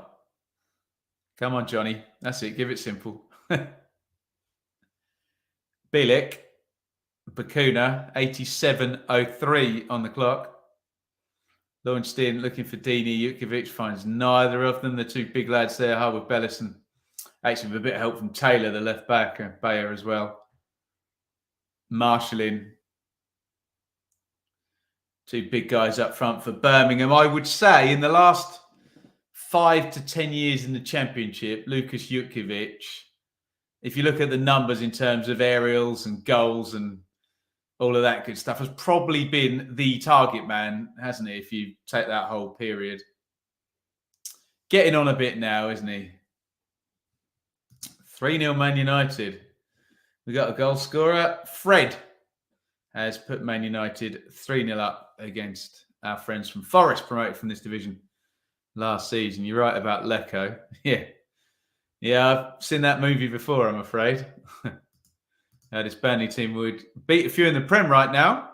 Come on, Johnny. That's it. Give it simple. Bilic. Bakuna. 87.03 on the clock. Launched in, looking for Dini. Jukiewicz finds neither of them. The two big lads there, harwood-bellis, and actually with a bit of help from Taylor, the left back, and Bayer as well. Marshalling. Two big guys up front for Birmingham. I would say in the last 5 to 10 years in the Championship, Lucas Jukiewicz, if you look at the numbers in terms of aerials and goals and all of that good stuff, has probably been the target man, hasn't he, if you take that whole period. Getting on a bit now, isn't he? 3-0 Man United. We got a goal scorer. Fred has put Man United 3-0 up against our friends from Forest, promoted from this division last season. You're right about Lecco. Yeah, I've seen that movie before, I'm afraid. This Burnley team would beat a few in the Prem right now.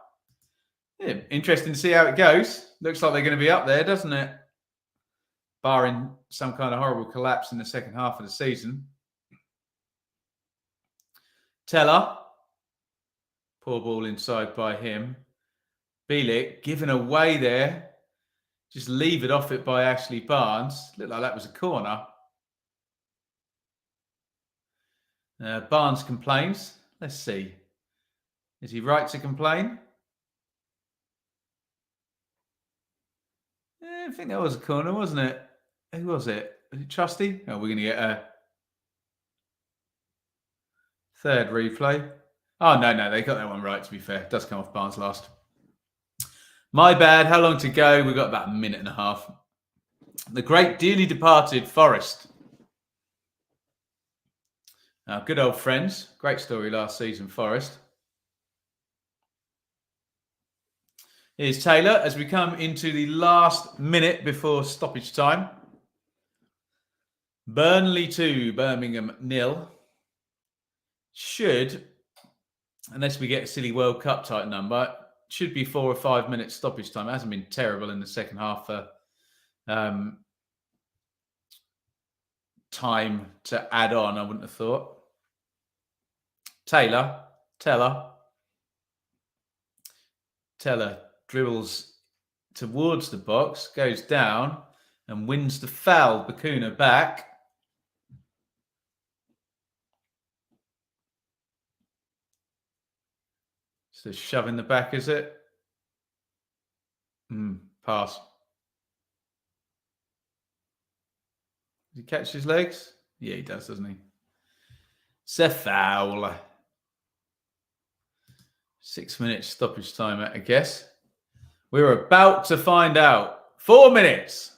Yeah, interesting to see how it goes. Looks like they're going to be up there, doesn't it? Barring some kind of horrible collapse in the second half of the season. Teller. Poor ball inside by him. Bilic given away there. Just leave it off it by Ashley Barnes. Looked like that was a corner. Barnes complains. Let's see. Is he right to complain? I think that was a corner, wasn't it? Who was it? Was it Trusty? Oh, we're going to get a third replay. Oh, no, they got that one right, to be fair. It does come off Barnes last. My bad. How long to go? We've got about a minute and a half. The great dearly departed Forest. Our good old friends. Great story last season, Forest. Here's Taylor as we come into the last minute before stoppage time. Burnley 2, Birmingham 0. Should, unless we get a silly World Cup type number, should be 4 or 5 minutes stoppage time. It hasn't been terrible in the second half for time to add on, I wouldn't have thought. Teller dribbles towards the box, goes down and wins the foul. Bakuna back. So shove in the back, is it? Pass. Does he catch his legs? Yeah, he does, doesn't he? It's a foul. 6 minutes stoppage time, I guess. We're about to find out. 4 minutes.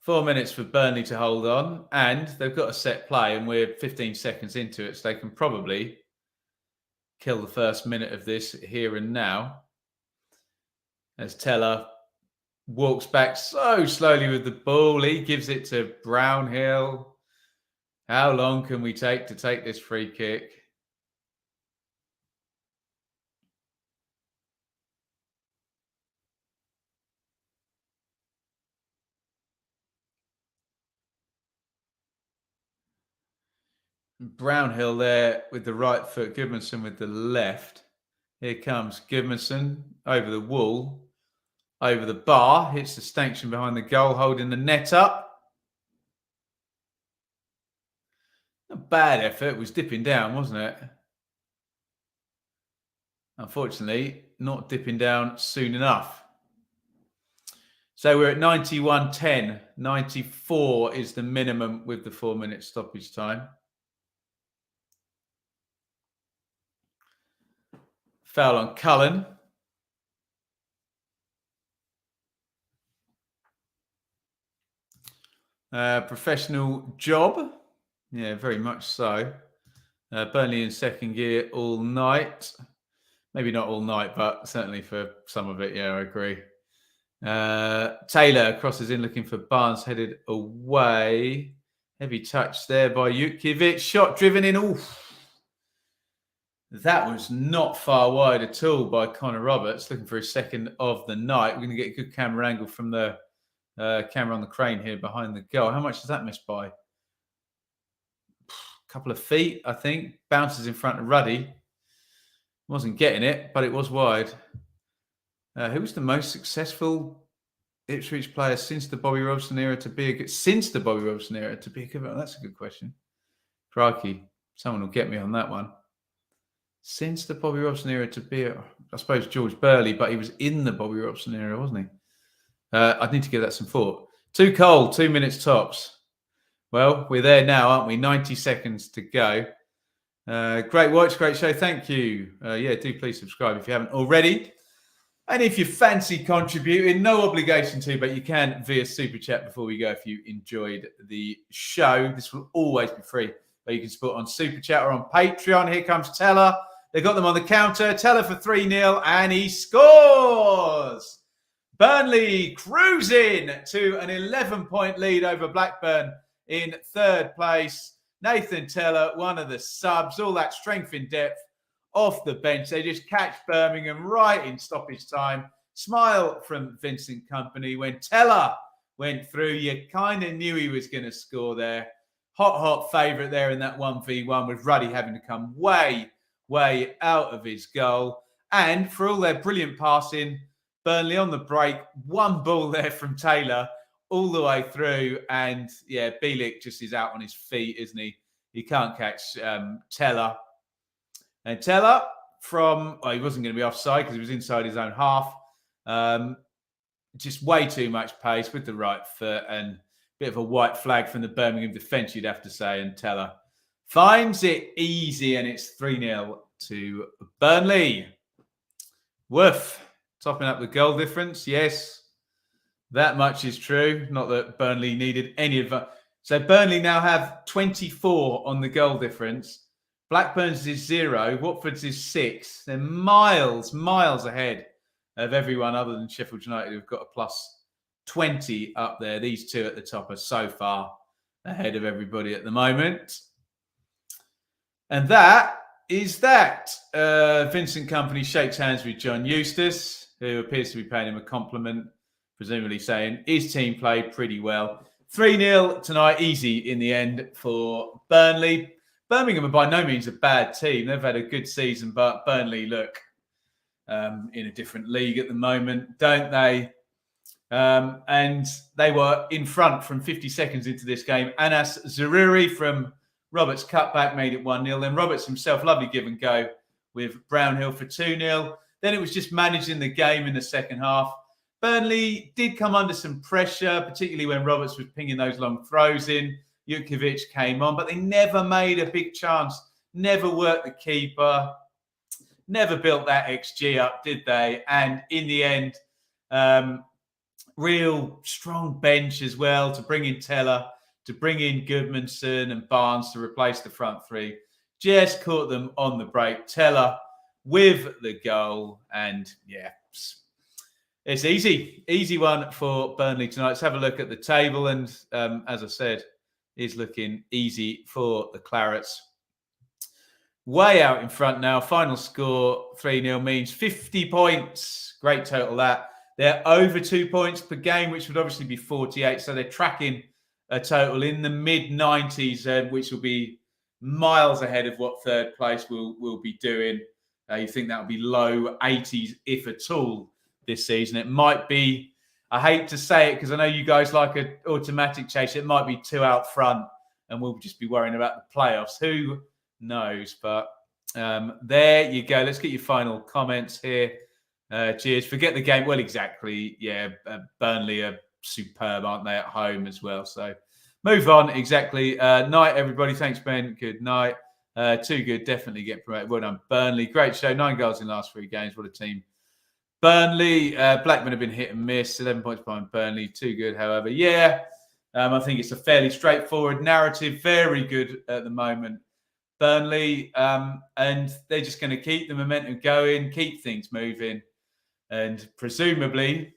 4 minutes for Burnley to hold on. And they've got a set play, and we're 15 seconds into it, so they can probably kill the first minute of this here and now. As Teller walks back so slowly with the ball. He gives it to Brownhill. How long can we take to take this free kick? Brownhill there with the right foot, Goodmanson with the left. Here comes Goodmanson over the wall, over the bar, hits the stanchion behind the goal, holding the net up. A bad effort, it was dipping down, wasn't it? Unfortunately, not dipping down soon enough. So we're at 91-10. 94 is the minimum with the 4 minute stoppage time. Foul on Cullen. Professional job. Yeah, very much so. Burnley in second gear all night. Maybe not all night, but certainly for some of it. Yeah, I agree. Taylor crosses in looking for Barnes, headed away. Heavy touch there by Jutkiewicz. Shot driven in. Oof. That was not far wide at all by Connor Roberts, looking for his second of the night. We're going to get a good camera angle from the camera on the crane here behind the goal. How much does that miss by? A couple of feet, I think. Bounces in front of Ruddy. Wasn't getting it, but it was wide. Who was the most successful Ipswich player since the Bobby Robson era to be a good... Since the Bobby Robson era to be a good... That's a good question. Crikey. Someone will get me on that one. Since the Bobby Robson era to be, I suppose, George Burley, but he was in the Bobby Robson era, wasn't he? I'd need to give that some thought. Too cold, 2 minutes tops. Well, we're there now, aren't we? 90 seconds to go. Great watch, great show. Thank you. Yeah, do please subscribe if you haven't already. And if you fancy contributing, no obligation to, but you can via Super Chat before we go if you enjoyed the show. This will always be free, but you can support on Super Chat or on Patreon. Here comes Teller. They got them on the counter. Teller for 3-0, and he scores. Burnley cruising to an 11-point lead over Blackburn in third place. Nathan Teller, one of the subs, all that strength in depth off the bench. They just catch Birmingham right in stoppage time. Smile from Vincent Kompany. When Teller went through, you kind of knew he was going to score there. Hot favourite there in that 1v1 with Ruddy having to come way out of his goal. And for all their brilliant passing, Burnley on the break, one ball there from Taylor all the way through. And yeah, Bielik just is out on his feet, isn't he? He can't catch Teller. And Teller from, he wasn't going to be offside because he was inside his own half. Just way too much pace with the right foot and a bit of a white flag from the Birmingham defence, you'd have to say. And Teller finds it easy, and it's 3-0 to Burnley. Woof. Topping up the goal difference. Yes, that much is true. Not that Burnley needed any of that. So Burnley now have 24 on the goal difference. Blackburn's is 0. Watford's is 6. They're miles ahead of everyone other than Sheffield United, who've got a plus 20 up there. These two at the top are so far ahead of everybody at the moment. And that is that. Vincent Kompany shakes hands with John Eustace, who appears to be paying him a compliment, presumably saying his team played pretty well. 3-0 tonight, easy in the end for Burnley. Birmingham are by no means a bad team. They've had a good season, but Burnley look in a different league at the moment, don't they? And they were in front from 50 seconds into this game. Anas Zaruri from Roberts' cutback made it 1-0. Then Roberts himself, lovely give and go with Brownhill for 2-0. Then it was just managing the game in the second half. Burnley did come under some pressure, particularly when Roberts was pinging those long throws in. Jutkiewicz came on, but they never made a big chance, never worked the keeper, never built that XG up, did they? And in the end, real strong bench as well to bring in Teller, to bring in Goodmanson and Barnes to replace the front three. Just caught them on the break. Teller with the goal. And yeah, it's easy one for Burnley tonight. Let's have a look at the table. And as I said, is looking easy for the Clarets. Way out in front now. Final score 3-0 means 50 points. Great total that. They're over 2 points per game, which would obviously be 48. So they're tracking a total in the mid-90s, which will be miles ahead of what third place will be doing. You think that will be low 80s, if at all, this season. It might be, I hate to say it because I know you guys like an automatic chase. It might be 2 out front and we'll just be worrying about the playoffs. Who knows? But there you go. Let's get your final comments here. Cheers. Forget the game. Well, exactly. Yeah, Burnley are superb, aren't they, at home as well? So move on. Exactly. Night, everybody. Thanks, Ben. Good night. Too good. Definitely get promoted. Well done, Burnley. Great show. 9 goals in the last 3 games. What a team. Burnley, Blackburn have been hit and miss. 11 points behind Burnley. Too good, however. Yeah, I think it's a fairly straightforward narrative. Very good at the moment, Burnley. And they're just going to keep the momentum going, keep things moving. And presumably,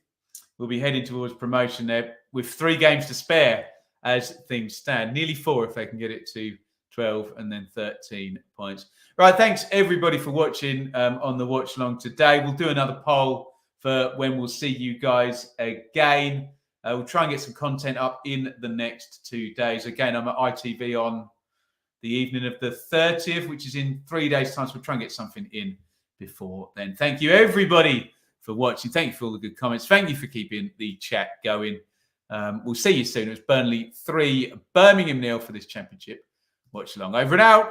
we'll be heading towards promotion there with 3 games to spare as things stand. Nearly 4 if they can get it to 12 and then 13 points. Right, thanks everybody for watching on the watch along today. We'll do another poll for when we'll see you guys again. We'll try and get some content up in the next 2 days. Again, I'm at ITV on the evening of the 30th, which is in 3 days' time. So we'll try and get something in before then. Thank you, everybody, for watching. Thank you for all the good comments. Thank you for keeping the chat going. We'll see you soon. It was Burnley 3, Birmingham 0 for this championship. Watch along. Over and out.